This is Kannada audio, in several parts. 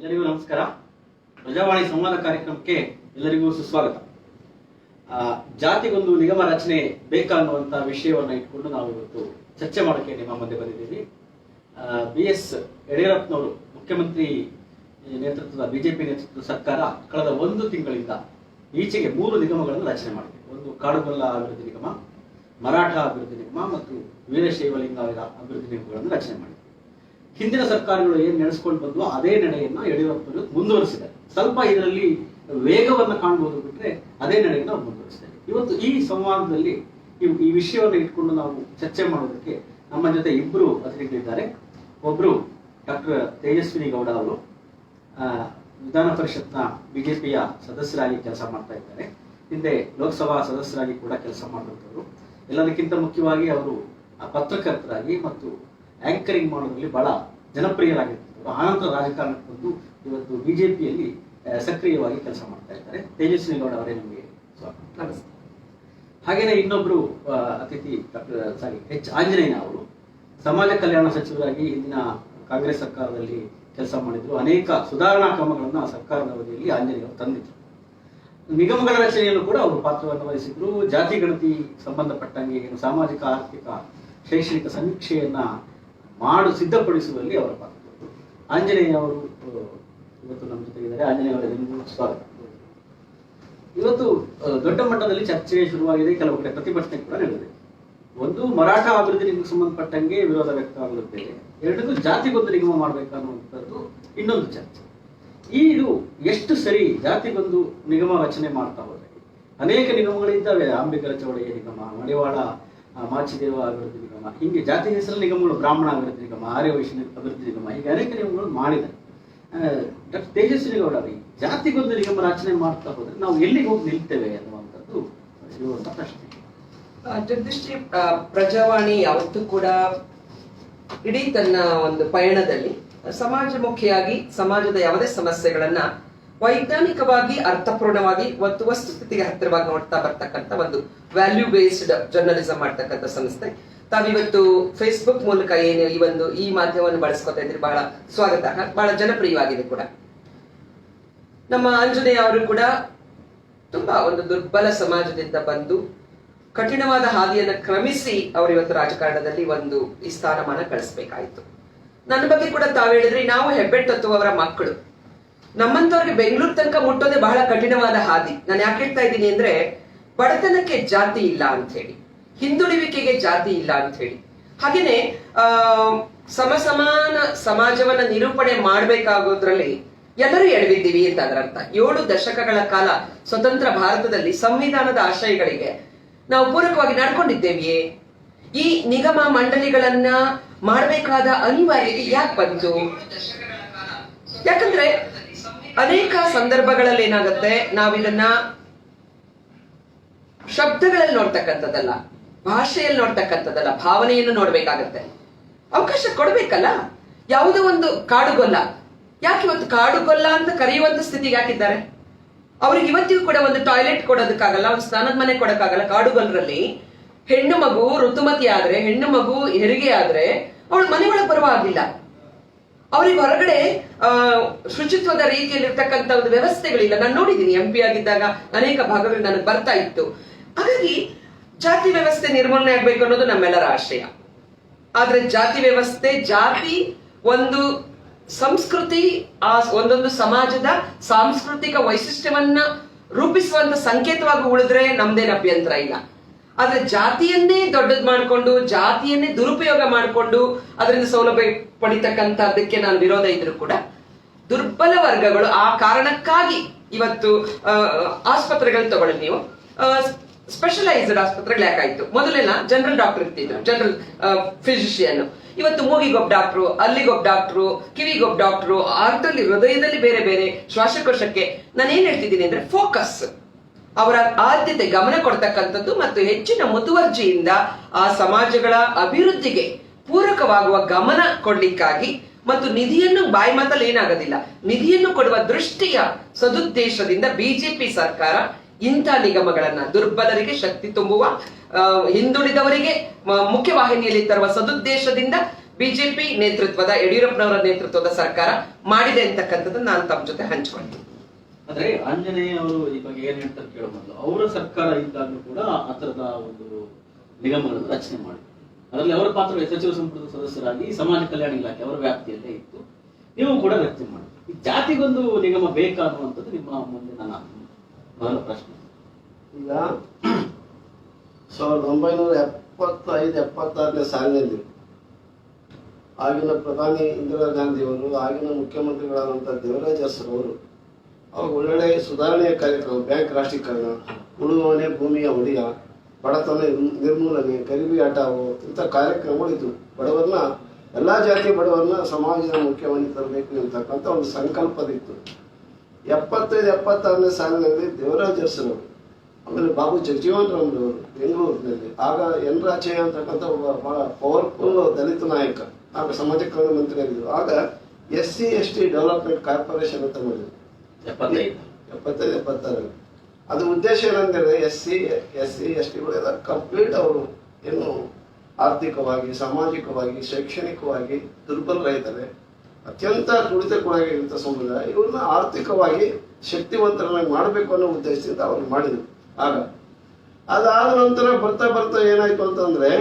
ಎಲ್ಲರಿಗೂ ನಮಸ್ಕಾರ. ಪ್ರಜಾವಾಣಿ ಸಂವಾದ ಕಾರ್ಯಕ್ರಮಕ್ಕೆ ಎಲ್ಲರಿಗೂ ಸುಸ್ವಾಗತ. ಜಾತಿಗೊಂದು ನಿಗಮ ರಚನೆ ಬೇಕಾ ಅನ್ನುವಂಥ ವಿಷಯವನ್ನು ಇಟ್ಕೊಂಡು ನಾವು ಇವತ್ತು ಚರ್ಚೆ ಮಾಡೋಕ್ಕೆ ನಿಮ್ಮ ಮಧ್ಯೆ ಬಂದಿದ್ದೀವಿ. BS ಯಡಿಯೂರಪ್ಪನವರು ಮುಖ್ಯಮಂತ್ರಿ ನೇತೃತ್ವದ ಬಿಜೆಪಿ ನೇತೃತ್ವದ ಸರ್ಕಾರ ಕಳೆದ 1 ತಿಂಗಳಿಂದ ಈಚೆಗೆ 3 ನಿಗಮಗಳನ್ನು ರಚನೆ ಮಾಡಿದೆ. ಒಂದು ಕಾಡುಗೊಲ್ಲ ಅಭಿವೃದ್ಧಿ ನಿಗಮ, ಮರಾಠ ಅಭಿವೃದ್ಧಿ ನಿಗಮ ಮತ್ತು ವೀರಶೈವ ಲಿಂಗಾಯತ ಅಭಿವೃದ್ಧಿ ನಿಗಮಗಳನ್ನು ರಚನೆ ಮಾಡಿದೆ. ಹಿಂದಿನ ಸರ್ಕಾರಗಳು ಏನು ನಡೆಸ್ಕೊಂಡು ಬಂದ್ವೋ ಅದೇ ನಡೆಯನ್ನು ಯಡಿಯೂರಪ್ಪರು ಮುಂದುವರಿಸಿದ್ದಾರೆ. ಸ್ವಲ್ಪ ಇದರಲ್ಲಿ ವೇಗವನ್ನು ಕಾಣಬಹುದು ಬಿಟ್ಟರೆ ಅದೇ ನಡೆಯನ್ನು ನಾವು ಮುಂದುವರಿಸಿದ್ದಾರೆ. ಇವತ್ತು ಈ ಸಂವಾದದಲ್ಲಿ ಈ ವಿಷಯವನ್ನು ಇಟ್ಕೊಂಡು ನಾವು ಚರ್ಚೆ ಮಾಡೋದಕ್ಕೆ ನಮ್ಮ ಜೊತೆ ಇಬ್ಬರು ಅತಿಥಿಗಳಿದ್ದಾರೆ. ಒಬ್ಬರು ಡಾಕ್ಟರ್ ತೇಜಸ್ವಿನಿ ಗೌಡ ಅವರು ವಿಧಾನ ಪರಿಷತ್ನ ಬಿಜೆಪಿಯ ಸದಸ್ಯರಾಗಿ ಕೆಲಸ ಮಾಡ್ತಾ ಇದ್ದಾರೆ. ಹಿಂದೆ ಲೋಕಸಭಾ ಸದಸ್ಯರಾಗಿ ಕೂಡ ಕೆಲಸ ಮಾಡುವಂಥವರು. ಎಲ್ಲದಕ್ಕಿಂತ ಮುಖ್ಯವಾಗಿ ಅವರು ಪತ್ರಕರ್ತರಾಗಿ ಮತ್ತು ಆಂಕರಿಂಗ್ ಮಾಡೋದ್ರಲ್ಲಿ ಬಹಳ ಜನಪ್ರಿಯರಾಗಿರ್ತಾರೆ. ಆನಂತರ ರಾಜಕಾರಣಕ್ಕೆ ಬಂದು ಇವತ್ತು ಬಿಜೆಪಿಯಲ್ಲಿ ಸಕ್ರಿಯವಾಗಿ ಕೆಲಸ ಮಾಡ್ತಾ ಇದ್ದಾರೆ. ತೇಜಸ್ವಿನಿ ಗೌಡ ಅವರೇ ನಿಮಗೆ ಸ್ವಾಗತ. ಹಾಗೇನೆ ಇನ್ನೊಬ್ರು ಅತಿಥಿ ಡಾಕ್ಟರ್ H. ಆಂಜನೇಯ ಅವರು ಸಮಾಜ ಕಲ್ಯಾಣ ಸಚಿವರಾಗಿ ಹಿಂದಿನ ಕಾಂಗ್ರೆಸ್ ಸರ್ಕಾರದಲ್ಲಿ ಕೆಲಸ ಮಾಡಿದ್ರು. ಅನೇಕ ಸುಧಾರಣಾ ಕ್ರಮಗಳನ್ನು ಆ ಸರ್ಕಾರದ ಅವಧಿಯಲ್ಲಿ ಆಂಜನೇಯ ಅವರು ತಂದಿದ್ರು. ನಿಗಮಗಳ ರಚನೆಯಲ್ಲೂ ಕೂಡ ಅವರು ಪಾತ್ರವನ್ನು ವಹಿಸಿದ್ರು. ಜಾತಿ ಗಣತಿ ಸಂಬಂಧಪಟ್ಟಂಗೆ ಸಾಮಾಜಿಕ ಆರ್ಥಿಕ ಶೈಕ್ಷಣಿಕ ಸಮೀಕ್ಷೆಯನ್ನ ಸಿದ್ಧಪಡಿಸುವಲ್ಲಿ ಅವರ ಪಾತ್ರ. ಆಂಜನೇಯ ಅವರು ಇವತ್ತು ನಮ್ಮ ಜೊತೆಗಿದ್ದಾರೆ. ಆಂಜನೇಯ ಅವರ ನಿಮಗೂ ಸ್ವಾಗತ. ಇವತ್ತು ದೊಡ್ಡ ಮಟ್ಟದಲ್ಲಿ ಚರ್ಚೆ ಶುರುವಾಗಿದೆ, ಕೆಲವು ಕಡೆ ಪ್ರತಿಭಟನೆ ಕೂಡ ನಡೆದಿದೆ. ಒಂದು ಮರಾಠ ಅಭಿವೃದ್ಧಿ ನಿಗಮಕ್ಕೆ ಸಂಬಂಧಪಟ್ಟಂಗೆ ವಿರೋಧ ವ್ಯಕ್ತವಾಗುತ್ತೆ, ಎರಡಕ್ಕೂ ಜಾತಿಗೊಂದು ನಿಗಮ ಮಾಡಬೇಕನ್ನುವಂಥದ್ದು ಇನ್ನೊಂದು ಚರ್ಚೆ. ಇದು ಎಷ್ಟು ಸರಿ? ಜಾತಿಗೊಂದು ನಿಗಮ ರಚನೆ ಮಾಡ್ತಾ ಹೋದ್ರೆ ಅನೇಕ ನಿಗಮಗಳಿದ್ದಾವೆ. ಅಂಬಿಗರ ಚೌಡಯ್ಯ ನಿಗಮ, ಮಡಿವಾಳ ಮಾಚಿದೇವ ಅಭಿವೃದ್ಧಿ ನಿಗಮ, ಹೀಗೆ ಜಾತಿ ಹೆಸರು ನಿಗಮಗಳು, ಬ್ರಾಹ್ಮಣ ಅಭಿವೃದ್ಧಿ ನಿಗಮ, ಆರ್ಯವೈಶ್ಯ ಅಭಿವೃದ್ಧಿ ನಿಗಮ, ಹೀಗೆ ಅನೇಕ ನಿಗಮಗಳು ಮಾಡಿದ್ದಾರೆ. ಡಾಕ್ಟರ್ ತೇಜಸ್ವಿನಿ ಗೌಡ ಅವರು ಜಾತಿಗೊಂದು ನಿಗಮ ರಚನೆ ಮಾಡ್ತಾ ಹೋದ್ರೆ ನಾವು ಎಲ್ಲಿಗೆ ಹೋಗಿ ನಿಲ್ತೇವೆ ಅನ್ನುವಂಥದ್ದು ಇರುವಂತ ಪ್ರಶ್ನೆ. ಜಗದೀಶ್ ಜಿ, ಪ್ರಜಾವಾಣಿ ಯಾವತ್ತೂ ಕೂಡ ಇಡೀ ತನ್ನ ಒಂದು ಪಯಣದಲ್ಲಿ ಸಮಾಜಮುಖಿಯಾಗಿ ಸಮಾಜದ ಯಾವುದೇ ಸಮಸ್ಯೆಗಳನ್ನ ವೈಜ್ಞಾನಿಕವಾಗಿ ಅರ್ಥಪೂರ್ಣವಾಗಿ ಒಂದು ವಸ್ತುಸ್ಥಿತಿಗೆ ಹತ್ತಿರವಾಗಿ ನೋಡ್ತಾ ಬರ್ತಕ್ಕಂಥ ಒಂದು ವ್ಯಾಲ್ಯೂ ಬೇಸ್ಡ್ ಜರ್ನಲಿಸಂ ಮಾಡ್ತಕ್ಕಂಥ ಸಂಸ್ಥೆ. ತಾವಿವತ್ತು ಫೇಸ್ಬುಕ್ ಮೂಲಕ ಏನು ಈ ಮಾಧ್ಯಮವನ್ನು ಬಳಸ್ಕೊತಾ ಇದ್ರಿ, ಬಹಳ ಸ್ವಾಗತ, ಬಹಳ ಜನಪ್ರಿಯವಾಗಿದೆ ಕೂಡ. ನಮ್ಮ ಆಂಜನೇಯ ಅವರು ಕೂಡ ತುಂಬಾ ಒಂದು ದುರ್ಬಲ ಸಮಾಜದಿಂದ ಬಂದು ಕಠಿಣವಾದ ಹಾದಿಯನ್ನು ಕ್ರಮಿಸಿ ಅವರು ಇವತ್ತು ರಾಜಕಾರಣದಲ್ಲಿ ಈ ಸ್ಥಾನಮಾನ ಕಳಿಸ್ಬೇಕಾಯ್ತು. ನನ್ನ ಬಗ್ಗೆ ಕೂಡ ತಾವು ಹೇಳಿದ್ರಿ, ನಾವು ಹೆಬ್ಬೆಟ್ಟತ್ತುವವರ ಮಕ್ಕಳು. ನಮ್ಮಂತವ್ರಿಗೆ ಬೆಂಗಳೂರು ತನಕ ಮುಟ್ಟೋದೇ ಬಹಳ ಕಠಿಣವಾದ ಹಾದಿ. ನಾನು ಯಾಕೆ ಹೇಳ್ತಾ ಇದ್ದೀನಿ ಅಂದ್ರೆ, ಬಡತನಕ್ಕೆ ಜಾತಿ ಇಲ್ಲ ಅಂತ ಹೇಳಿ, ಹಿಂದುಳಿವಿಕೆಗೆ ಜಾತಿ ಇಲ್ಲ ಅಂತ ಹೇಳಿ, ಹಾಗೇನೆ ಸಮಾನ ಸಮಾಜವನ್ನ ನಿರೂಪಣೆ ಮಾಡ್ಬೇಕಾಗೋದ್ರಲ್ಲಿ ಎಲ್ಲರೂ ಎಡವಿದ್ದೀವಿ ಅಂತ ಅದರರ್ಥ. 7 ದಶಕಗಳ ಕಾಲ ಸ್ವತಂತ್ರ ಭಾರತದಲ್ಲಿ ಸಂವಿಧಾನದ ಆಶಯಗಳಿಗೆ ನಾವು ಪೂರಕವಾಗಿ ನಡ್ಕೊಂಡಿದ್ದೇವೆಯೇ? ಈ ನಿಗಮ ಮಂಡಳಿಗಳನ್ನ ಮಾಡಬೇಕಾದ ಅನಿವಾರ್ಯತೆ ಯಾಕೆ ಬಂತು? ಯಾಕಂದ್ರೆ ಅನೇಕ ಸಂದರ್ಭಗಳಲ್ಲಿ ಏನಾಗುತ್ತೆ, ನಾವಿದನ್ನ ಶಬ್ದಗಳಲ್ಲಿ ನೋಡ್ತಕ್ಕಂಥದ್ದಲ್ಲ, ಭಾಷೆಯಲ್ಲಿ ನೋಡ್ತಕ್ಕಂಥದ್ದಲ್ಲ, ಭಾವನೆಯನ್ನು ನೋಡ್ಬೇಕಾಗತ್ತೆ. ಅವಕಾಶ ಕೊಡ್ಬೇಕಲ್ಲ. ಯಾವುದೋ ಒಂದು ಕಾಡುಗೊಲ್ಲ, ಯಾಕೆ ಇವತ್ತು ಕಾಡುಗೊಲ್ಲ ಅಂತ ಕರೆಯುವಂತ ಸ್ಥಿತಿಗೆ ಹಾಕಿದ್ದಾರೆ? ಅವ್ರಿಗೆ ಇವತ್ತಿಗೂ ಕೂಡ ಒಂದು ಟಾಯ್ಲೆಟ್ ಕೊಡೋದಕ್ಕಾಗಲ್ಲ, ಒಂದು ಸ್ನಾನದ ಮನೆ ಕೊಡಕ್ಕಾಗಲ್ಲ. ಕಾಡುಗೊಲ್ಲರಲ್ಲಿ ಹೆಣ್ಣು ಮಗು ಋತುಮತಿ ಆದ್ರೆ, ಹೆಣ್ಣು ಮಗು ಹೆರಿಗೆ ಆದ್ರೆ ಅವಳು ಮನೆ ಒಳಗೆ ಬರುವ ಆಗಿಲ್ಲ. ಅವ್ರಿಗೆ ಹೊರಗಡೆ ಶುಚಿತ್ವದ ರೀತಿಯಲ್ಲಿ ಇರ್ತಕ್ಕಂಥ ಒಂದು ವ್ಯವಸ್ಥೆಗಳಿಲ್ಲ. ನಾನು ನೋಡಿದ್ದೀನಿ, MP ಆಗಿದ್ದಾಗ ಅನೇಕ ಭಾಗಗಳು ನನಗೆ ಬರ್ತಾ ಇತ್ತು. ಹಾಗಾಗಿ ಜಾತಿ ವ್ಯವಸ್ಥೆ ನಿರ್ಮೂಲನೆ ಆಗ್ಬೇಕು ಅನ್ನೋದು ನಮ್ಮೆಲ್ಲರ ಆಶಯ. ಆದ್ರೆ ಜಾತಿ ವ್ಯವಸ್ಥೆ, ಜಾತಿ ಒಂದು ಸಂಸ್ಕೃತಿ, ಆ ಒಂದೊಂದು ಸಮಾಜದ ಸಾಂಸ್ಕೃತಿಕ ವೈಶಿಷ್ಟ್ಯವನ್ನ ರೂಪಿಸುವಂತ ಸಂಕೇತವಾಗಿ ಉಳಿದ್ರೆ ನಮ್ದೇನು ಅಭ್ಯಂತರ ಇಲ್ಲ. ಆದ್ರೆ ಜಾತಿಯನ್ನೇ ದೊಡ್ಡದ್ ಮಾಡ್ಕೊಂಡು, ಜಾತಿಯನ್ನೇ ದುರುಪಯೋಗ ಮಾಡ್ಕೊಂಡು ಅದರಿಂದ ಸೌಲಭ್ಯ ಪಡಿತಕ್ಕಂಥದ್ದಕ್ಕೆ ನಾನು ವಿರೋಧ ಇದ್ರು ಕೂಡ ದುರ್ಬಲ ವರ್ಗಗಳು ಆ ಕಾರಣಕ್ಕಾಗಿ ಇವತ್ತು ಆಸ್ಪತ್ರೆಗಳು ತಗೊಳ್ಳಿ ನೀವು, ಸ್ಪೆಷಲೈಸ್ಡ್ ಆಸ್ಪತ್ರೆಗಳು ಯಾಕಾಯ್ತು? ಮೊದಲೆಲ್ಲ ಜನರಲ್ ಡಾಕ್ಟರ್ ಇರ್ತಿದ್ರು, ಜನರಲ್ ಫಿಸಿಷಿಯನ್. ಇವತ್ತು ಮೂಗಿಗೊಬ್ಬ ಡಾಕ್ಟ್ರು, ಅಲ್ಲಿಗೊಬ್ಬ ಡಾಕ್ಟ್ರು, ಕಿವಿಗೊಬ್ಬ ಡಾಕ್ಟ್ರು, ಆರ್ತಲ್ಲಿ ಹೃದಯದಲ್ಲಿ ಬೇರೆ ಬೇರೆ, ಶ್ವಾಸಕೋಶಕ್ಕೆ. ನಾನು ಏನ್ ಹೇಳ್ತಿದ್ದೀನಿ ಅಂದ್ರೆ, ಫೋಕಸ್, ಅವರ ಆದ್ಯತೆ, ಗಮನ ಕೊಡ್ತಕ್ಕಂಥದ್ದು ಮತ್ತು ಹೆಚ್ಚಿನ ಮುತುವರ್ಜಿಯಿಂದ ಆ ಸಮಾಜಗಳ ಅಭಿವೃದ್ಧಿಗೆ ಪೂರಕವಾಗುವ ಗಮನ ಕೊಡ್ಲಿಕ್ಕಾಗಿ ಮತ್ತು ನಿಧಿಯನ್ನು ಬಾಯಿ ಮಾತಲ್ಲಿ ಏನಾಗೋದಿಲ್ಲ, ನಿಧಿಯನ್ನು ಕೊಡುವ ದೃಷ್ಟಿಯ ಸದುದ್ದೇಶದಿಂದ ಬಿಜೆಪಿ ಸರ್ಕಾರ ಇಂಥ ನಿಗಮಗಳನ್ನ ದುರ್ಬಲರಿಗೆ ಶಕ್ತಿ ತುಂಬುವ, ಹಿಂದುಳಿದವರಿಗೆ ಮುಖ್ಯವಾಹಿನಿಯಲ್ಲಿ ತರುವ ಸದುದ್ದೇಶದಿಂದ ಬಿಜೆಪಿ ನೇತೃತ್ವದ ಯಡಿಯೂರಪ್ಪನವರ ನೇತೃತ್ವದ ಸರ್ಕಾರ ಮಾಡಿದೆ ಅಂತಕ್ಕಂಥದ್ದು ನಾನು ತಮ್ಮ ಜೊತೆ ಹಂಚ್ಕೊಳ್ತೀನಿ. ಆದ್ರೆ ಆಂಜನೇಯ ಅವರು ಈ ಬಗ್ಗೆ ಏನ್ ಹೇಳ್ತಾರೆ ಕೇಳೋ ಮೊದಲು, ಅವರ ಸರ್ಕಾರ ಇದ್ದಾಗಲೂ ಕೂಡ ಆ ತರದ ಒಂದು ನಿಗಮಗಳನ್ನು ರಚನೆ ಮಾಡಿದ್ರು. ಅದರಲ್ಲಿ ಅವರ ಪಾತ್ರ ಸಚಿವ ಸಂಪುಟದ ಸದಸ್ಯರಾಗಿ ಸಮಾಜ ಕಲ್ಯಾಣ ಇಲಾಖೆ ಅವರ ವ್ಯಾಪ್ತಿಯಲ್ಲೇ ಇತ್ತು. ನೀವು ಕೂಡ ರಚನೆ ಮಾಡಿದ್ರು. ಈ ಜಾತಿಗೊಂದು ನಿಗಮ ಬೇಕಾ ಅನ್ನುವಂಥದ್ದು ನಿಮ್ಮ ಮುಂದೆ ನನ್ನ ಮೊದಲ ಪ್ರಶ್ನೆ. ಈಗ 1975-76ನೇ ಸಾಲಿನಲ್ಲಿ ಆಗಿನ ಪ್ರಧಾನಿ ಇಂದಿರಾ ಗಾಂಧಿಯವರು, ಆಗಿನ ಮುಖ್ಯಮಂತ್ರಿಗಳಾದಂಥ ದೇವರಾಜ ಅರಸರವರು ಅವಾಗ ಒಳ್ಳೊಳ್ಳೆ ಸುಧಾರಣೆಯ ಕಾರ್ಯಕ್ರಮ, ಬ್ಯಾಂಕ್ ರಾಷ್ಟ್ರೀಕರಣ, ಉಳುವವನೇ ಭೂಮಿಯ ಒಡೆಯ, ಬಡತನ ನಿರ್ಮೂಲನೆ, ಗರೀಬಿ ಹಠಾವೋ ಇಂಥ ಕಾರ್ಯಕ್ರಮಗಳಿದ್ದು ಬಡವರನ್ನ, ಎಲ್ಲ ಜಾತಿಯ ಬಡವರನ್ನ ಸಮಾಜದ ಮುಖ್ಯವಾಗಿ ತರಬೇಕು ಅಂತಕ್ಕಂಥ ಒಂದು ಸಂಕಲ್ಪದಿತ್ತು. 75-76ನೇ ಸಾಲಿನಲ್ಲಿ ದೇವರಾಜ ಅರಸರವರು, ಆಮೇಲೆ ಬಾಬು ಜಗಜೀವನ್ ರಾಮ್ರವರು ಬೆಂಗಳೂರಿನಲ್ಲಿ, ಆಗ ಎನ್ ರಾಜಯ್ಯ ಅಂತಕ್ಕಂಥ ಒಬ್ಬ ಬಹಳ ಪವರ್ಫುಲ್ ದಲಿತ ನಾಯಕ, ಆಗ ಸಮಾಜ ಕಲ್ಯಾಣ ಮಂತ್ರಿ ಆಗಿದ್ರು. ಆಗ SC/ST ಡೆವಲಪ್ಮೆಂಟ್ ಕಾರ್ಪೊರೇಷನ್ ಅಂತ ಮಾಡಿದ್ರು 75-76. ಅದು ಉದ್ದೇಶ ಏನಂದ್ರೆ SC/ST ಕಂಪ್ಲೀಟ್ ಅವರು ಏನು ಆರ್ಥಿಕವಾಗಿ, ಸಾಮಾಜಿಕವಾಗಿ, ಶೈಕ್ಷಣಿಕವಾಗಿ ದುರ್ಬಲರಾಗಿದ್ದಾರೆ, ಅತ್ಯಂತ ತುಳಿತಕ್ಕೊಳಗಿರುವಂಥ ಸಮುದಾಯ, ಇವ್ರನ್ನ ಆರ್ಥಿಕವಾಗಿ ಶಕ್ತಿವಂತರನ್ನಾಗಿ ಮಾಡಬೇಕು ಅನ್ನೋ ಉದ್ದೇಶದಿಂದ ಅವ್ರು ಮಾಡಿದ್ರು. ಆಗ ಅದಾದ ನಂತರ ಬರ್ತಾ ಬರ್ತಾ ಏನಾಯ್ತು ಅಂತಂದ್ರೆ,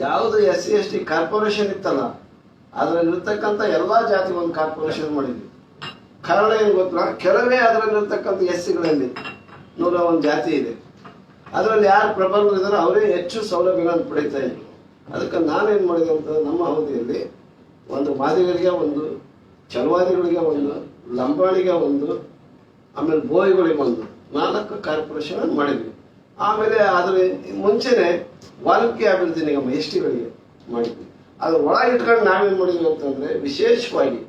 ಯಾವುದು SC/ST ಕಾರ್ಪೊರೇಷನ್ ಇತ್ತಲ್ಲ, ಅದರಲ್ಲಿರ್ತಕ್ಕಂಥ ಎಲ್ಲಾ ಜಾತಿ ಒಂದು ಕಾರ್ಪೊರೇಷನ್ ಮಾಡಿದ್ವಿ. ಕಾರಣ ಏನು ಗೊತ್ತಾ, ಕೆಲವೇ ಅದರಲ್ಲಿರ್ತಕ್ಕಂಥ SCಗಳಲ್ಲಿ 101 ಜಾತಿ ಇದೆ. ಅದರಲ್ಲಿ ಯಾರು ಪ್ರಬಲರಿದ್ದಾರೋ ಅವರೇ ಹೆಚ್ಚು ಸೌಲಭ್ಯಗಳನ್ನು ಪಡೀತಾ ಇದ್ರು. ಅದಕ್ಕೆ ನಾನೇನು ಮಾಡಿದೆ ಅಂತ, ನಮ್ಮ ಅವಧಿಯಲ್ಲಿ ಒಂದು ಮಾದಿಗರಿಗೆ ಒಂದು, ಚಲವಾದಿಗಳಿಗೆ ಒಂದು, ಲಂಬಾಣಿಗೆ ಒಂದು, ಆಮೇಲೆ ಬೋಯಿಗಳಿಗೆ ಒಂದು 4 ಕಾರ್ಪೊರೇಷನ್ ಮಾಡಿದ್ವಿ. ಆಮೇಲೆ ಅದ್ರ ಮುಂಚೆನೆ ವಾಲ್ಮೀಕಿ ಅಭಿವೃದ್ಧಿ ನಿಗಮ STಗಳಿಗೆ ಮಾಡಿದ್ವಿ. ಅದ್ರ ಒಳಗಿಟ್ಕೊಂಡು ನಾವೇನು ಮಾಡಿದ್ವಿ ಅಂತಂದ್ರೆ, ವಿಶೇಷವಾಗಿ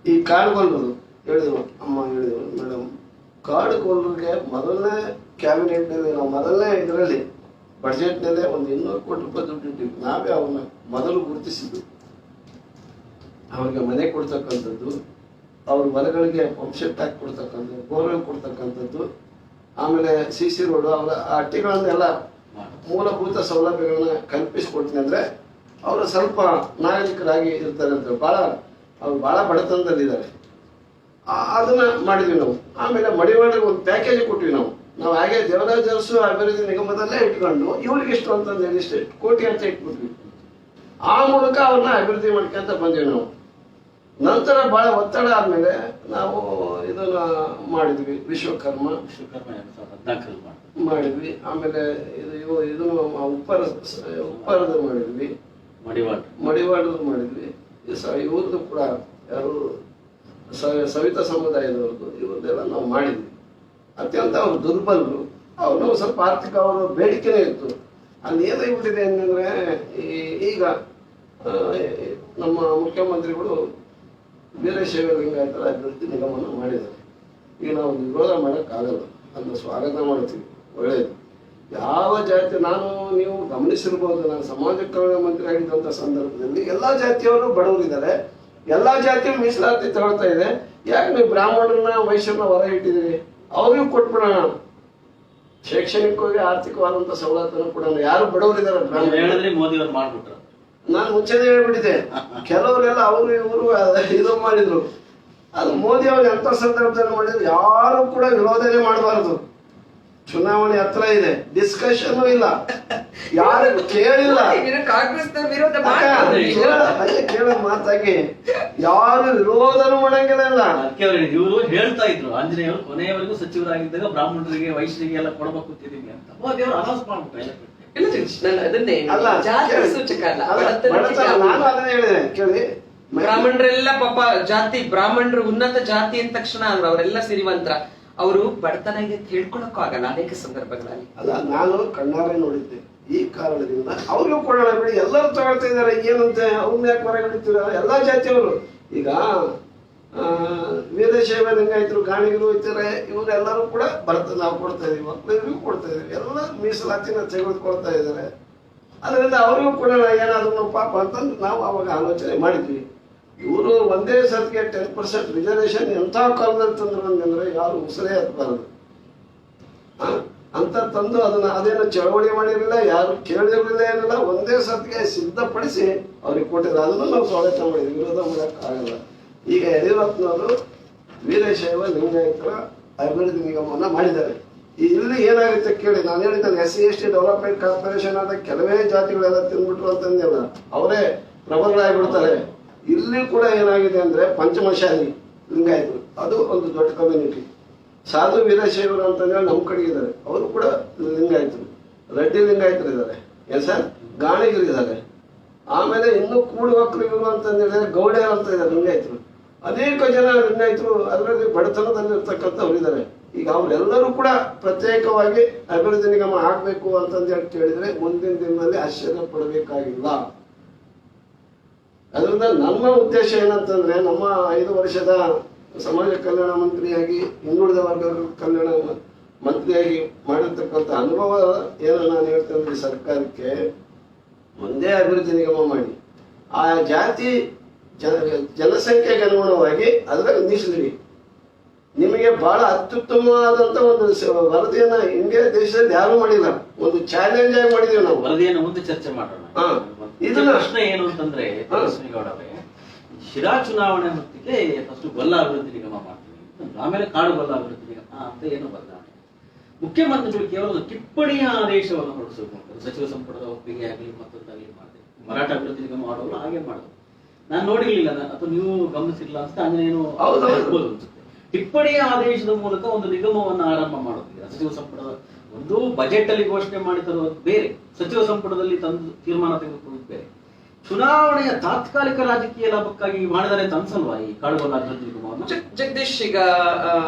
ಈ ಕಾಡುಗೊಲ್ಲರು ಹೇಳಿದ್ರು, ಅಮ್ಮ ಹೇಳಿದ್ರು, ಮೇಡಮ್ ಕಾಡುಗೊಲ್ಲರಿಗೆ ಮೊದಲನೇ ಕ್ಯಾಬಿನೆಟ್ನಲ್ಲಿ, ನಾವು ಮೊದಲನೇ ಇದರಲ್ಲಿ ಬಡ್ಜೆಟ್ನಲ್ಲೇ ಒಂದು 200 ಕೋಟಿ ರೂಪಾಯಿ ದುಡ್ಡು ಇಟ್ಟಿವಿ. ನಾವೇ ಅವನ್ನ ಮೊದಲು ಗುರುತಿಸಿದ್ವಿ. ಅವ್ರಿಗೆ ಮನೆ ಕೊಡ್ತಕ್ಕಂಥದ್ದು, ಅವ್ರ ಮನೆಗಳಿಗೆ ಪಂಪ್ಸೆಟ್ ಹಾಕಿ ಕೊಡ್ತಕ್ಕಂಥದ್ದು, ಬೋರ್ವೆಲ್ ಕೊಡ್ತಕ್ಕಂಥದ್ದು, ಆಮೇಲೆ CC ರೋಡು, ಅವರ ಅಟ್ಟಿಗಳನ್ನೆಲ್ಲ ಮೂಲಭೂತ ಸೌಲಭ್ಯಗಳನ್ನ ಕಲ್ಪಿಸಿಕೊಡ್ತೀನಿ ಅಂದ್ರೆ ಅವರು ಸ್ವಲ್ಪ ನಾಗರಿಕರಾಗಿ ಇರ್ತಾರೆ ಅಂತ, ಅವ್ರು ಬಹಳ ಬಡತನದಲ್ಲಿದ್ದಾರೆ. ಅದನ್ನ ಮಾಡಿದ್ವಿ ನಾವು. ಆಮೇಲೆ ಮಡಿವಾಳರಿಗೆ ಒಂದು ಪ್ಯಾಕೇಜ್ ಕೊಟ್ವಿ ನಾವು ಹಾಗೆ ದೇವರಾಜ ಅರಸು ಅಭಿವೃದ್ಧಿ ನಿಗಮದಲ್ಲೇ ಇಟ್ಕೊಂಡು ಇವ್ರಿಗೆ ಇಷ್ಟು ಅಂತಂದು ಹೇಳಿ ಇಷ್ಟು ಕೋಟಿ ಅಂತ ಇಟ್ಬಿಟ್ವಿ. ಆ ಮೂಲಕ ಅವ್ರನ್ನ ಅಭಿವೃದ್ಧಿ ಮಾಡ್ಕೊಂತ ಬಂದ್ವಿ ನಾವು. ನಂತರ ಬಹಳ ಒತ್ತಡ ಆದ್ಮೇಲೆ ನಾವು ಇದನ್ನ ಮಾಡಿದ್ವಿ, ವಿಶ್ವಕರ್ಮ ಮಾಡಿದ್ವಿ. ಆಮೇಲೆ ಇದನ್ನು ಉಪ್ಪರದ ಮಾಡಿದ್ವಿ, ಮಡಿವಾಳದ ಮಾಡಿದ್ವಿ. ಇವ್ರದ್ದು ಕೂಡ ಯಾರು ಸವಿತಾ ಸಮುದಾಯದವ್ರದ್ದು, ಇವ್ರದ್ದೆಲ್ಲ ನಾವು ಮಾಡಿದ್ವಿ. ಅತ್ಯಂತ ಅವರು ದುರ್ಬಲರು, ಅವ್ರು ಸ್ವಲ್ಪ ಆರ್ಥಿಕ ಅವರ ಬೇಡಿಕೆನೇ ಇತ್ತು. ಅಲ್ಲಿ ಏನಾಗ್ಬಿಟ್ಟಿದೆ ಅಂತಂದ್ರೆ, ಈಗ ನಮ್ಮ ಮುಖ್ಯಮಂತ್ರಿಗಳು ವೀರಶೈವ ಲಿಂಗಾಯತರ ಅಭಿವೃದ್ಧಿ ನಿಗಮನ ಮಾಡಿದ್ದಾರೆ. ಈಗ ನಾವು ವಿರೋಧ ಮಾಡೋಕ್ಕಾಗಲ್ಲ, ಅದನ್ನು ಸ್ವಾಗತ ಮಾಡ್ತೀವಿ, ಒಳ್ಳೆಯದು. ಯಾವ ಜಾತಿ, ನೀವು ಗಮನಿಸಿರ್ಬೋದು, ನಾನು ಸಮಾಜ ಕಲ್ಯಾಣ ಮಂತ್ರಿ ಆಗಿದ್ದಂಥ ಸಂದರ್ಭದಲ್ಲಿ ಎಲ್ಲಾ ಜಾತಿಯವರು ಬಡವರಿದ್ದಾರೆ, ಎಲ್ಲಾ ಜಾತಿಯವರು ಮೀಸಲಾತಿ ತಗೊಳ್ತಾ ಇದೆ. ಯಾಕೆ ನೀವು ಬ್ರಾಹ್ಮಣರನ್ನ ವೈಶ್ಯರನ್ನ ಹೊರ ಇಟ್ಟಿದ್ದೀರಿ? ಅವ್ರಿಗೂ ಕೊಟ್ಬಿಡೋಣ, ಶೈಕ್ಷಣಿಕವಾಗಿ ಆರ್ಥಿಕವಾದಂತ ಸವಲತ್ತನ್ನು ಕೊಡೋಣ. ಯಾರು ಬಡವರಿದ್ದಾರೆ ಮೋದಿ ಅವರು ಮಾಡ್ಬಿಟ್ರು. ನಾನು ಮುಂಚೆನೇ ಹೇಳ್ಬಿಟ್ಟಿದ್ದೆ, ಕೆಲವರೆಲ್ಲ ಅವರು ಇವರು ಇದು ಮಾಡಿದ್ರು. ಅದು ಮೋದಿ ಅವರು ಎಂತ ಸಂದರ್ಭದಲ್ಲಿ ಮಾಡಿದ್ರು, ಯಾರು ಕೂಡ ವಿರೋಧನೆ ಮಾಡಬಾರದು. ಚುನಾವಣೆ ಹತ್ರ ಇದೆ, ಡಿಸ್ಕಷನ್ ಇಲ್ಲ, ಯಾರು ಕೇಳಿಲ್ಲ, ಕೇಳ ಮಾತಾಗಿ ಯಾರು ವಿರೋಧನೂ ಮಾಡಂಗಿಲ್ಲ. ಇವರು ಹೇಳ್ತಾ ಇದ್ರು, ಆಂಜನೇಯವರು ಕೊನೆಯವರೆಗೂ ಸಚಿವರಾಗಿದ್ದಾಗ ಬ್ರಾಹ್ಮಣರಿಗೆ ವೈಶ್ಯರಿಗೆ ಎಲ್ಲ ಕೊಡಬೇಕು ಕೂತಿದೀವಿ ಅಂತ ಮೋದಿ ಅವರು ಅನೌನ್ಸ್ ಮಾಡ್ಬಿಟ್ರು. ನಾನು ಅದನ್ನೇ ಹೇಳಿದೆ, ಕೇಳಿ. ಬ್ರಾಹ್ಮಣರೆಲ್ಲ ಪಾಪ ಜಾತಿ, ಬ್ರಾಹ್ಮಣರು ಉನ್ನತ ಜಾತಿ ಅಂದ ತಕ್ಷಣ ಅವರೆಲ್ಲ ಸಿರಿವಂತರ, ಅವರು ಬಡತನ ಇದೆ ಅಂತ ಹೇಳ್ಕೊಳಕ್ಕೂ ಆಗಲ್ಲ ಅನೇಕ ಸಂದರ್ಭಗಳಲ್ಲಿ. ಅಲ್ಲ, ನಾನು ಕಣ್ಣಾರೆ ನೋಡಿದ್ದೆ. ಈ ಕಾರಣದಿಂದ ಅವ್ರಿಗೂ ಕೊಡೋಣ ಬಿಡಿ, ಎಲ್ಲರೂ ತಗೊಳ್ತಾ ಇದಾರೆ, ಏನಂತೆ ಅವ್ರನ್ನ ಯಾಕೆ ಹೊರಗಡಿತೀರ? ಎಲ್ಲಾ ಜಾತಿಯವರು ಈಗ ವೀರಶೈವ ಲಿಂಗಾಯತರು, ಗಾಣಿಗರು ಇರ್ತಾರೆ, ಇವರೆಲ್ಲರೂ ಕೂಡ ನಾವು ಕೊಡ್ತಾ ಇದೀವಿ, ಮಕ್ಕಳಿಗೂ ಕೊಡ್ತಾ ಇದೀವಿ, ಎಲ್ಲ ಮೀಸಲಾತಿನ ತೆಗೆದುಕೊಳ್ತಾ ಇದ್ದಾರೆ. ಅದರಿಂದ ಅವರಿಗೂ ಕೊಡೋಣ ಏನಾದ್ರು ಪಾಪ ಅಂತಂದು ನಾವು ಅವಾಗ ಆಲೋಚನೆ ಮಾಡಿದ್ವಿ. ಇವರು ಒಂದೇ ಸರ್ತಿಗೆ 10% ರಿಸರ್ವೇಶನ್ ಎಂಥ ಕಾಲದಲ್ಲಿ ತಂದ್ರು ಅಂತಂದ್ರೆ ಯಾರು ಉಸಿರೇ ಹತ್ಬಾರದು. ಅಂತ ತಂದು ಅದನ್ನ ಅದೇನು ಚಳವಳಿ ಮಾಡಿರಲಿಲ್ಲ, ಯಾರು ಕೇಳಿರಲಿಲ್ಲ, ಏನಿಲ್ಲ, ಒಂದೇ ಸತಿಗೆ ಸಿದ್ಧಪಡಿಸಿ ಅವ್ರಿಗೆ ಕೊಟ್ಟಿದ್ರು. ಅದನ್ನು ನಾವು ಸ್ವಾಗತ ಮಾಡಿದ್ವಿ, ವಿರೋಧ ಮಾಡೋಕ್ಕಾಗಲ್ಲ. ಈಗ ಯಡಿಯೂರಪ್ಪನವರು ವೀರಶೈವ ಲಿಂಗಾಯತರ ಅಭಿವೃದ್ಧಿ ನಿಗಮವನ್ನ ಮಾಡಿದ್ದಾರೆ. ಇಲ್ಲಿ ಏನಾಗುತ್ತೆ ಕೇಳಿ, ನಾನು ಹೇಳಿದ್ದೇನೆ SC/ST ಡೆವಲಪ್ಮೆಂಟ್ ಕಾರ್ಪೊರೇಷನ್ ಆದ ಕೆಲವೇ ಜಾತಿಗಳೆಲ್ಲ ತಿನ್ಬಿಟ್ರು ಅಂತಂದಿಲ್ಲ, ಅವರೇ ಪ್ರಬಲರಾಗ್ಬಿಡ್ತಾರೆ. ಇಲ್ಲಿ ಕೂಡ ಏನಾಗಿದೆ ಅಂದ್ರೆ ಪಂಚಮಶಾಲಿ ಲಿಂಗಾಯತರು, ಅದು ಒಂದು ದೊಡ್ಡ ಕಮ್ಯುನಿಟಿ. ಸಾಧು ವೀರಶೈವರು ಅಂತಂದ್ರೆ ನಮ್ಮ ಕಡೆ ಇದ್ದಾರೆ, ಅವರು ಕೂಡ ಲಿಂಗಾಯತರು. ರೆಡ್ಡಿ ಲಿಂಗಾಯತರು ಇದ್ದಾರೆ, ಏನ್ ಸರ್, ಗಾಣಿಗರು ಇದ್ದಾರೆ. ಆಮೇಲೆ ಇನ್ನು ಕೂಡು ಒಕ್ಕಲಿಗರು ಅಂತಂದ್ರೆ ಗೌಡ್ಯರು ಅಂತ ಇದ್ದಾರೆ ಲಿಂಗಾಯತರು. ಅನೇಕ ಜನ ಲಿಂಗಾಯತರು ಅದರಲ್ಲಿ ಬಡತನದಲ್ಲಿ ಇರ್ತಕ್ಕಂಥವ್ರು ಇದ್ದಾರೆ. ಈಗ ಅವರೆಲ್ಲರೂ ಕೂಡ ಪ್ರತ್ಯೇಕವಾಗಿ ಅಭಿವೃದ್ಧಿ ನಿಗಮ ಆಗ್ಬೇಕು ಅಂತಂದು ಹೇಳಿ ಕೇಳಿದ್ರೆ ಮುಂದಿನ ದಿನದಲ್ಲಿ ಆಶ್ಚರ್ಯ ಪಡಬೇಕಾಗಿಲ್ಲ. ಅದರಿಂದ ನಮ್ಮ ಉದ್ದೇಶ ಏನಂತಂದ್ರೆ, ನಮ್ಮ 5 ವರ್ಷದ ಸಮಾಜ ಕಲ್ಯಾಣ ಮಂತ್ರಿಯಾಗಿ ಹಿಂದುಳಿದ ವರ್ಗಗಳ ಕಲ್ಯಾಣ ಮಂತ್ರಿಯಾಗಿ ಮಾಡಿರ್ತಕ್ಕಂಥ ಅನುಭವ ಏನು ನಾನು ಹೇಳ್ತೇನೆ, ಸರ್ಕಾರಕ್ಕೆ ಒಂದೇ ಅಭಿವೃದ್ಧಿ ನಿಗಮ ಮಾಡಿ ಆ ಜಾತಿ ಜನಸಂಖ್ಯೆಗೆ ಅನುಗುಣವಾಗಿ ಅದರಲ್ಲಿ ಮೀಸಲಿಡಿ. ನಿಮಗೆ ಬಹಳ ಅತ್ಯುತ್ತಮವಾದಂತ ಒಂದು ವರದಿಯನ್ನ ಇಂಡಿಯಾ ದೇಶದಲ್ಲಿ ಯಾರು ಮಾಡಿಲ್ಲ, ಒಂದು ಚಾಲೆಂಜ್ ಆಗಿ ಮಾಡಿದೀವಿ ನಾವು. ವರದಿಯನ್ನು ಮುಂದೆ ಚರ್ಚೆ ಮಾಡೋಣ. ಇದನ್ನ ಪ್ರಶ್ನೆ ಏನು ಅಂತಂದ್ರೆ, ಗೌಡವೇ, ಶಿರಾ ಚುನಾವಣೆ ಹೊತ್ತಿಗೆ ಫಸ್ಟ್ ಗೊಲ್ಲ ಅಭಿವೃದ್ಧಿ ನಿಗಮ ಮಾಡ್ತೀವಿ, ಆಮೇಲೆ ಕಾಡು ಗೊಲ್ಲ ಅಭಿವೃದ್ಧಿ ನಿಗಮ ಅಂತ ಏನು ಬದಲಾವಣೆ. ಮುಖ್ಯಮಂತ್ರಿಗಳು ಕೇವಲ ಒಂದು ಟಿಪ್ಪಣಿಯ ಆದೇಶವನ್ನು ಹೊರಡಿಸಬೇಕು, ಸಚಿವ ಸಂಪುಟದ ಒಪ್ಪಿಗೆ ಆಗಲಿ ಮತ್ತೊಂದಾಗಲಿ ಮಾಡಿದೆ. ಮರಾಠ ಅಭಿವೃದ್ಧಿ ನಿಗಮ ಮಾಡೋರು ಹಾಗೆ ಮಾಡೋದು ನಾನು ನೋಡಿರ್ಲಿಲ್ಲ, ಅಥವಾ ನೀವು ಗಮನಿಸಿಲ್ಲ ಅಂತ ಅಂಗೇನು ಅನ್ಸುತ್ತೆ. ಟಿಪ್ಪಣಿಯ ಆದೇಶದ ಮೂಲಕ ಒಂದು ನಿಗಮವನ್ನು ಆರಂಭ ಮಾಡೋದಿಲ್ಲ. ಸಚಿವ ಸಂಪುಟದ ಒಂದು ಬಜೆಟ್ ಅಲ್ಲಿ ಘೋಷಣೆ ಮಾಡಿ ತರುವುದು ಬೇರೆ, ಸಚಿವ ಸಂಪುಟದಲ್ಲಿ ತಂದು ತೀರ್ಮಾನ ತೆಗೆದುಕೊಳ್ಳುವುದು ಬೇರೆ. ಚುನಾವಣೆಯ ತಾತ್ಕಾಲಿಕ ರಾಜಕೀಯ ಲಾಭಕ್ಕಾಗಿ ಮಾಡಿದರೆ ಅಂತ ಅನ್ಸಲ್ವಾ ಈ ಕಾಡುಗೊಲ್ಲ ಅಭಿವೃದ್ಧಿ ನಿಗಮವನ್ನು? ಜಗದೀಶ್, ಈಗ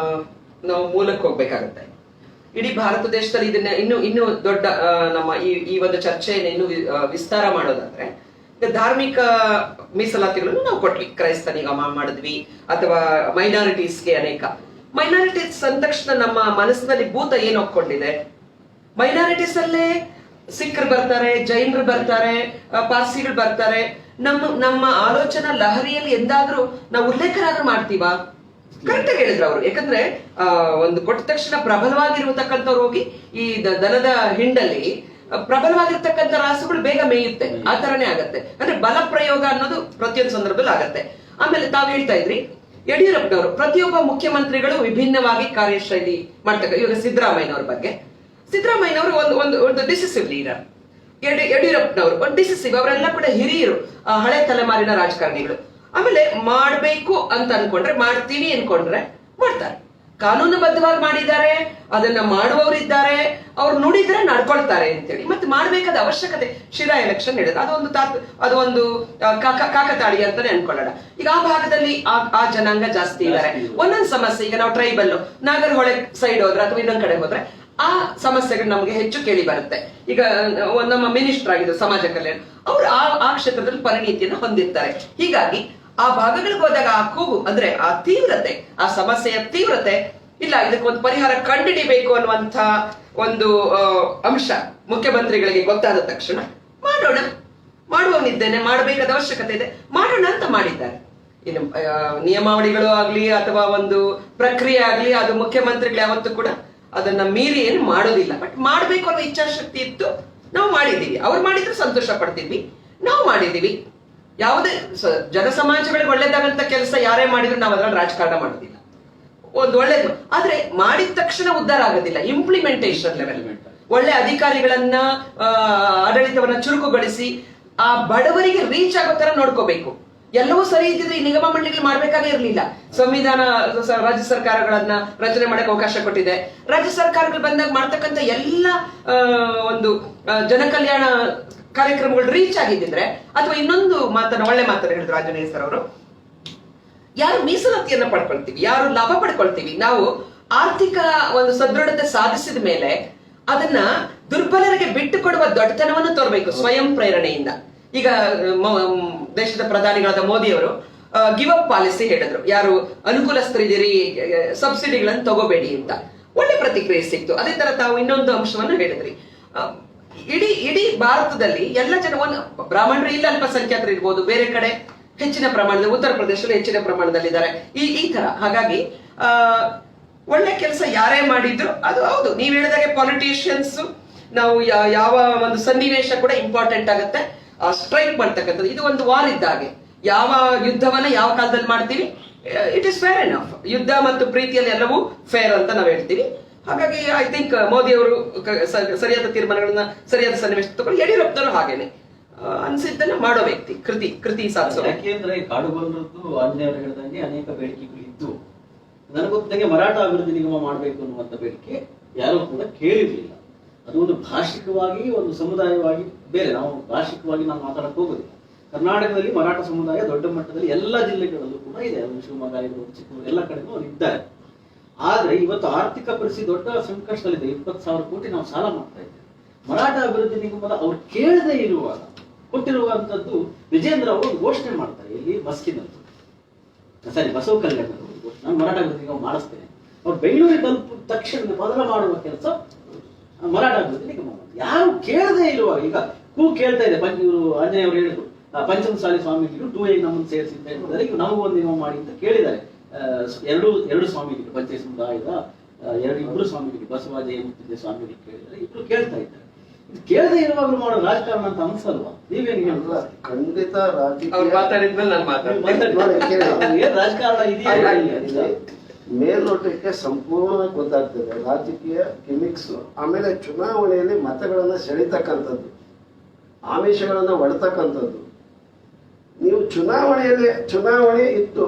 ನಾವು ಮೂಲಕ್ಕೆ ಹೋಗ್ಬೇಕಾಗತ್ತೆ. ಇಡೀ ಭಾರತ ದೇಶದಲ್ಲಿ ಇದನ್ನ ಇನ್ನು ದೊಡ್ಡ ನಮ್ಮ ಈ ಒಂದು ಚರ್ಚೆಯನ್ನು ಇನ್ನು ವಿಸ್ತಾರ ಮಾಡೋದಾದ್ರೆ, ಧಾರ್ಮಿಕ ಮೀಸಲಾತಿಗಳನ್ನು ನಾವು ಕೊಟ್ವಿ. ಕ್ರೈಸ್ತ ನಿಗಮ ಮಾಡಿದ್ವಿ, ಅಥವಾ ಮೈನಾರಿಟೀಸ್ಗೆ ಅನೇಕ ಮೈನಾರಿಟೀಸ್ ಅಂದ ತಕ್ಷಣ ನಮ್ಮ ಮನಸ್ಸಿನಲ್ಲಿ ಭೂತ ಏನ್ ಒಪ್ಕೊಂಡಿದೆ, ಮೈನಾರಿಟೀಸ್ ಅಲ್ಲೇ ಸಿಖ್ರು ಬರ್ತಾರೆ, ಜೈನರು ಬರ್ತಾರೆ, ಪಾರ್ಸಿಗಳು ಬರ್ತಾರೆ. ನಮ್ಮ ಆಲೋಚನಾ ಲಹರಿಯಲ್ಲಿ ಎಂದಾದ್ರೂ ನಾವು ಉಲ್ಲೇಖನಾದ್ರೂ ಮಾಡ್ತೀವಾ? ಕರೆಕ್ಟ್ ಆಗಿ ಹೇಳಿದ್ರು ಅವರು. ಯಾಕಂದ್ರೆ ಒಂದು ಕೊಟ್ಟ ತಕ್ಷಣ ಪ್ರಬಲವಾಗಿರುವತಕ್ಕಂಥವ್ರು ಹೋಗಿ ಈ ದನದ ಹಿಂಡಲ್ಲಿ ಪ್ರಬಲವಾಗಿರ್ತಕ್ಕಂಥ ರಾಸುಗಳು ಬೇಗ ಮೇಯುತ್ತೆ, ಆ ತರನೇ ಆಗತ್ತೆ. ಅಂದ್ರೆ ಬಲ ಪ್ರಯೋಗ ಅನ್ನೋದು ಪ್ರತಿಯೊಂದು ಸಂದರ್ಭದಲ್ಲಿ ಆಗತ್ತೆ. ಆಮೇಲೆ ತಾವು ಹೇಳ್ತಾ ಇದ್ರಿ ಯಡಿಯೂರಪ್ಪನವರು, ಪ್ರತಿಯೊಬ್ಬ ಮುಖ್ಯಮಂತ್ರಿಗಳು ವಿಭಿನ್ನವಾಗಿ ಕಾರ್ಯಶೈಲಿ ಮಾಡ್ತಾರೆ. ಇವಾಗ ಸಿದ್ದರಾಮಯ್ಯನವ್ರ ಬಗ್ಗೆ, ಸಿದ್ದರಾಮಯ್ಯನವರು ಒಂದು ಡಿಸಿಸಿವ್ ಲೀಡರ್, ಯಡಿಯೂರಪ್ಪನವರು ಒಂದು ಡಿಸಿಸಿವ್, ಅವರೆಲ್ಲ ಕೂಡ ಹಿರಿಯರು, ಹಳೆ ತಲೆಮಾರಿನ ರಾಜಕಾರಣಿಗಳು. ಆಮೇಲೆ ಮಾಡ್ಬೇಕು ಅಂತ ಅನ್ಕೊಂಡ್ರೆ ಮಾಡ್ತೀವಿ ಅನ್ಕೊಂಡ್ರೆ ಮಾಡ್ತಾರೆ. ಕಾನೂನುಬದ್ಧವಾಗಿ ಮಾಡಿದ್ದಾರೆ, ಅದನ್ನ ಮಾಡುವವರಿದ್ದಾರೆ, ಅವ್ರು ನುಡಿದ್ರೆ ನಡ್ಕೊಳ್ತಾರೆ ಅಂತೇಳಿ. ಮತ್ತೆ ಮಾಡ್ಬೇಕಾದ ಅವಶ್ಯಕತೆ, ಶಿರಾ ಎಲೆಕ್ಷನ್ ಹೇಳಿದ್ರೆ ಅದೊಂದು ಕಾಕತಾಳಿ ಅಂತಾನೆ ಅನ್ಕೊಳ್ಳೋಣ. ಈಗ ಆ ಭಾಗದಲ್ಲಿ ಆ ಜನಾಂಗ ಜಾಸ್ತಿ ಇದ್ದಾರೆ. ಒಂದೊಂದು ಸಮಸ್ಯೆ, ಈಗ ನಾವು ಟ್ರೈಬಲ್ ನಾಗರಹೊಳೆ ಸೈಡ್ ಹೋದ್ರೆ ಅಥವಾ ಇನ್ನೊಂದ್ ಕಡೆ ಹೋದ್ರೆ ಆ ಸಮಸ್ಯೆಗಳು ನಮಗೆ ಹೆಚ್ಚು ಕೇಳಿ ಬರುತ್ತೆ. ಈಗ ನಮ್ಮ ಮಿನಿಸ್ಟರ್ ಆಗಿದ್ದು ಸಮಾಜ ಕಲ್ಯಾಣ, ಅವರು ಆ ಕ್ಷೇತ್ರದಲ್ಲಿ ಪರಿಣಿತಿಯನ್ನು ಹೊಂದಿರ್ತಾರೆ. ಹೀಗಾಗಿ ಆ ಭಾಗಗಳಿಗೆ ಹೋದಾಗ ಆ ಕೂಗು ಅಂದ್ರೆ ಆ ತೀವ್ರತೆ, ಆ ಸಮಸ್ಯೆಯ ತೀವ್ರತೆ, ಇಲ್ಲ ಇದಕ್ಕೊಂದು ಪರಿಹಾರ ಕಂಡುಹಿಡಿಬೇಕು ಅನ್ನುವಂತ ಒಂದು ಅಂಶ ಮುಖ್ಯಮಂತ್ರಿಗಳಿಗೆ ಗೊತ್ತಾದ ತಕ್ಷಣ ಮಾಡುವವನಿದ್ದೇನೆ, ಮಾಡಬೇಕಾದ ಅವಶ್ಯಕತೆ ಇದೆ, ಮಾಡೋಣ ಅಂತ ಮಾಡಿದ್ದಾರೆ. ಇನ್ನು ನಿಯಮಾವಳಿಗಳು ಆಗ್ಲಿ ಅಥವಾ ಒಂದು ಪ್ರಕ್ರಿಯೆ ಆಗ್ಲಿ, ಅದು ಮುಖ್ಯಮಂತ್ರಿಗಳು ಯಾವತ್ತೂ ಕೂಡ ಅದನ್ನ ಮೀರಿ ಏನು ಮಾಡೋದಿಲ್ಲ. ಬಟ್ ಮಾಡ್ಬೇಕು ಅನ್ನೋ ಇಚ್ಛಾಶಕ್ತಿ ಇತ್ತು, ನಾವು ಮಾಡಿದೀವಿ. ಅವ್ರು ಮಾಡಿದ್ರೆ ಸಂತೋಷ ಪಡ್ತಿದ್ವಿ, ನಾವು ಮಾಡಿದೀವಿ. ಯಾವುದೇ ಜನಸಮಾಜಗಳಿಗೆ ಒಳ್ಳೇದಾಗಂತ ಕೆಲಸ ಯಾರೇ ಮಾಡಿದ್ರು ನಾವು ಅದ್ರಲ್ಲಿ ರಾಜಕಾರಣ ಮಾಡೋದಿಲ್ಲ. ಒಂದು ಒಳ್ಳೇದು ಆದ್ರೆ ಮಾಡಿದ ತಕ್ಷಣ ಉದ್ಧಾರ ಆಗೋದಿಲ್ಲ. ಇಂಪ್ಲಿಮೆಂಟೇಷನ್ ಲೆವೆಲ್ ಒಳ್ಳೆ ಅಧಿಕಾರಿಗಳನ್ನ, ಆಡಳಿತವನ್ನ ಚುರುಕುಗೊಳಿಸಿ ಆ ಬಡವರಿಗೆ ರೀಚ್ ಆಗೋ ತರ ನೋಡ್ಕೋಬೇಕು. ಎಲ್ಲವೂ ಸರಿ ಇದ್ದಿದ್ರೆ ಈ ನಿಗಮ ಮಂಡಳಿಗಳು ಮಾಡ್ಬೇಕಾಗೇ ಇರಲಿಲ್ಲ. ಸಂವಿಧಾನ ರಾಜ್ಯ ಸರ್ಕಾರಗಳನ್ನ ರಚನೆ ಮಾಡಕ್ಕೆ ಅವಕಾಶ ಕೊಟ್ಟಿದೆ. ರಾಜ್ಯ ಸರ್ಕಾರಗಳು ಬಂದಾಗ ಮಾಡ್ತಕ್ಕಂಥ ಎಲ್ಲ ಒಂದು ಜನಕಲ್ಯಾಣ ಕಾರ್ಯಕ್ರಮಗಳು ರೀಚ್ ಆಗಿದ್ದಿದ್ರೆ, ಅಥವಾ ಇನ್ನೊಂದು ಒಳ್ಳೆ ಮಾತನ್ನ ಹೇಳಿದ್ರು ಆಂಜನೇಯ ಸರ್ ಅವರು, ಯಾರು ಮೀಸಲಾತಿಯನ್ನ ಪಡ್ಕೊಳ್ತೀವಿ, ಯಾರು ಲಾಭ ಪಡ್ಕೊಳ್ತೀವಿ, ನಾವು ಆರ್ಥಿಕ ಒಂದು ಸದೃಢತೆ ಸಾಧಿಸಿದ ಮೇಲೆ ಅದನ್ನ ದುರ್ಬಲರಿಗೆ ಬಿಟ್ಟು ಕೊಡುವ ದೊಡ್ಡತನವನ್ನು ತೋರ್ಬೇಕು ಸ್ವಯಂ ಪ್ರೇರಣೆಯಿಂದ. ಈಗ ದೇಶದ ಪ್ರಧಾನಿಗಳಾದ ಮೋದಿಯವರು ಗಿವ್ ಅಪ್ ಪಾಲಿಸಿ ಹೇಳಿದ್ರು, ಯಾರು ಅನುಕೂಲಸ್ಥರಿದ್ದೀರಿ ಸಬ್ಸಿಡಿಗಳನ್ನು ತಗೋಬೇಡಿ ಅಂತ. ಒಳ್ಳೆ ಪ್ರತಿಕ್ರಿಯೆ ಸಿಕ್ತು. ಅದೇ ತರ ತಾವು ಇನ್ನೊಂದು ಅಂಶವನ್ನು ಹೇಳಿದ್ರಿ, ಇಡೀ ಭಾರತದಲ್ಲಿ ಎಲ್ಲ ಜನ, ಒಂದು ಬ್ರಾಹ್ಮಣರು ಇಲ್ಲ, ಅಲ್ಪಸಂಖ್ಯಾತರು ಇರ್ಬೋದು, ಬೇರೆ ಕಡೆ ಹೆಚ್ಚಿನ ಪ್ರಮಾಣದಲ್ಲಿ, ಉತ್ತರ ಪ್ರದೇಶದಲ್ಲಿ ಹೆಚ್ಚಿನ ಪ್ರಮಾಣದಲ್ಲಿ ಇದ್ದಾರೆ ಈ ತರ. ಹಾಗಾಗಿ ಒಳ್ಳೆ ಕೆಲಸ ಯಾರೇ ಮಾಡಿದ್ರು ಅದು ಹೌದು, ನೀವ್ ಹೇಳಿದಾಗೆ ಪಾಲಿಟಿಷಿಯನ್ಸ್ ನಾವು ಯಾವ ಒಂದು ಸನ್ನಿವೇಶ ಕೂಡ ಇಂಪಾರ್ಟೆಂಟ್ ಆಗುತ್ತೆ. ಸ್ಟ್ರೈಕ್ ಮಾಡ್ತಕ್ಕಂಥದ್ದು ಇದು ಒಂದು ವಾರ್ ಇದ್ದಾಗೆ. ಯಾವ ಯುದ್ಧವನ್ನ ಯಾವ ಕಾಲದಲ್ಲಿ ಮಾಡ್ತೀವಿ, ಇಟ್ ಇಸ್ ಫೇರ್ ಎನಫ್. ಯುದ್ಧ ಮತ್ತು ಪ್ರೀತಿಯಲ್ಲಿ ಎಲ್ಲವೂ ಫೇರ್ ಅಂತ ನಾವು ಹೇಳ್ತೀವಿ. ಹಾಗಾಗಿ ಐ ಥಿಂಕ್ ಮೋದಿ ಅವರು ಸರಿಯಾದ ತೀರ್ಮಾನಗಳನ್ನ ಸರಿಯಾದ ಸನ್ನಿವೇಶ ತಗೊಂಡು, ಯಡಿಯೂರಪ್ಪನವರು ಹಾಗೇನೆ ಅನ್ಸಿದ್ದನ್ನ ಮಾಡೋ ವ್ಯಕ್ತಿ, ಕೃತಿ ಸಾಧಿಸೋ. ಯಾಕೆಂದ್ರೆ ಕಾಡುಗೊಲ್ಲರದ್ದು ಆಂಜನೇಯವರು ಹೇಳಿದಂಗೆ ಅನೇಕ ಬೇಡಿಕೆಗಳು ಇದ್ದು, ನನಗೆ ಗೊತ್ತಂಗೆ ಮರಾಠ ಅಭಿವೃದ್ಧಿ ನಿಗಮ ಮಾಡಬೇಕು ಅನ್ನುವಂಥ ಬೇಡಿಕೆ ಯಾರೂ ಕೂಡ ಕೇಳಿರ್ಲಿಲ್ಲ. ಅದು ಒಂದು ಭಾಷಿಕವಾಗಿ ಒಂದು ಸಮುದಾಯವಾಗಿ ಬೇರೆ, ನಾವು ಭಾಷಿಕವಾಗಿ ನಾವು ಮಾತಾಡಕ್ ಹೋಗೋದಿಲ್ಲ. ಕರ್ನಾಟಕದಲ್ಲಿ ಮರಾಠ ಸಮುದಾಯ ದೊಡ್ಡ ಮಟ್ಟದಲ್ಲಿ ಎಲ್ಲ ಜಿಲ್ಲೆಗಳಲ್ಲೂ ಕೂಡ ಇದೆ. ಅದು ಶಿವಮೊಗ್ಗ ಇರ್ಬೋದು, ಚಿಕ್ಕಮಗಳೂರು, ಎಲ್ಲ ಕಡೆಗೂ ಅವ್ರು ಇದ್ದಾರೆ. ಆದ್ರೆ ಇವತ್ತು ಆರ್ಥಿಕ ಪರಿಸ್ಥಿತಿ ದೊಡ್ಡ ಸಂಕಷ್ಟದಲ್ಲಿದೆ. 20,000 ಕೋಟಿ ನಾವು ಸಾಲ ಮಾಡ್ತಾ ಇದ್ದೇವೆ. ಮರಾಠ ಅಭಿವೃದ್ಧಿ ನಿಗಮದ ಅವ್ರು ಕೇಳದೇ ಇರುವಾಗ ಕೊಟ್ಟಿರುವಂತದ್ದು ವಿಜೇಂದ್ರ ಅವರು ಘೋಷಣೆ ಮಾಡ್ತಾರೆ. ಇಲ್ಲಿ ಮಸ್ಕಿನಲ್ಲಿ ಬಸವ ಕಲ್ಯಾಣದಲ್ಲಿ ನಾನು ಮರಾಠ ಅಭಿವೃದ್ಧಿ ನಿಗಮ ಮಾಡಿಸ್ತೇನೆ. ಅವ್ರು ಬೆಂಗಳೂರಿಗೆ ತಲುಪಿದ ತಕ್ಷಣ ಮೊದಲ ಮಾಡುವ ಕೆಲಸ ಮರಾಠ ಅಭಿವೃದ್ಧಿ ನಿಗಮ. ಯಾರು ಕೇಳದೇ ಇರುವಾಗ ಈಗ ಕೇಳ್ತಾ ಇದೆ. ಇವರು ಆಂಜನೇಯ ಅವರು ಹೇಳಿದ್ರು, ಪಂಚಮಸಾಲಿ ಸ್ವಾಮೀಜಿಗಳು 2A ನಮ್ಮನ್ನು ಸೇರಿಸಿ ಅಂತ ಹೇಳಿದ್ದಾರೆ. ಈಗ ನಮಗೂ ಒಂದು ನಿಗಮ ಮಾಡಿ ಅಂತ ಕೇಳಿದ್ದಾರೆ. ಎರಡು ಸ್ವಾಮೀಜಿಗಳು, ಪಂಚ ಸಮುದಾಯದ ಇಬ್ಬರು ಸ್ವಾಮೀಜಿಗಳು, ಬಸವ ಜಯಮುತ್ತಿದ್ದ ಸ್ವಾಮಿಗಳು ಕೇಳಿದ್ದಾರೆ. ಇಬ್ರು ಕೇಳ್ತಾ ಇದ್ದಾರೆ. ಇದು ಕೇಳದೆ ಇರುವಾಗಲೂ ಮಾಡೋ ರಾಜಕಾರಣ ಅಂತ ಅನ್ಸಲ್ವಾ? ನೀವೇನು ಹೇಳಿಲ್ಲ? ಖಂಡಿತ ಮಾತಾಡಿದ್ಮೇಲೆ ನಾನು ಏನ್ ರಾಜಕಾರಣ ಇದೆಯಾ? ಮೇಲ್ನೋಟಕ್ಕೆ ಸಂಪೂರ್ಣವಾಗಿ ಗೊತ್ತಾಗ್ತದೆ ರಾಜಕೀಯ ಗಿಮಿಕ್ಸ್. ಆಮೇಲೆ ಚುನಾವಣೆಯಲ್ಲಿ ಮತಗಳನ್ನ ಸೆಳಿತಕ್ಕಂಥದ್ದು, ಆಮಿಷಗಳನ್ನ ಒಡ್ತಕ್ಕಂಥದ್ದು. ನೀವು ಚುನಾವಣೆ ಇತ್ತು,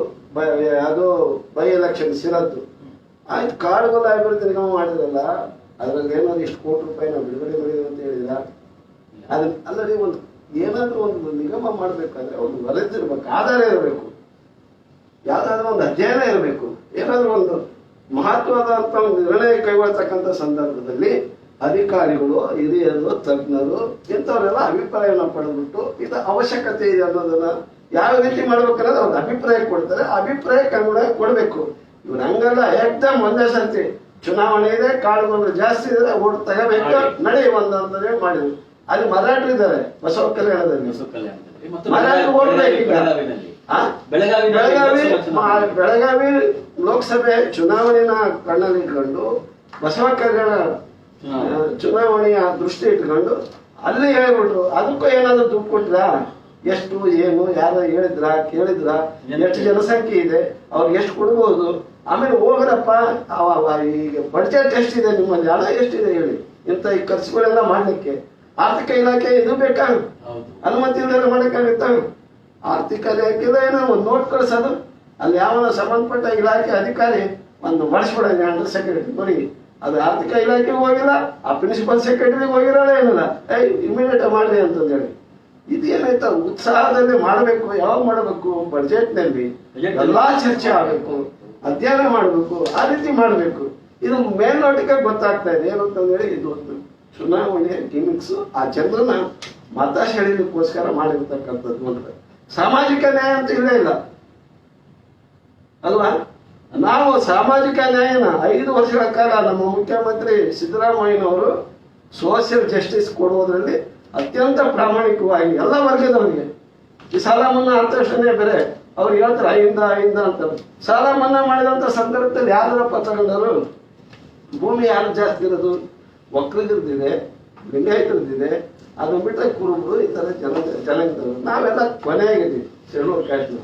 ಅದು ಬೈ ಎಲೆಕ್ಷನ್ ಸಿರದ್ದು ಆಯ್ತು. ಕಾಡುಗೊಲ್ಲ ಅಭಿವೃದ್ಧಿ ನಿಗಮ ಮಾಡಿದ್ರಲ್ಲ, ಅದ್ರಲ್ಲಿ ಏನಾದ್ರು ಇಷ್ಟು ಕೋಟಿ ರೂಪಾಯಿ ನಾವು ಬಿಡುಗಡೆ ಮಾಡಿದ್ವಿ ಅಂತ ಹೇಳಿದ್ರ? ಅಲ್ಲದೆ ಒಂದು ಏನಾದ್ರೂ ಒಂದು ನಿಗಮ ಮಾಡ್ಬೇಕಾದ್ರೆ ಒಂದು ವರದಿರ್ಬೇಕು, ಆಧಾರ ಇರಬೇಕು, ಯಾವ್ದಾದ್ರು ಒಂದು ಅಧ್ಯಯನ ಇರಬೇಕು, ಏನಾದ್ರೂ ಒಂದು ಮಹತ್ವದಂತ ಒಂದು ನಿರ್ಣಯ ಕೈಗೊಳ್ತಕ್ಕಂಥ ಸಂದರ್ಭದಲ್ಲಿ ಅಧಿಕಾರಿಗಳು, ಹಿರಿಯರು, ತಜ್ಞರು ಇಂಥವರೆಲ್ಲ ಅಭಿಪ್ರಾಯವನ್ನು ಪಡೆದ್ಬಿಟ್ಟು ಇದು ಅವಶ್ಯಕತೆ ಇದೆ ಅನ್ನೋದನ್ನ ಯಾವ ರೀತಿ ಮಾಡ್ಬೇಕನ್ನೋದು ಒಂದು ಅಭಿಪ್ರಾಯ ಕೊಡ್ತಾರೆ. ಅಭಿಪ್ರಾಯಕ್ಕೆ ಅನುಗುಣವಾಗಿ ಕೊಡ್ಬೇಕು. ಇವ್ರು ಹಂಗಲ್ಲ ಏಕ್ದಮ್ ಒಂದೇ ಸರ್ತಿ ಚುನಾವಣೆ ಇದೆ, ಕಾಡುಗೊಲ್ಲ ಜಾಸ್ತಿ ಇದೆ, ಓಟ್ ತಗೋಬೇಕು ನಡೆಯುವಂತ ಮಾಡಿದ್ರು. ಅಲ್ಲಿ ಮರಾಠರು ಇದ್ದಾರೆ ಬಸವ ಕಲ್ಯಾಣದಲ್ಲಿ. ಮರಾಠರು ಓಡ್ಬೇಕು. ಬೆಳಗಾವಿ ಲೋಕಸಭೆ ಚುನಾವಣೆನ ಕಣ್ಣಲ್ಲಿ ಇಟ್ಕೊಂಡು ಬಸವ ಕಲ್ಯಾಣ ಚುನಾವಣೆಯ ದೃಷ್ಟಿ ಇಟ್ಕೊಂಡು ಅಲ್ಲಿ ಹೇಳ್ಬಿಟ್ರು. ಅದಕ್ಕೂ ಏನಾದ್ರು ದುಡ್ಡು ಕೊಟ್ಟಿಲ್ಲ, ಎಷ್ಟು ಏನು ಯಾರು ಹೇಳಿದ್ರ ಕೇಳಿದ್ರ, ಎಷ್ಟು ಜನಸಂಖ್ಯೆ ಇದೆ, ಅವ್ರಿಗೆ ಎಷ್ಟು ಕೊಡ್ಬೋದು, ಆಮೇಲೆ ಹೋಗ್ರಪ್ಪ ಈಗ ಬಡ್ಜೆಟ್ ಎಷ್ಟಿದೆ, ನಿಮ್ಮಲ್ಲಿ ಹಣ ಎಷ್ಟಿದೆ ಹೇಳಿ, ಇಂಥ ಈ ಖರ್ಚುಗಳೆಲ್ಲ ಮಾಡ್ಲಿಕ್ಕೆ ಆರ್ಥಿಕ ಇಲಾಖೆ ಇದು ಬೇಕಾ? ಅನುಮತಿ ಇಲ್ಲದೆ ಮಾಡಕ್ಕಾಗುತ್ತ? ಆರ್ಥಿಕ ಇಲಾಖೆ ಏನೋ ಒಂದು ನೋಟ್ ಕಳಿಸೋದು, ಅಲ್ಲಿ ಯಾವನ ಸಂಬಂಧಪಟ್ಟ ಇಲಾಖೆ ಅಧಿಕಾರಿ ಒಂದು ಮಾಡಿಸ್ಬಿಡೋದು ಅಂಡರ್ ಸೆಕ್ರೆಟರಿ ನೋಡಿ, ಅದು ಆರ್ಥಿಕ ಇಲಾಖೆಗೆ ಹೋಗಿಲ್ಲ, ಆ ಪ್ರಿನ್ಸಿಪಲ್ ಸೆಕ್ರೆಟರಿಗೆ ಹೋಗಿರೋಣ ಏನಿಲ್ಲ, ಇಮಿಡಿಯೇಟ್ ಮಾಡ್ರಿ ಅಂತಂದೇಳಿ. ಇದೇನಾಯ್ತ ಉತ್ಸಾಹದಲ್ಲಿ ಮಾಡಬೇಕು. ಯಾವಾಗ ಮಾಡಬೇಕು? ಬಜೆಟ್ನಲ್ಲಿ ಎಲ್ಲಾ ಚರ್ಚೆ ಆಗಬೇಕು, ಅಧ್ಯಯನ ಮಾಡಬೇಕು, ಆ ರೀತಿ ಮಾಡಬೇಕು. ಇದು ಮೇಲ್ನೋಟಕ್ಕೆ ಗೊತ್ತಾಗ್ತಾ ಇದೆ ಏನಂತಂದೇಳಿ ಇದು ಒಂದು ಚುನಾವಣೆಯ ಗಿಮಿಕ್ಸ್. ಆ ಜನರನ್ನ ಮತ ಸೆಳೆಯಲಿಕ್ಕೋಸ್ಕರ ಮಾಡಿರ್ತಕ್ಕಂಥದ್ದು ಅಂತ. ಸಾಮಾಜಿಕ ನ್ಯಾಯ ಅಂತ ಇಲ್ಲೇ ಇಲ್ಲ ಅಲ್ವಾ? ನಾವು ಸಾಮಾಜಿಕ ನ್ಯಾಯನ 5 ವರ್ಷಗಳ ಕಾಲ ನಮ್ಮ ಮುಖ್ಯಮಂತ್ರಿ ಸಿದ್ದರಾಮಯ್ಯನವರು ಸೋಷಿಯಲ್ ಜಸ್ಟಿಸ್ ಕೊಡುವುದರಲ್ಲಿ ಅತ್ಯಂತ ಪ್ರಾಮಾಣಿಕವಾಗಿ ಎಲ್ಲ ವರ್ಗದವರಿಗೆ ಈ ಸಾಲ ಮನ್ನಾ ಆದ ತಕ್ಷಣ ಬೇರೆ ಅವ್ರು ಹೇಳ್ತಾರೆ ಐಂದ ಅಂತಾರೆ. ಸಾಲ ಮನ್ನಾ ಮಾಡಿದಂತ ಸಂದರ್ಭದಲ್ಲಿ ಯಾರಪ್ಪ ತಗೊಂಡರು? ಭೂಮಿ ಯಾರು ಜಾಸ್ತಿ ಇರೋದು? ಒಕ್ಕಲಿಗರದಿದೆ, ಲಿಂಗಾಯತರದಿದೆ, ಅದನ್ನ ಬಿಟ್ಟರೆ ಕುರುಬರು, ಈ ತರ ಜನಾಂಗದವರು. ನಾವೆಲ್ಲ ಕೊನೆಯಾಗಿದ್ದೀವಿ ಶೆಡ್ಯೂಲ್ ಕ್ಯಾಸ್ಟ್.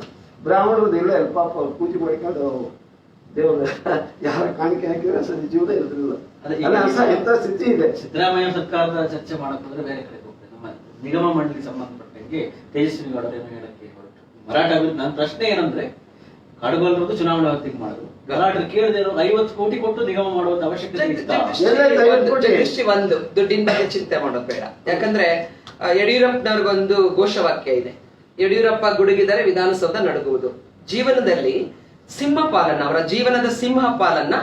ಬ್ರಾಹ್ಮಣರದ್ದು ಇಲ್ಲ, ಪಾಪ ಅವ್ರು ಪೂಜೆ ಮಾಡಿಕೊಂಡು ದೇವರ ಯಾರ ಕಾಣಿಕೆ ಹಾಕಿದ್ರೆ ಸರಿ ಜೀವನ ಇರ್ತಿರಲಿಲ್ಲ. ಎಂತ ಸ್ಥಿತಿ ಇದೆ. ಸಿದ್ದರಾಮಯ್ಯ ಸರ್ಕಾರದ ಚರ್ಚೆ ಮಾಡಕ್ ಹೋದ್ರೆ ಬೇರೆ ಕಡೆ ಹೋಗ್ತದೆ. ನಮ್ಮ ನಿಗಮ ಮಂಡಳಿಗೆ ಸಂಬಂಧಪಟ್ಟಂಗೆ ತೇಜಸ್ವಿ ಗೌಡರೇನು ಹೇಳಕ್ಕೆ ಹೊರಟು ಮರಾಠ ಅಭಿವೃದ್ಧಿ. ನನ್ನ ಪ್ರಶ್ನೆ ಏನಂದ್ರೆ, ಕಾಡುಗೊಲ್ಲರದ್ದು ಚುನಾವಣಾ ಹೊತ್ತಿಗೆ ಮಾಡಿದ್ರು, ಗಲಾಟೆ ಕೇಳದೆ 50 ಕೋಟಿ ಕೊಟ್ಟು ನಿಗಮ ಮಾಡುವಂತ ಅವಶ್ಯಕತೆ ಒಂದು ದುಡ್ಡಿನ ಬಗ್ಗೆ ಚಿಂತೆ ಮಾಡೋದು ಬೇಡ. ಯಾಕಂದ್ರೆ ಯಡಿಯೂರಪ್ಪನವ್ರಿಗೊಂದು ಘೋಷವಾಕ್ಯ ಇದೆ, ಯಡಿಯೂರಪ್ಪ ಗುಡುಗಿದರೆ ವಿಧಾನಸೌಧ ನಡುಗುವುದು. ಜೀವನದಲ್ಲಿ ಸಿಂಹಪಾಲನ್ನ, ಅವರ ಜೀವನದ ಸಿಂಹಪಾಲನ್ನ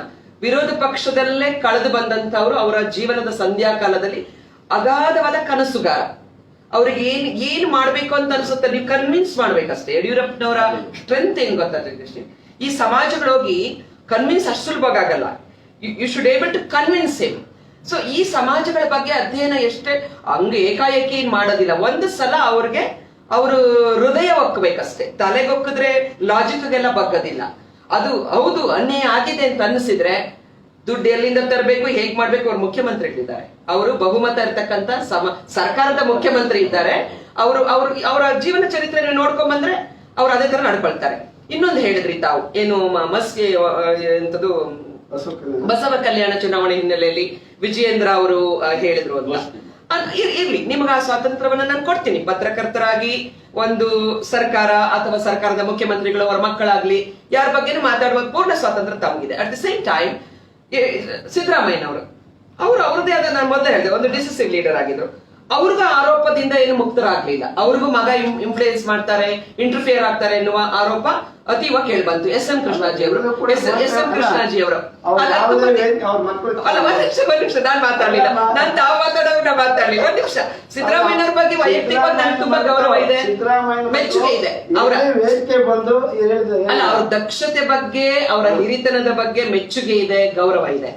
ವಿರೋಧ ಪಕ್ಷದಲ್ಲೇ ಕಳೆದು ಬಂದಂತವ್ರು. ಅವರ ಜೀವನದ ಸಂಧ್ಯಾಕಾಲದಲ್ಲಿ ಅಗಾಧವಾದ ಕನಸುಗಾರ. ಅವ್ರಿಗೆ ಏನ್ ಮಾಡ್ಬೇಕು ಅಂತ ಅನ್ಸುತ್ತೆ, ನೀವು ಕನ್ವಿನ್ಸ್ ಮಾಡ್ಬೇಕಷ್ಟೇ. ಯಡಿಯೂರಪ್ಪನವರ ಸ್ಟ್ರೆಂತ್ ಏನ್ ಗೊತ್ತಾಗ್ತದೆ, ಈ ಸಮಾಜಗಳೋಗಿ ಕನ್ವಿನ್ಸ್ ಅಷ್ಟು ಸುಲಭವಾಗಲ್ಲ. You should able to convince him. So ಈ ಸಮಾಜಗಳ ಬಗ್ಗೆ ಅಧ್ಯಯನ ಎಷ್ಟೇ ಹಂಗೆ ಏಕಾಏಕಿ ಮಾಡೋದಿಲ್ಲ. ಒಂದು ಸಲ ಅವ್ರಿಗೆ ಅವರು ಹೃದಯ ಒಕ್ಕಬೇಕಷ್ಟೇ. ತಲೆಗೊಕ್ಕಿದ್ರೆ ಲಾಜಿಕ್ಗೆಲ್ಲ ಬಗ್ಗದಿಲ್ಲ. ಅದು ಹೌದು ಅನ್ಯಾಯ ಆಗಿದೆ ಅಂತ ಅನ್ಸಿದ್ರೆ ದುಡ್ಡು ಎಲ್ಲಿಂದ ತರಬೇಕು, ಹೇಗ್ ಮಾಡ್ಬೇಕು, ಅವ್ರು ಮುಖ್ಯಮಂತ್ರಿಗಳಿದ್ದಾರೆ. ಅವರು ಬಹುಮತ ಇರ್ತಕ್ಕಂತ ಸರ್ಕಾರದ ಮುಖ್ಯಮಂತ್ರಿ ಇದ್ದಾರೆ. ಅವರ ಜೀವನ ಚರಿತ್ರೆ ನೋಡ್ಕೊಂಡ್ ಬಂದ್ರೆ ಅವ್ರು ಅದೇ ತರ ನಡ್ಕೊಳ್ತಾರೆ. ಇನ್ನೊಂದು ಹೇಳಿದ್ರಿ ತಾವು, ಏನು ಎಂತದು ಬಸವ ಕಲ್ಯಾಣ ಚುನಾವಣೆ ಹಿನ್ನೆಲೆಯಲ್ಲಿ ವಿಜಯೇಂದ್ರ ಅವರು ಹೇಳಿದ್ರು ಅಂತ. ಇರ್ಲಿ, ನಿಮ್ಗೆ ಆ ಸ್ವಾತಂತ್ರ್ಯವನ್ನ ನಾನು ಕೊಡ್ತೀನಿ. ಪತ್ರಕರ್ತರಾಗಿ ಒಂದು ಸರ್ಕಾರ ಅಥವಾ ಸರ್ಕಾರದ ಮುಖ್ಯಮಂತ್ರಿಗಳು ಅವರ ಮಕ್ಕಳಾಗ್ಲಿ ಯಾರ ಬಗ್ಗೆನೂ ಮಾತಾಡುವ ಪೂರ್ಣ ಸ್ವಾತಂತ್ರ್ಯ ತಮಗಿದೆ. ಅಟ್ ದ ಸೇಮ್ ಟೈಮ್ ಸಿದ್ದರಾಮಯ್ಯನವರು ಅವ್ರದೇ ಆದ, ನಾನು ಮೊದಲೇ ಹೇಳಿದೆ, ಒಂದು ಡಿಸಿಸಿವ್ ಲೀಡರ್ ಆಗಿದ್ರು. ಅವ್ರಿಗೂ ಆರೋಪದಿಂದ ಏನು ಮುಕ್ತರಾಗ್ಲಿಲ್ಲ. ಅವ್ರಿಗೂ ಮಗ ಇನ್ಫ್ಲೂಯೆನ್ಸ್ ಮಾಡ್ತಾರೆ, ಇಂಟರ್ಫಿಯರ್ ಆಗ್ತಾರೆ ಎನ್ನುವ ಆರೋಪ ಅತೀವ ಕೇಳಿ ಬಂತು. ಎಸ್ ಎಂ ಕೃಷ್ಣಾಜಿ ಅವರು ಅಲ್ಲ, ಒಂದ್ ನಿಮಿಷ ನಾನ್ ಮಾತಾಡ್ಲಿಲ್ಲ, ನಾನ್ ತಾವು ಮಾತಾಡೋರು ನಾ ಮಾತಾಡ್ಲಿಲ್ಲ. ಒಂದ್ ನಿಮಿಷ, ಸಿದ್ದರಾಮಯ್ಯನವ್ರ ಬಗ್ಗೆ ವೈಯಕ್ತಿಕ ನನ್ಗೆ ತುಂಬಾ ಗೌರವ ಇದೆ, ಮೆಚ್ಚುಗೆ ಇದೆ. ಅಲ್ಲ, ಅವ್ರ ದಕ್ಷತೆ ಬಗ್ಗೆ, ಅವರ ಹಿರಿತನದ ಬಗ್ಗೆ ಮೆಚ್ಚುಗೆ ಇದೆ, ಗೌರವ ಇದೆ.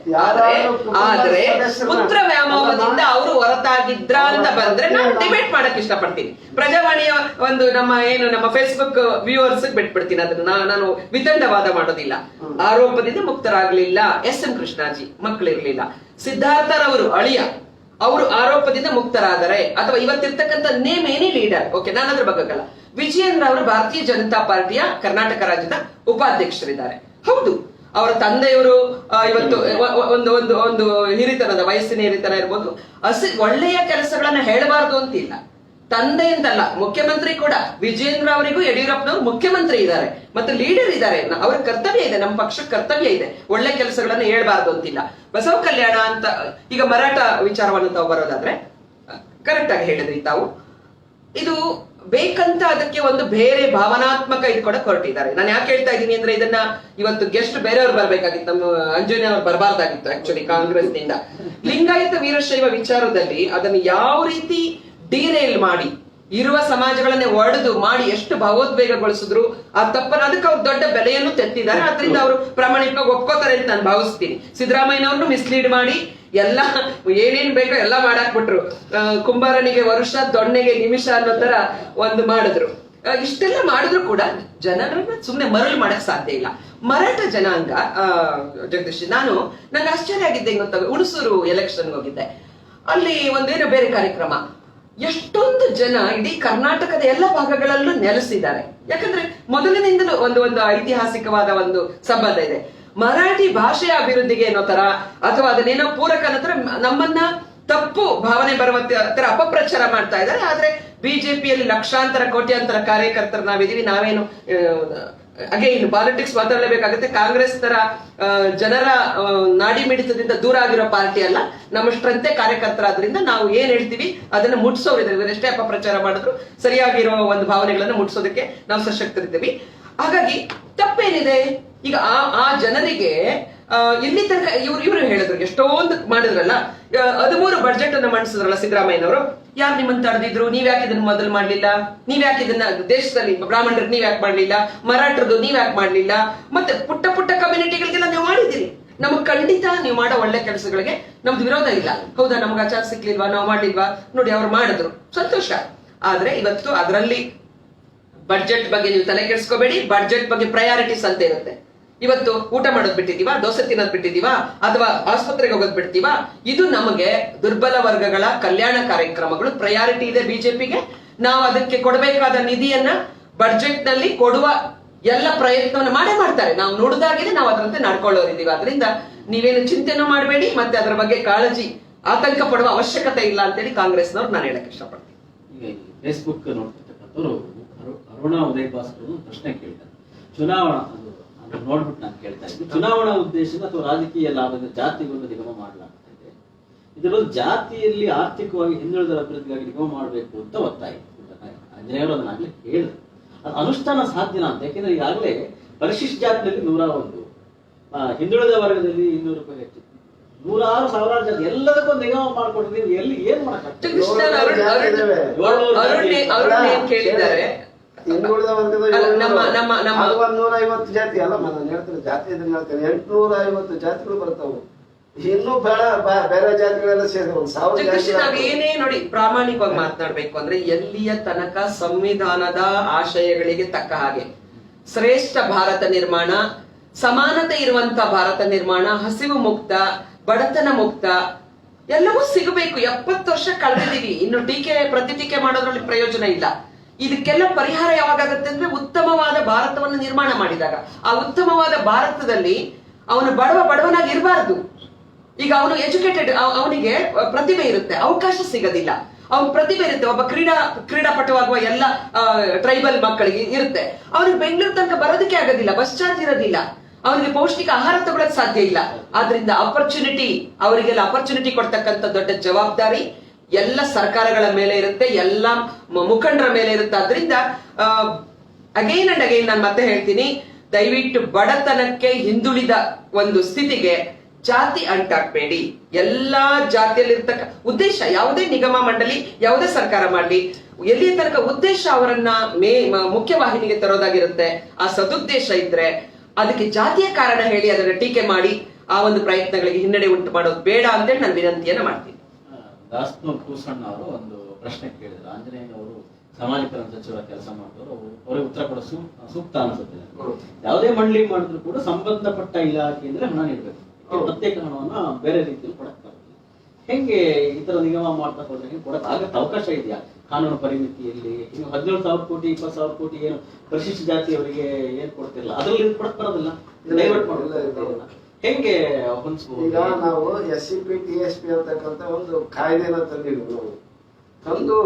ಆದ್ರೆ ಪುತ್ರ ವ್ಯಾಮೋಹದಿಂದ ಅವರು ಹೊರತಾಗಿದ್ರ ಅಂತ ಬಂದ್ರೆ ನಾನು ಡಿಬೇಟ್ ಮಾಡಕ್ ಇಷ್ಟಪಡ್ತೀನಿ. ಪ್ರಜಾವಾಣಿಯ ಒಂದು ನಮ್ಮ ಫೇಸ್ಬುಕ್ ವ್ಯೂವರ್ಸ್ ಬಿಟ್ಬಿಡ್ತೀನಿ ಅದನ್ನ. ನಾನು ವಿತಂಡವಾದ ಮಾಡೋದಿಲ್ಲ. ಆರೋಪದಿಂದ ಮುಕ್ತರಾಗ್ಲಿಲ್ಲ ಎಸ್ ಎಂ ಕೃಷ್ಣಾಜಿ, ಮಕ್ಕಳಿರ್ಲಿಲ್ಲ. ಸಿದ್ಧಾರ್ಥರವರು ಅಳಿಯ, ಅವರು ಆರೋಪದಿಂದ ಮುಕ್ತರಾದರೆ, ಅಥವಾ ಇವತ್ತಿರ್ತಕ್ಕಂಥ ನೇಮ್ ಏನೇ ಲೀಡರ್, ಓಕೆ, ನಾನು ಅದ್ರ ಬಗ್ಗಲ್ಲ. ವಿಜಯೇಂದ್ರ ಅವರು ಭಾರತೀಯ ಜನತಾ ಪಾರ್ಟಿಯ ಕರ್ನಾಟಕ ರಾಜ್ಯದ ಉಪಾಧ್ಯಕ್ಷರಿದ್ದಾರೆ. ಹೌದು, ಅವರ ತಂದೆಯವರು ಇವತ್ತು ಒಂದು ಒಂದು ಒಂದು ಹಿರಿತನದ, ವಯಸ್ಸಿನ ಹಿರಿತನ ಇರ್ಬೋದು. ಒಳ್ಳೆಯ ಕೆಲಸಗಳನ್ನ ಹೇಳಬಾರದು ಅಂತಿಲ್ಲ. ತಂದೆ ಅಂತಲ್ಲ, ಮುಖ್ಯಮಂತ್ರಿ ಕೂಡ. ವಿಜಯೇಂದ್ರ ಅವರಿಗೂ ಯಡಿಯೂರಪ್ಪನವರು ಮುಖ್ಯಮಂತ್ರಿ ಇದ್ದಾರೆ ಮತ್ತು ಲೀಡರ್ ಇದ್ದಾರೆ. ಅವರ ಕರ್ತವ್ಯ ಇದೆ, ನಮ್ಮ ಪಕ್ಷಕ್ಕೆ ಕರ್ತವ್ಯ ಇದೆ, ಒಳ್ಳೆ ಕೆಲಸಗಳನ್ನ ಹೇಳ್ಬಾರ್ದು ಅಂತಿಲ್ಲ. ಬಸವ ಕಲ್ಯಾಣ ಅಂತ ಈಗ ಮರಾಠ ವಿಚಾರವನ್ನು ತಾವು ಬರೋದಾದ್ರೆ ಕರೆಕ್ಟ್ ಆಗಿ ಹೇಳಿದ್ರಿ ತಾವು. ಇದು ಬೇಕಂತ ಅದಕ್ಕೆ ಒಂದು ಬೇರೆ ಭಾವನಾತ್ಮಕ ಇದು ಕೂಡ ಹೊರಟಿದ್ದಾರೆ. ನಾನು ಯಾಕೆ ಹೇಳ್ತಾ ಇದ್ದೀನಿ ಅಂದ್ರೆ, ಇದನ್ನ ಇವತ್ತು ಗೆಸ್ಟ್ ಬೇರೆಯವ್ರು ಬರ್ಬೇಕಾಗಿತ್ತು, ನಮ್ಮ ಅಂಜನಿ ಅವ್ರು ಬರಬಾರ್ದಾಗಿತ್ತು ಆಕ್ಚುಲಿ ಕಾಂಗ್ರೆಸ್ ನಿಂದ. ಲಿಂಗಾಯತ ವೀರಶೈವ ವಿಚಾರದಲ್ಲಿ ಅದನ್ನು ಯಾವ ರೀತಿ ಡಿರೇಲ್ ಮಾಡಿ, ಇರುವ ಸಮಾಜಗಳನ್ನೇ ಒಡೆದು ಮಾಡಿ ಎಷ್ಟು ಭಾವೋದ್ವೇಗಗೊಳಿಸಿದ್ರು ಆ ತಪ್ಪನ್ನು, ಅದಕ್ಕೆ ಅವ್ರು ದೊಡ್ಡ ಬೆಲೆಯನ್ನು ತೆತ್ತಿದ್ದಾರೆ. ಅದರಿಂದ ಅವರು ಪ್ರಾಮಾಣಿಕವಾಗಿ ಒಪ್ಕೋತಾರೆ ಅಂತ ನಾನು ಭಾವಿಸ್ತೀನಿ. ಸಿದ್ದರಾಮಯ್ಯನವ್ರನ್ನು ಮಿಸ್ಲೀಡ್ ಮಾಡಿ ಎಲ್ಲ ಏನೇನ್ ಬೇಕೋ ಎಲ್ಲ ಮಾಡಾಕ್ಬಿಟ್ರು. ಕುಂಬಾರನಿಗೆ ವರ್ಷ, ದೊಣ್ಣೆಗೆ ನಿಮಿಷ ಅನ್ನೋ ತರ ಒಂದು ಮಾಡಿದ್ರು. ಇಷ್ಟೆಲ್ಲ ಮಾಡಿದ್ರು ಕೂಡ ಜನರನ್ನ ಸುಮ್ನೆ ಮರಳು ಮಾಡಕ್ ಸಾಧ್ಯ ಇಲ್ಲ. ಮರಾಠ ಜನಾಂಗ, ಜಗದೀಶ್, ನಂಗೆ ಆಶ್ಚರ್ಯ ಆಗಿದ್ದೆ ಗೊತ್ತ, ಹುಣಸೂರು ಎಲೆಕ್ಷನ್ ಹೋಗಿದ್ದೆ. ಅಲ್ಲಿ ಒಂದೇನೋ ಬೇರೆ ಕಾರ್ಯಕ್ರಮ, ಎಷ್ಟೊಂದು ಜನ ಇಡೀ ಕರ್ನಾಟಕದ ಎಲ್ಲ ಭಾಗಗಳಲ್ಲೂ ನೆಲೆಸಿದ್ದಾರೆ. ಯಾಕಂದ್ರೆ ಮೊದಲಿನಿಂದಲೂ ಒಂದು ಐತಿಹಾಸಿಕವಾದ ಒಂದು ಸಂಬಂಧ ಇದೆ. ಮರಾಠಿ ಭಾಷೆಯ ಅಭಿವೃದ್ಧಿಗೆ ಅನ್ನೋ ತರ, ಅಥವಾ ಅದನ್ನೇನೋ ಪೂರಕ ಅನ್ನೋ ತರ ನಮ್ಮನ್ನ ತಪ್ಪು ಭಾವನೆ ಬರುವ ತರ ಅಪಪ್ರಚಾರ ಮಾಡ್ತಾ ಇದ್ದಾರೆ. ಆದ್ರೆ ಬಿಜೆಪಿಯಲ್ಲಿ ಲಕ್ಷಾಂತರ ಕೋಟ್ಯಾಂತರ ಕಾರ್ಯಕರ್ತರು ನಾವಿದೀವಿ. ನಾವೇನು ಅಗೇನ್ ಪಾಲಿಟಿಕ್ಸ್ ಮಾತಾಡಲೇಬೇಕಾಗುತ್ತೆ. ಕಾಂಗ್ರೆಸ್ ತರ ಜನರ ನಾಡಿ ಮಿಡಿತದಿಂದ ದೂರ ಆಗಿರೋ ಪಾರ್ಟಿ ಅಲ್ಲ. ನಮ್ಮಷ್ಟಂತೆ ಕಾರ್ಯಕರ್ತರಾದ್ರಿಂದ ನಾವು ಏನ್ ಹೇಳ್ತೀವಿ ಅದನ್ನ ಮುಟ್ಸೋರಿದ್ದೀವಿ. ಎಷ್ಟೇ ಅಪಪ್ರಚಾರ ಮಾಡಿದ್ರು ಸರಿಯಾಗಿರೋ ಒಂದು ಭಾವನೆಗಳನ್ನ ಮುಟ್ಸೋದಕ್ಕೆ ನಾವು ಸಶಕ್ತರಿದ್ದೀವಿ. ಹಾಗಾಗಿ ತಪ್ಪೇನಿದೆ? ಈಗ ಆ ಜನರಿಗೆ ಇಲ್ಲಿ ತನಕ ಇವ್ರು ಹೇಳಿದ್ರು, ಎಷ್ಟೊಂದು ಮಾಡಿದ್ರಲ್ಲ. 13 ಬಡ್ಜೆಟ್ ಅನ್ನ ಮಂಡಿಸಿದ್ರಲ್ಲ ಸಿದ್ದರಾಮಯ್ಯನವರು. ಯಾರು ನಿಮ್ಮನ್ನ ತಡೆದಿದ್ರು? ನೀವ್ಯಾಕೆ ಇದನ್ನ ಮೊದಲು ಮಾಡ್ಲಿಲ್ಲ? ನೀವ್ಯಾಕೆ ಇದನ್ನ ದೇಶದಲ್ಲಿ ಬ್ರಾಹ್ಮಣರಿಗೆ ನೀವ್ಯಾಕೆ ಮಾಡ್ಲಿಲ್ಲ? ಮರಾಠರದು ನೀವ್ಯಾಕೆ ಮಾಡ್ಲಿಲ್ಲ? ಮತ್ತೆ ಪುಟ್ಟ ಪುಟ್ಟ ಕಮ್ಯುನಿಟಿಗಳಿಗೆಲ್ಲ ನೀವು ಮಾಡಿದಿರಿ. ನಮಗ್ ಖಂಡಿತ ನೀವು ಮಾಡೋ ಒಳ್ಳೆ ಕೆಲಸಗಳಿಗೆ ನಮ್ದು ವಿರೋಧ ಇಲ್ಲ. ಹೌದಾ, ನಮ್ಗೆ ಆಚಾರ ಸಿಕ್ಲಿಲ್ವಾ, ನಾವು ಮಾಡ್ಲಿಲ್ವಾ? ನೋಡಿ, ಅವ್ರು ಮಾಡಿದ್ರು, ಸಂತೋಷ. ಆದ್ರೆ ಇವತ್ತು ಅದರಲ್ಲಿ ಬಡ್ಜೆಟ್ ಬಗ್ಗೆ ನೀವು ತಲೆ ಕೆಡಿಸ್ಕೋಬೇಡಿ. ಬಡ್ಜೆಟ್ ಬಗ್ಗೆ ಪ್ರಯಾರಿಟೀಸ್ ಅಂತ ಇರುತ್ತೆ. ಇವತ್ತು ಊಟ ಮಾಡೋದ್ ಬಿಟ್ಟಿದೀವಾ, ದೋಸೆ ತಿನ್ನೋದ್ ಬಿಟ್ಟಿದೀವಾ, ಅಥವಾ ಆಸ್ಪತ್ರೆಗೆ ಹೋಗೋದ್ ಬಿಡ್ತೀವಾ? ಇದು ನಮಗೆ ದುರ್ಬಲ ವರ್ಗಗಳ ಕಲ್ಯಾಣ ಕಾರ್ಯಕ್ರಮಗಳು ಪ್ರಯಾರಿಟಿ ಇದೆ ಬಿಜೆಪಿಗೆ. ನಾವು ಅದಕ್ಕೆ ಕೊಡಬೇಕಾದ ನಿಧಿಯನ್ನ ಬಡ್ಜೆಟ್ ನಲ್ಲಿ ಕೊಡುವ ಎಲ್ಲ ಪ್ರಯತ್ನವನ್ನ ಮಾಡ್ತಾರೆ. ನಾವು ನುಡಿದಾಗಿದೆ, ನಾವು ಅದರಂತೆ ನಡ್ಕೊಳ್ಳೋರಿದ್ದೀವಿ. ಅದರಿಂದ ನೀವೇನು ಚಿಂತೆನೂ ಮಾಡಬೇಡಿ, ಮತ್ತೆ ಅದರ ಬಗ್ಗೆ ಕಾಳಜಿ, ಆತಂಕ ಪಡುವ ಅವಶ್ಯಕತೆ ಇಲ್ಲ ಅಂತೇಳಿ ಕಾಂಗ್ರೆಸ್ನವ್ರು ನಾನು ಹೇಳಕ್ ಇಷ್ಟಪಡ್ತೀನಿ. ಈಗ ಫೇಸ್ಬುಕ್ ನೋಡ್ತಿರ್ತಕ್ಕಂಥವ್ರು ಅರುಣಾ ಉದಯ್ ಭಾಸ್ಕರ್ ಪ್ರಶ್ನೆ ಕೇಳ್ತಾರೆ. ಚುನಾವಣಾ ನೋಡ್ಬಿಟ್ಟು ನಾನು ಕೇಳ್ತಾ ಇದ್ದೀನಿ, ಚುನಾವಣಾ ಉದ್ದೇಶದ ಅಥವಾ ರಾಜಕೀಯ ಲಾಭದ ಜಾತಿಗೊಂದು ನಿಗಮ ಮಾಡಲಾಗ್ತಾ ಇದೆ. ಇದರಲ್ಲಿ ಜಾತಿಯಲ್ಲಿ ಆರ್ಥಿಕವಾಗಿ ಹಿಂದುಳಿದ ಅಭಿವೃದ್ಧಿಗಾಗಿ ನಿಗಮ ಮಾಡಬೇಕು ಅಂತ ಒತ್ತಾಯ ಆಂಜನೇಯವರು ಅದನ್ನಾಗಲೇ ಹೇಳಿದ್ರು. ಅದು ಅನುಷ್ಠಾನ ಸಾಧ್ಯನಾ ಅಂತ? ಯಾಕೆಂದ್ರೆ ಈಗಾಗಲೇ ಪರಿಶಿಷ್ಟ ಜಾತಿಯಲ್ಲಿ 101, ಹಿಂದುಳಿದ ವರ್ಗದಲ್ಲಿ 200 ರೂಪಾಯಿ ಹೆಚ್ಚು, 100 ಸಾವಿರಾರು ಜಾತಿ, ಎಲ್ಲದಕ್ಕೊಂದು ನಿಗಮ ಮಾಡ್ಕೊಡ್ರಿ. ನೀವು ಎಲ್ಲಿ ಏನ್ ಮಾಡಕ್ಕಾಗ್ತದೆ? ಹಿಂದುಳಿದ ವರ್ಗದ 150 ಜಾತಿ ಅಲ್ಲ, ನಾನು ಹೇಳ್ತೇನೆ ಜಾತಿ ಇದನ್ನ ಹೇಳ್ತೇನೆ. 850 ಜಾತಿಗಳು ಬರ್ತಾವು. ಇನ್ನೂ ಬೇರೆ ಜಾತಿಗಳೆಲ್ಲ ಸೇರಿ 1000 ಜಾತಿ. ನಾವೇನೇ ನೋಡಿ, ಪ್ರಾಮಾಣಿಕವಾಗಿ ಮಾತನಾಡ್ಬೇಕು ಅಂದ್ರೆ ಎಲ್ಲಿಯ ತನಕ ಸಂವಿಧಾನದ ಆಶಯಗಳಿಗೆ ತಕ್ಕ ಹಾಗೆ ಶ್ರೇಷ್ಠ ಭಾರತ ನಿರ್ಮಾಣ, ಸಮಾನತೆ ಇರುವಂತ ಭಾರತ ನಿರ್ಮಾಣ, ಹಸಿವು ಮುಕ್ತ, ಬಡತನ ಮುಕ್ತ ಎಲ್ಲವೂ ಸಿಗಬೇಕು. 70 ವರ್ಷ ಕಳೆದಿದ್ದೀವಿ, ಇನ್ನು ಪ್ರತಿ ಟೀಕೆ ಮಾಡೋದ್ರಲ್ಲಿ ಪ್ರಯೋಜನ ಇಲ್ಲ. ಇದಕ್ಕೆಲ್ಲ ಪರಿಹಾರ ಯಾವಾಗತ್ತೆ ಅಂದ್ರೆ ಉತ್ತಮವಾದ ಭಾರತವನ್ನು ನಿರ್ಮಾಣ ಮಾಡಿದಾಗ. ಆ ಉತ್ತಮವಾದ ಭಾರತದಲ್ಲಿ ಅವನು ಬಡವನಾಗಿ ಇರಬಾರ್ದು. ಈಗ ಅವನು ಎಜುಕೇಟೆಡ್, ಅವನಿಗೆ ಪ್ರತಿಭೆ ಇರುತ್ತೆ, ಅವಕಾಶ ಸಿಗೋದಿಲ್ಲ. ಅವನ ಪ್ರತಿಭೆ ಇರುತ್ತೆ, ಒಬ್ಬ ಕ್ರೀಡಾಪಟುವಾಗುವ ಎಲ್ಲ ಟ್ರೈಬಲ್ ಮಕ್ಕಳಿಗೆ ಇರುತ್ತೆ. ಅವನಿಗೆ ಬೆಂಗಳೂರು ತನಕ ಬರೋದಕ್ಕೆ ಆಗೋದಿಲ್ಲ, ಬಸ್ ಚಾರ್ಜ್ ಇರೋದಿಲ್ಲ, ಅವನಿಗೆ ಪೌಷ್ಟಿಕ ಆಹಾರ ತಗೊಳಕ್ ಸಾಧ್ಯ ಇಲ್ಲ. ಆದ್ರಿಂದ ಅವರಿಗೆಲ್ಲ ಅಪರ್ಚುನಿಟಿ ಕೊಡ್ತಕ್ಕಂಥ ದೊಡ್ಡ ಜವಾಬ್ದಾರಿ ಎಲ್ಲ ಸರ್ಕಾರಗಳ ಮೇಲೆ ಇರುತ್ತೆ, ಎಲ್ಲ ಮುಖಂಡರ ಮೇಲೆ ಇರುತ್ತೆ. ಆದ್ರಿಂದ ಅಗೈನ್ ಅಂಡ್ ಅಗೈನ್ ನಾನು ಮತ್ತೆ ಹೇಳ್ತೀನಿ, ದಯವಿಟ್ಟು ಬಡತನಕ್ಕೆ ಹಿಂದುಳಿದ ಒಂದು ಸ್ಥಿತಿಗೆ ಜಾತಿ ಅಂಟಾಕ್ಬೇಡಿ. ಎಲ್ಲಾ ಜಾತಿಯಲ್ಲಿರ್ತಕ್ಕ ಉದ್ದೇಶ, ಯಾವುದೇ ನಿಗಮ ಮಂಡಳಿ, ಯಾವುದೇ ಸರ್ಕಾರ ಮಾಡಲಿ, ಎಲ್ಲಿಯ ತನಕ ಉದ್ದೇಶ ಅವರನ್ನ ಮುಖ್ಯವಾಹಿನಿಗೆ ತರೋದಾಗಿರುತ್ತೆ. ಆ ಸದುದ್ದೇಶ ಇದ್ರೆ ಅದಕ್ಕೆ ಜಾತಿಯ ಕಾರಣ ಹೇಳಿ ಅದನ್ನ ಟೀಕೆ ಮಾಡಿ ಆ ಒಂದು ಪ್ರಯತ್ನಗಳಿಗೆ ಹಿನ್ನಡೆ ಉಂಟು ಮಾಡೋದು ಬೇಡ ಅಂತೇಳಿ ನಾನು ವಿನಂತಿಯನ್ನ ಮಾಡ್ತೀನಿ. ದಾಸನೂರ್ ಕೂಸಣ್ಣ ಅವರು ಒಂದು ಪ್ರಶ್ನೆ ಕೇಳಿದ್ರು. ಆಂಜನೇಯ ಅವರು ಸಮಾಜೀಕರಣ ಸಚಿವರ ಕೆಲಸ ಮಾಡಿದವರು, ಅವರಿಗೆ ಉತ್ತರ ಕೊಡೋ ಸೂಕ್ತ ಅನಿಸುತ್ತೆ. ಯಾವುದೇ ಮಂಡಳಿ ಮಾಡಿದ್ರು ಕೂಡ ಸಂಬಂಧಪಟ್ಟ ಇಲಾಖೆಯಿಂದ ಹಣ ನೀಡಬೇಕು, ಪ್ರತ್ಯೇಕ ಹಣವನ್ನ ಬೇರೆ ರೀತಿಯಲ್ಲಿ ಕೊಡಕ್ ಬರುತ್ತೆ. ಹೆಂಗೆ ಈ ತರ ನಿಗಮ ಮಾಡ್ತಾ ಹೋದ್ರೆ ಕೊಡಕ್ ಆಗತ್ತೆ? ಅವಕಾಶ ಇದೆಯಾ ಕಾನೂನು ಪರಿಮಿತಿಯಲ್ಲಿ? ಇನ್ನು 17,000 ಕೋಟಿ 20,000 ಕೋಟಿ ಏನು ಪರಿಶಿಷ್ಟ ಜಾತಿಯವರಿಗೆ ಏನ್ ಕೊಡ್ತಿರಲ್ಲ, ಅದ್ರಲ್ಲಿ ಕೊಡಕ್ ಬರೋದಿಲ್ಲ, ಡೈವರ್ಟ್ ಮಾಡೋದಿಲ್ಲ. ಹೆಂಗೆ ಹೊಂದಿಸಬಹುದು? ಈಗ ನಾವು SCP TSP ಅಂತಕ್ಕಂಥ ಒಂದು ಕಾಯ್ದೆನ ತಂದಿದ್ವಿ. ನಾವು ತಂದು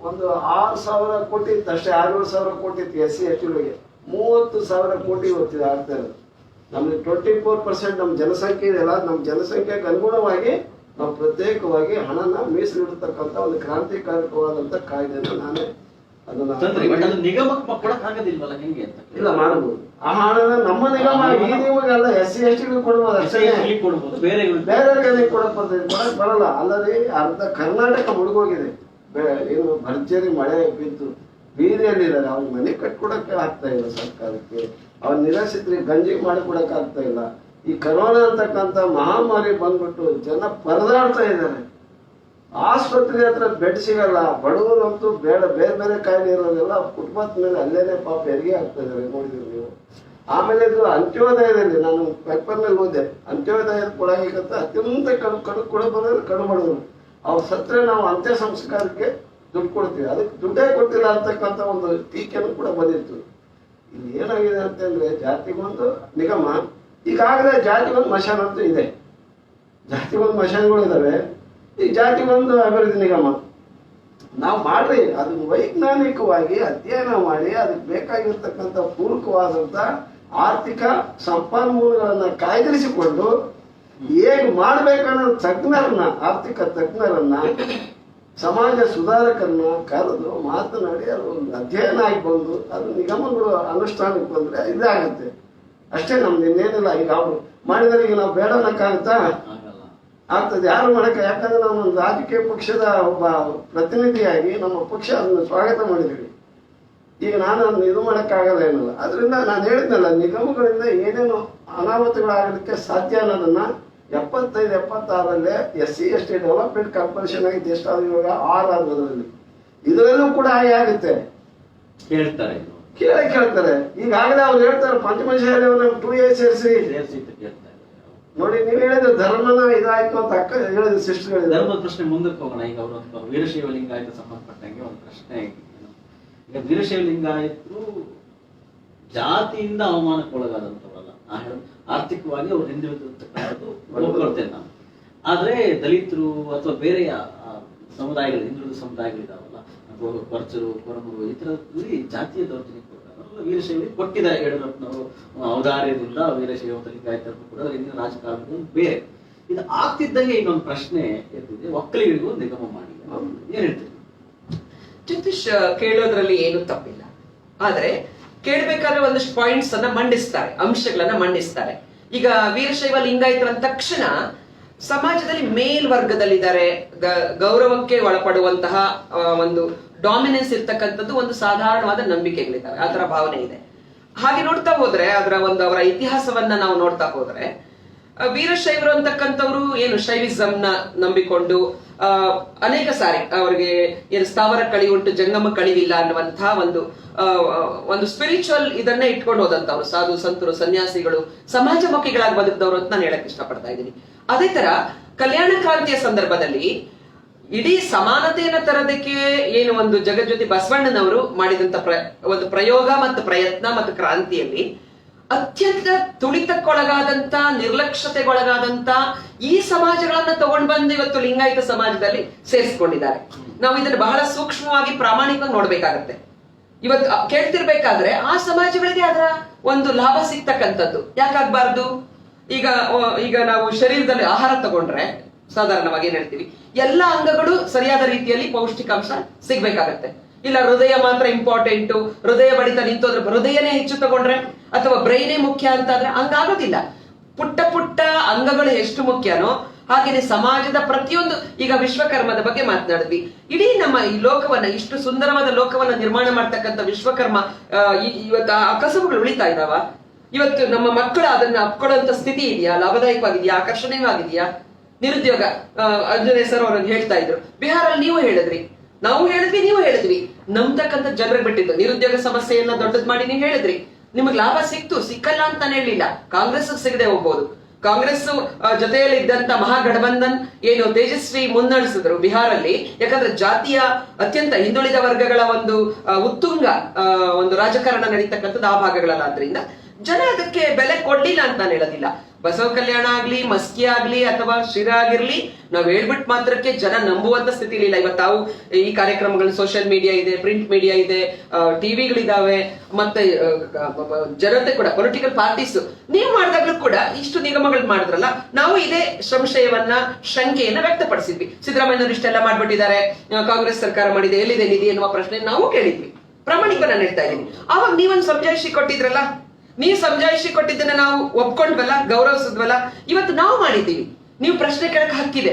ಒಂದು 6,000 ಕೋಟಿ ಇತ್ತು ಅಷ್ಟೇ, 6,000 ಕೋಟಿ ಇತ್ತು SC STಗಳಿಗೆ. 30,000 ಕೋಟಿ ಇವತ್ತಿದೆ ಆಗ್ತಾ ಇರೋದು. ನಮ್ಗೆ 24% ನಮ್ಮ ಜನಸಂಖ್ಯೆ ಇದೆಯಲ್ಲ, ನಮ್ಮ ಜನಸಂಖ್ಯೆಗೆ ಅನುಗುಣವಾಗಿ ನಾವು ಪ್ರತ್ಯೇಕವಾಗಿ ಹಣನ ಮೀಸಲಿಡತಕ್ಕಂಥ ಒಂದು ಕ್ರಾಂತಿಕಾರಕವಾದಂತ ಕಾಯ್ದೆನ ನಾನೇ ಅದನ್ನ ನಿಗಮಕ್ಕೆ ಕೊಡಕ್ ಆಗೋದಿಲ್ವಲ್ಲ, ಹೆಂಗೆ ಅಂತ? ಇಲ್ಲ, ಮಾಡಬಹುದು. ಆ ಹಣನ ನಮ್ಮ ನಿಗಮ ಈ ನಿಮಗೆಲ್ಲ SC STಗಳಿಗೆ ಕೊಡ್ಬೋದು ಅಷ್ಟೇ, ಬೇರೆ ಕಡೆಗೆ ಕೊಡಕ್ ಬರ್ತದೆ, ಕೊಡಕ್ ಬರಲ್ಲ. ಅಲ್ಲದೆ ಅರ್ಧ ಕರ್ನಾಟಕ ಮುಳುಗೋಗಿದೆ. ಏನು ಭರ್ಜರಿ ಮಳೆ ಬಿದ್ದು ಬೀದಿಯಲ್ಲಿದ್ದಾರೆ, ಅವ್ನ ಮನೆ ಕಟ್ಕೊಡಕ್ಕೆ ಆಗ್ತಾ ಇಲ್ಲ ಸರ್ಕಾರಕ್ಕೆ. ಅವ್ನ ನಿರಾಶ್ರಿತರಿಗೆ ಗಂಜಿ ಮಾಡಿಕೊಡಕ್ ಆಗ್ತಾ ಇಲ್ಲ. ಈ ಕರೋನಾ ಅಂತಕ್ಕಂಥ ಮಹಾಮಾರಿ ಬಂದ್ಬಿಟ್ಟು ಜನ ಪರದಾಡ್ತಾ ಇದ್ದಾರೆ. ಆಸ್ಪತ್ರೆ ಹತ್ರ ಬೆಡ್ ಸಿಗಲ್ಲ, ಬಡವರಂತೂ ಬೇರೆ ಬೇರೆ ಕಾಯಿಲೆ ಇರೋದೆಲ್ಲ ಫುಟ್ಪಾತ್ ಮೇಲೆ ಅಲ್ಲೇನೆ ಪಾಪ ಹೆರಿಗೆ ಆಗ್ತಾ ಇದಾರೆ, ನೋಡಿದ್ರಿ ನೀವು. ಆಮೇಲೆ ಇದು ಅಂತ್ಯೋದಯದಲ್ಲಿ ನಾನು ಪೇಪರ್ ಮೇಲೆ ಓದಿದೆ, ಅಂತ್ಯೋದಯದ ಕೊಡಬೇಕಂತ ಅತ್ಯಂತ ಕಡು ಬಡವರು ಅವ್ರು ಸತ್ರೆ ನಾವು ಅಂತ್ಯ ಸಂಸ್ಕಾರಕ್ಕೆ ದುಡ್ಡು ಕೊಡ್ತೀವಿ, ಅದಕ್ಕೆ ದುಡ್ಡೇ ಕೊಟ್ಟಿಲ್ಲ ಅಂತಕ್ಕಂಥ ಒಂದು ಟೀಕೆನೂ ಕೂಡ ಬಂದಿತ್ತು. ಇಲ್ಲಿ ಏನಾಗಿದೆ ಅಂತಂದ್ರೆ, ಜಾತಿಗೊಂದು ನಿಗಮ, ಈಗಾಗಲೇ ಜಾತಿಗೊಂದು ಮಶಾನ ಅಂತೂ ಇದೆ, ಜಾತಿಗೊಂದು ಮಶಾನಗಳು ಇದಾವೆ, ಈ ಜಾತಿಗೊಂದು ಅಭಿವೃದ್ಧಿ ನಿಗಮ ನಾವು ಮಾಡ್ರಿ. ಅದನ್ನ ವೈಜ್ಞಾನಿಕವಾಗಿ ಅಧ್ಯಯನ ಮಾಡಿ ಅದಕ್ಕೆ ಬೇಕಾಗಿರ್ತಕ್ಕಂಥ ಪೂರಕವಾದಂತ ಆರ್ಥಿಕ ಸಂಪನ್ಮೂಲಗಳನ್ನ ಕಾಯ್ದಿರಿಸಿಕೊಂಡು ಹೇಗೆ ಮಾಡ್ಬೇಕನ್ನೋ ತಜ್ಞರನ್ನ, ಆರ್ಥಿಕ ತಜ್ಞರನ್ನ, ಸಮಾಜ ಸುಧಾರಕರನ್ನ ಕರೆದು ಮಾತನಾಡಿ ಅದು ಒಂದು ಅಧ್ಯಯನ ಆಗಿ ಬಂದು ಅದು ನಿಗಮಗಳು ಅನುಷ್ಠಾನಕ್ಕೆ ಬಂದ್ರೆ ಇದಾಗುತ್ತೆ ಅಷ್ಟೇ. ನಮ್ದು ಇನ್ನೇನಿಲ್ಲ. ಈಗ ಅವ್ರು ಮಾಡಿದರೆ ಈಗ ನಾವು ಬೇಡ ಅನ್ನಕ್ಕಾಗುತ್ತಾ? ಆಗ್ತದೆ, ಯಾರು ಮಾಡಕ್ಕೆ? ಯಾಕಂದ್ರೆ ನಾವು ಒಂದು ರಾಜಕೀಯ ಪಕ್ಷದ ಒಬ್ಬ ಪ್ರತಿನಿಧಿಯಾಗಿ ನಮ್ಮ ಪಕ್ಷ ಅದನ್ನು ಸ್ವಾಗತ ಮಾಡಿದ್ದೀವಿ. ಈಗ ನಾನು ಅದನ್ನು ಇದು ಮಾಡೋಕ್ಕಾಗಲ್ಲ ಏನಲ್ಲ. ಅದರಿಂದ ನಾನು ಹೇಳಿದ್ನಲ್ಲ, ನಿಗಮಗಳಿಂದ ಏನೇನು ಅನಾಹುತಗಳಾಗಲಿಕ್ಕೆ ಸಾಧ್ಯ ಅನ್ನೋದನ್ನ 75-76 SC ST ಡೆವಲಪ್ಮೆಂಟ್ ಕಾರ್ಪೊರೇಷನ್ ಆಗಿ ಎಷ್ಟಾದ್ರು ಇವಾಗ 6 ಆಗೋದ್ರಲ್ಲಿ ಇದರಲ್ಲೂ ಕೂಡ ಹಾಗೆ ಆಗುತ್ತೆ. ಕೇಳ್ತಾರೆ. ಈಗಾಗಲೇ ಅವ್ರು ಹೇಳ್ತಾರೆ ಪಂಚಮಶಾಲೆಯವ್ರನ್ನ 2A ಸೇರಿಸಿ ನೋಡಿ. ನೀವು ಹೇಳಿದ್ರೆ ಧರ್ಮನ ಇದಾಯ್ತು ಅಂತ ಅಕ್ಕ ಹೇಳಿದ್ರು, ಸಿಸ್ಟರ್ ಧರ್ಮದ ಪ್ರಶ್ನೆ ಮುಂದಕ್ಕೆ ಹೋಗೋಣ. ಈಗ ಅವರು ವೀರಶೈವ ಲಿಂಗಾಯತ ಸಂಬಂಧಪಟ್ಟಂಗೆ ಒಂದು ಪ್ರಶ್ನೆ. ಈಗ ವೀರಶೈವ ಲಿಂಗಾಯತರು ಜಾತಿಯಿಂದ ಅವಮಾನಕ್ಕೊಳಗಾದಂತವರಲ್ಲ, ಆರ್ಥಿಕವಾಗಿ ಅವ್ರು ಹಿಂದುಳಿದಿರ್ತಕ್ಕಂಥದ್ದು ಒಪ್ಕೊಳ್ತೇನೆ ನಾನು. ಆದ್ರೆ ದಲಿತರು ಅಥವಾ ಬೇರೆ ಸಮುದಾಯಗಳು, ಹಿಂದುಳಿದ ಸಮುದಾಯಗಳಿದಾವಲ್ಲ, ಅಥವಾ ಕೊರ್ಚರು, ಕೊರಮರು, ಈ ತರದಲ್ಲಿ ಜಾತಿಯ ದೌರ್ಜನ್ಯ ವೀರಶೈವರಿಗೆ ಕೊಟ್ಟಿದ್ದಾರೆ ಯಡಿಯೂರಪ್ಪನವರು ಔದಾರ್ಯದಿಂದ. ವೀರಶೈವ ಲಿಂಗಾಯತರು ಕೂಡ ಹಿಂದಿನ ರಾಜಕಾರಣಗಳು ಬೇರೆ. ಇದು ಆಗ್ತಿದ್ದಂಗೆ ಈಗ ಒಂದು ಪ್ರಶ್ನೆ ಎದ್ದಿದೆ, ಒಕ್ಕಲಿಗರಿಗೂ ನಿಗಮ ಮಾಡಿ ಏನ್ ಹೇಳ್ತೀವಿ? ಜಗದೀಶ್, ಕೇಳೋದ್ರಲ್ಲಿ ಏನು ತಪ್ಪಿಲ್ಲ, ಆದ್ರೆ ಕೇಳ್ಬೇಕಾದ್ರೆ ಒಂದಷ್ಟು ಪಾಯಿಂಟ್ಸ್ ಅನ್ನ ಮಂಡಿಸ್ತಾರೆ, ಅಂಶಗಳನ್ನ ಮಂಡಿಸ್ತಾರೆ. ಈಗ ವೀರಶೈವ ಲಿಂಗಾಯತರ ತಕ್ಷಣ ಸಮಾಜದಲ್ಲಿ ಮೇಲ್ವರ್ಗದಲ್ಲಿದ್ದಾರೆ, ಗೌರವಕ್ಕೆ ಒಳಪಡುವಂತಹ ಒಂದು ಡಾಮಿನೆನ್ಸ್ ಇರ್ತಕ್ಕಂಥದ್ದು ಒಂದು ಸಾಧಾರಣವಾದ ನಂಬಿಕೆಗಳಿದ್ದಾವೆ, ಆ ತರ ಭಾವನೆ ಇದೆ. ಹಾಗೆ ನೋಡ್ತಾ ಹೋದ್ರೆ ಅವರ ಇತಿಹಾಸವನ್ನ ನಾವು ನೋಡ್ತಾ ಹೋದ್ರೆ ವೀರಶೈವರು ಅಂತಕ್ಕಂಥವ್ರು ಏನು ಶೈವಿಸಂ ನ ನಂಬಿಕೊಂಡು ಅನೇಕ ಸಾರಿ ಅವರಿಗೆ ಏನು ಸ್ಥಾವರ ಕಳಿ ಉಂಟು ಜಂಗಮ ಕಳಿವಿಲ್ಲ ಅನ್ನುವಂತಹ ಒಂದು ಸ್ಪಿರಿಚುವಲ್ ಇದನ್ನೇ ಇಟ್ಕೊಂಡು ಹೋದಂತವ್ರು, ಸಾಧು ಸಂತರು ಸನ್ಯಾಸಿಗಳು ಸಮಾಜಮುಖಿಗಳಾಗಿ ಬದುಕಿದವರು ಅಂತ ನಾನು ಹೇಳಕ್ ಇಷ್ಟಪಡ್ತಾ ಇದ್ದೀನಿ. ಅದೇ ತರ ಕಲ್ಯಾಣ ಕ್ರಾಂತಿಯ ಸಂದರ್ಭದಲ್ಲಿ ಇಡೀ ಸಮಾನತೆಯನ್ನ ತರೋದಕ್ಕೆ ಏನು ಒಂದು ಜಗಜ್ಯೋತಿ ಬಸವಣ್ಣನವರು ಮಾಡಿದಂತ ಒಂದು ಪ್ರಯೋಗ ಮತ್ತು ಪ್ರಯತ್ನ ಮತ್ತು ಕ್ರಾಂತಿಯಲ್ಲಿ ಅತ್ಯಂತ ತುಳಿತಕ್ಕೊಳಗಾದಂತ ನಿರ್ಲಕ್ಷ್ಯತೆಗೊಳಗಾದಂತ ಈ ಸಮಾಜಗಳನ್ನ ತಗೊಂಡ್ ಬಂದು ಇವತ್ತು ಲಿಂಗಾಯತ ಸಮಾಜದಲ್ಲಿ ಸೇರಿಸ್ಕೊಂಡಿದ್ದಾರೆ. ನಾವು ಇದನ್ನು ಬಹಳ ಸೂಕ್ಷ್ಮವಾಗಿ ಪ್ರಾಮಾಣಿಕವಾಗಿ ನೋಡ್ಬೇಕಾಗತ್ತೆ. ಇವತ್ತು ಕೇಳ್ತಿರ್ಬೇಕಾದ್ರೆ ಆ ಸಮಾಜಗಳಿಗೆ ಅದರ ಒಂದು ಲಾಭ ಸಿಗ್ತಕ್ಕಂಥದ್ದು ಯಾಕಾಗ್ಬಾರ್ದು? ಈಗ ನಾವು ಶರೀರದಲ್ಲಿ ಆಹಾರ ತಗೊಂಡ್ರೆ ಸಾಧಾರಣವಾಗಿ ಏನ್ ಹೇಳ್ತೀವಿ, ಎಲ್ಲ ಅಂಗಗಳು ಸರಿಯಾದ ರೀತಿಯಲ್ಲಿ ಪೌಷ್ಟಿಕಾಂಶ ಸಿಗ್ಬೇಕಾಗತ್ತೆ. ಇಲ್ಲ ಹೃದಯ ಮಾತ್ರ ಇಂಪಾರ್ಟೆಂಟ್, ಹೃದಯ ಬಡಿತ ನಿಂತೋದ್ರೆ ಹೃದಯನೇ ಹೆಚ್ಚು ತಗೊಂಡ್ರೆ ಅಥವಾ ಬ್ರೈನೇ ಮುಖ್ಯ ಅಂತಾದ್ರೆ ಹಂಗಾಗೋದಿಲ್ಲ. ಪುಟ್ಟ ಪುಟ್ಟ ಅಂಗಗಳು ಎಷ್ಟು ಮುಖ್ಯನೋ ಹಾಗೇನೆ ಸಮಾಜದ ಪ್ರತಿಯೊಂದು, ಈಗ ವಿಶ್ವಕರ್ಮದ ಬಗ್ಗೆ ಮಾತನಾಡಿದ್ವಿ. ಇಡೀ ನಮ್ಮ ಈ ಲೋಕವನ್ನ, ಇಷ್ಟು ಸುಂದರವಾದ ಲೋಕವನ್ನ ನಿರ್ಮಾಣ ಮಾಡ್ತಕ್ಕಂಥ ವಿಶ್ವಕರ್ಮ ಇವತ್ತು ಆ ಕಸಬುಗಳು ಉಳಿತಾ ಇದಾವ? ಇವತ್ತು ನಮ್ಮ ಮಕ್ಕಳು ಅದನ್ನ ಅಪ್ಕೊಳ್ಳುವಂತ ಸ್ಥಿತಿ ಇದೆಯಾ? ಲಾಭದಾಯಕವಾಗಿದೆಯಾ? ಆಕರ್ಷಣೀಯವಾಗಿದೆಯಾ? ನಿರುದ್ಯೋಗ, ಅಂಜನೇಯ ಸರ್ ಅವ್ರಿಗೆ ಹೇಳ್ತಾ ಇದ್ರು, ಬಿಹಾರಲ್ಲಿ ನೀವು ಹೇಳಿದ್ರಿ, ನಾವು ಹೇಳಿದ್ವಿ, ನೀವು ಹೇಳಿದ್ವಿ, ನಂಬ್ತಕ್ಕಂಥ ಜನರಿಗೆ ಬಿಟ್ಟಿದ್ದು. ನಿರುದ್ಯೋಗ ಸಮಸ್ಯೆಯನ್ನ ದೊಡ್ಡದ್ ಮಾಡಿ ನೀವು ಹೇಳಿದ್ರಿ, ನಿಮಗ್ ಲಾಭ ಸಿಕ್ತು, ಸಿಕ್ಕಲ್ಲ ಅಂತ ಹೇಳಿಲ್ಲ. ಕಾಂಗ್ರೆಸ್ ಸಿಗದೆ ಹೋಗ್ಬೋದು. ಕಾಂಗ್ರೆಸ್ ಜೊತೆಯಲ್ಲಿ ಇದ್ದಂತ ಮಹಾಗಠಬಂಧನ್ ಏನು ತೇಜಸ್ವಿ ಮುನ್ನಡೆಸಿದ್ರು ಬಿಹಾರಲ್ಲಿ, ಯಾಕಂದ್ರೆ ಜಾತಿಯ ಅತ್ಯಂತ ಹಿಂದುಳಿದ ವರ್ಗಗಳ ಒಂದು ಉತ್ತುಂಗ ಒಂದು ರಾಜಕಾರಣ ನಡೀತಕ್ಕಂಥದ್ದು ಆ ಭಾಗಗಳಲ್ಲಾದ್ರಿಂದ ಜನ ಅದಕ್ಕೆ ಬೆಲೆ ಕೊಡ್ಲಿಲ್ಲ ಅಂತ ನಾನು ಹೇಳೋದಿಲ್ಲ. ಬಸವ ಕಲ್ಯಾಣ ಆಗ್ಲಿ, ಮಸ್ಕಿ ಆಗ್ಲಿ ಅಥವಾ ಶಿರಾ ಆಗಿರ್ಲಿ, ನಾವ್ ಹೇಳ್ಬಿಟ್ ಮಾತ್ರಕ್ಕೆ ಜನ ನಂಬುವಂತ ಸ್ಥಿತಿ ಇಲ್ಲ. ಇವತ್ತು ತಾವು ಈ ಕಾರ್ಯಕ್ರಮಗಳು ಸೋಷಿಯಲ್ ಮೀಡಿಯಾ ಇದೆ, ಪ್ರಿಂಟ್ ಮೀಡಿಯಾ ಇದೆ, ಟಿವಿಗಳಿದಾವೆ, ಮತ್ತೆ ಜನತೆ ಕೂಡ ಪೊಲಿಟಿಕಲ್ ಪಾರ್ಟೀಸ್ ನೀವು ಮಾಡಿದಾಗ್ಲೂ ಕೂಡ ಇಷ್ಟು ನಿಗಮಗಳು ಮಾಡಿದ್ರಲ್ಲ, ನಾವು ಇದೇ ಸಂಶಯವನ್ನ, ಶಂಕೆಯನ್ನ ವ್ಯಕ್ತಪಡಿಸಿದ್ವಿ. ಸಿದ್ದರಾಮಯ್ಯನವರು ಇಷ್ಟೆಲ್ಲ ಮಾಡ್ಬಿಟ್ಟಿದ್ದಾರೆ, ಕಾಂಗ್ರೆಸ್ ಸರ್ಕಾರ ಮಾಡಿದೆ, ಎಲ್ಲಿದೆ ನಿಧಿ ಎನ್ನುವ ಪ್ರಶ್ನೆ ನಾವು ಕೇಳಿದ್ವಿ. ಪ್ರಾಮಾಣಿಕ ನಾನು ಹೇಳ್ತಾ ಇದ್ದೀನಿ. ಆವಾಗ ನೀವೊಂದು ಸಮಜಾಯಿಷಿ ಕೊಟ್ಟಿದ್ರಲ್ಲ, ನೀವು ಸಮಜಾಯಿಷಿ ಕೊಟ್ಟಿದ್ದನ್ನ ನಾವು ಒಪ್ಕೊಂಡ್ವಲ್ಲ, ಗೌರವಿಸಿದ್ವಲ್ಲ. ಇವತ್ತು ನಾವು ಮಾಡಿದ್ದೀವಿ, ನೀವು ಪ್ರಶ್ನೆ ಕೇಳಕ್ ಹಕ್ಕಿದೆ.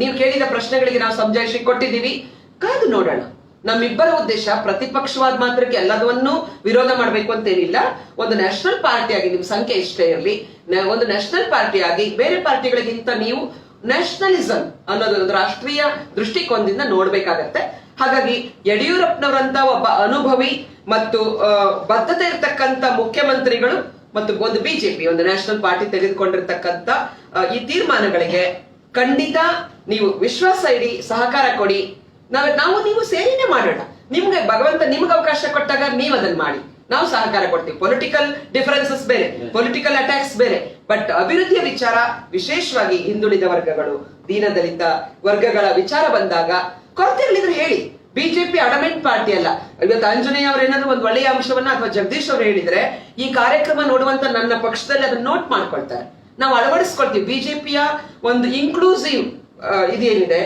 ನೀವು ಕೇಳಿದ ಪ್ರಶ್ನೆಗಳಿಗೆ ನಾವು ಸಮಜಾಯಿಷಿ ಕೊಟ್ಟಿದ್ದೀವಿ. ಕಾದು ನೋಡೋಣ. ನಮ್ಮಿಬ್ಬರ ಉದ್ದೇಶ ಪ್ರತಿಪಕ್ಷವಾದ ಮಾತ್ರಕ್ಕೆ ಎಲ್ಲದನ್ನೂ ವಿರೋಧ ಮಾಡ್ಬೇಕು ಅಂತೇನಿಲ್ಲ. ಒಂದು ನ್ಯಾಷನಲ್ ಪಾರ್ಟಿಯಾಗಿ ನಿಮ್ ಸಂಖ್ಯೆ ಇಷ್ಟೇ ಇರಲಿ, ಒಂದು ನ್ಯಾಷನಲ್ ಪಾರ್ಟಿಯಾಗಿ ಬೇರೆ ಪಾರ್ಟಿಗಳಿಗಿಂತ ನೀವು ನ್ಯಾಷನಲಿಸಂ ಅನ್ನೋದು ಒಂದು ರಾಷ್ಟ್ರೀಯ ದೃಷ್ಟಿಕೋನದಿಂದ ನೋಡ್ಬೇಕಾಗತ್ತೆ. ಹಾಗಾಗಿ ಯಡಿಯೂರಪ್ಪನವರಂತ ಒಬ್ಬ ಅನುಭವಿ ಮತ್ತು ಬದ್ಧತೆ ಇರ್ತಕ್ಕಂಥ ಮುಖ್ಯಮಂತ್ರಿಗಳು ಮತ್ತು ಒಂದು ಬಿಜೆಪಿ ಒಂದು ನ್ಯಾಷನಲ್ ಪಾರ್ಟಿ ತೆಗೆದುಕೊಂಡಿರ್ತಕ್ಕಂಥ ಈ ತೀರ್ಮಾನಗಳಿಗೆ ಖಂಡಿತ ನೀವು ವಿಶ್ವಾಸ ಇಡಿ, ಸಹಕಾರ ಕೊಡಿ. ನಾವು ನೀವು ಸೇರಿನೇ ಮಾಡೋಣ. ನಿಮ್ಗೆ ಭಗವಂತ ನಿಮ್ಗೆ ಅವಕಾಶ ಕೊಟ್ಟಾಗ ನೀವು ಅದನ್ನ ಮಾಡಿ, ನಾವು ಸಹಕಾರ ಕೊಡ್ತೀವಿ. ಪೊಲಿಟಿಕಲ್ ಡಿಫರೆನ್ಸಸ್ ಬೇರೆ, ಪೊಲಿಟಿಕಲ್ ಅಟ್ಯಾಕ್ಸ್ ಬೇರೆ, ಬಟ್ ಅಭಿವೃದ್ಧಿಯ ವಿಚಾರ, ವಿಶೇಷವಾಗಿ ಹಿಂದುಳಿದ ವರ್ಗಗಳು, ದೀನದಲಿತ ವರ್ಗಗಳ ವಿಚಾರ ಬಂದಾಗ ಕೊರತೆಗಳಿದ್ರೆ ಹೇಳಿ. ಬಿಜೆಪಿ ಅಡಮೆಂಟ್ ಪಾರ್ಟಿ ಅಲ್ಲ. ಇವತ್ತು ಆಂಜನೇಯ ಅವ್ರು ಏನಾದ್ರು ಒಂದು ಒಳ್ಳೆಯ ಅಂಶವನ್ನ ಅಥವಾ ಜಗದೀಶ್ ಅವರು ಹೇಳಿದ್ರೆ ಈ ಕಾರ್ಯಕ್ರಮ ನೋಡುವಂತ ನನ್ನ ಪಕ್ಷದಲ್ಲಿ ಅದನ್ನ ನೋಟ್ ಮಾಡ್ಕೊಳ್ತಾರೆ, ನಾವು ಅಳವಡಿಸ್ಕೊಳ್ತೀವಿ. ಬಿಜೆಪಿಯ ಒಂದು ಇನ್ಕ್ಲೂಸಿವ್ ಇದೇನಿದೆ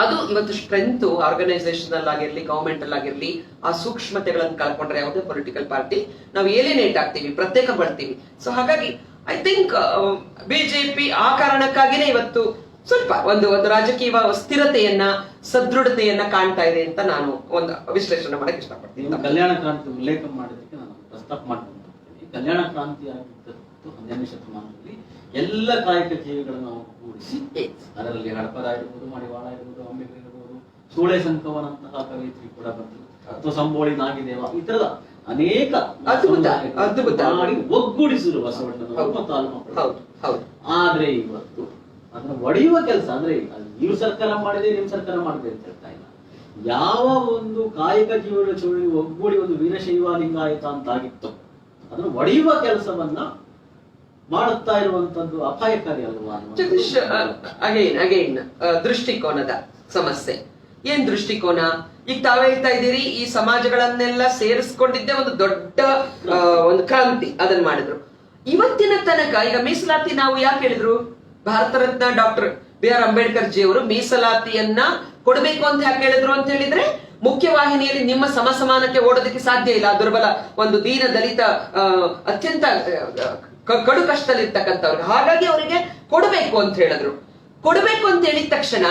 ಅದು ಇವತ್ತು ಸ್ಟ್ರೆಂತ್ ಆರ್ಗನೈಸೇಷನ್ ಆಗಿರ್ಲಿ, ಗವರ್ಮೆಂಟ್ ಆಗಿರ್ಲಿ, ಆ ಸೂಕ್ಷ್ಮತೆಗಳನ್ನು ಕಳ್ಕೊಂಡ್ರೆ ಯಾವುದೇ ಪೊಲಿಟಿಕಲ್ ಪಾರ್ಟಿ ನಾವು ಏನೇನೇಟ್ ಆಗ್ತೀವಿ, ಪ್ರತ್ಯೇಕ ಪಡ್ತೀವಿ. ಸೊ ಹಾಗಾಗಿ ಐ ಥಿಂಕ್ ಬಿಜೆಪಿ ಆ ಕಾರಣಕ್ಕಾಗಿನೇ ಇವತ್ತು ಸ್ವಲ್ಪ ಒಂದು ರಾಜಕೀಯ ಸ್ಥಿರತೆಯನ್ನ, ಸದೃಢತೆಯನ್ನ ಕಾಣ್ತಾ ಇದೆ ಅಂತ ನಾನು ಒಂದು ವಿಶ್ಲೇಷಣೆ ಮಾಡಕ್ಕೆ ಇಷ್ಟಪಡ್ತೀನಿ. ಕಲ್ಯಾಣ ಕ್ರಾಂತಿ ಉಲ್ಲೇಖ ಮಾಡೋದಕ್ಕೆ ನಾನು ಪ್ರಸ್ತಾಪ ಮಾಡ್ಕೊಂಡು ಹೋಗ್ತೀನಿ. ಕಲ್ಯಾಣ ಕ್ರಾಂತಿ ಆಗಿದ್ದು 12ನೇ ಶತಮಾನದಲ್ಲಿ ಎಲ್ಲ ಕಾಯಕ ಜೀವಿಗಳನ್ನು ನಾವು ಕೂಡಿಸಿ, ಅದರಲ್ಲಿ ಹಡಪದ ಇರ್ಬೋದು, ಮಡಿವಾಳ ಇರ್ಬೋದು, ಅಂಬೇಡ್ಕರ್ ಇರ್ಬೋದು, ಸೂಳೆ ಸಂಕವನಂತಹ ಕವಯಿತ್ರಿ ಕೂಡ ಬಂದರು, ಅಥವಾ ಸಂಬೋಳಿ ನಾಗಿದೇವ, ಈ ತರದ ಅನೇಕ ಅದ್ಭುತ ಮಾಡಿ ಒಗ್ಗೂಡಿಸಿರು ಬಸವಣ್ಣನವರು ಮತ್ತು ಆಲ್ಮಕ್ಕಳು. ಆದ್ರೆ ಇವತ್ತು ಅದನ್ನ ಒಡೆಯುವ ಕೆಲಸ ಅಂದ್ರೆ ನೀವು ಸರ್ಕಾರ ಮಾಡಿದೆ, ನಿಮ್ ಸರ್ಕಾರ ಮಾಡಿದೆ ಅಂತ ಹೇಳ್ತಾ ಇಲ್ಲ. ಯಾವ ಒಂದು ಕಾಯಕ ಜೀವನ ಚಳುವಳಿ ಒಗ್ಗೂಡಿ ಒಂದು ವೀರಶೈವ ಲಿಂಗಾಯತ ಅಂತಾಗಿತ್ತು, ಅದನ್ನು ಒಡೆಯುವ ಕೆಲಸವನ್ನ ಮಾಡುತ್ತಾ ಇರುವಂತದ್ದು ಅಪಾಯಕಾರಿ ಅಲ್ವಾ? ಜಗದೀಶ್, ಅಗೈನ್ ದೃಷ್ಟಿಕೋನದ ಸಮಸ್ಯೆ. ಏನ್ ದೃಷ್ಟಿಕೋನ? ಈಗ ತಾವೇ ಹೇಳ್ತಾ ಇದ್ದೀರಿ, ಈ ಸಮಾಜಗಳನ್ನೆಲ್ಲ ಸೇರಿಸ್ಕೊಂಡಿದ್ದೆ ಒಂದು ದೊಡ್ಡ ಒಂದು ಕ್ರಾಂತಿ, ಅದನ್ನ ಮಾಡಿದ್ರು. ಇವತ್ತಿನ ತನಕ ಈಗ ಮೀಸಲಾತಿ ನಾವು ಯಾಕೆ ಹೇಳಿದ್ರು? Bharat Ratna doctor B.R. Ambedkar G ಅವರು ಮೀಸಲಾತಿಯನ್ನ ಕೊಡಬೇಕು ಅಂತ ಯಾಕೆ ಹೇಳಿದ್ರು ಅಂತ ಹೇಳಿದ್ರೆ, ಮುಖ್ಯವಾಹಿನಿಯಲ್ಲಿ ನಿಮ್ಮ ಸಮಾನಕ್ಕೆ ಓಡೋದಕ್ಕೆ ಸಾಧ್ಯ ಇಲ್ಲ, ದುರ್ಬಲ ಒಂದು ದೀನ ದಲಿತ ಅತ್ಯಂತ ಕಡು ಕಷ್ಟದಲ್ಲಿರ್ತಕ್ಕಂಥವ್ರಿಗೆ, ಹಾಗಾಗಿ ಅವರಿಗೆ ಕೊಡಬೇಕು ಅಂತ ಹೇಳಿದ್ರು. ಕೊಡಬೇಕು ಅಂತ ಹೇಳಿದ ತಕ್ಷಣ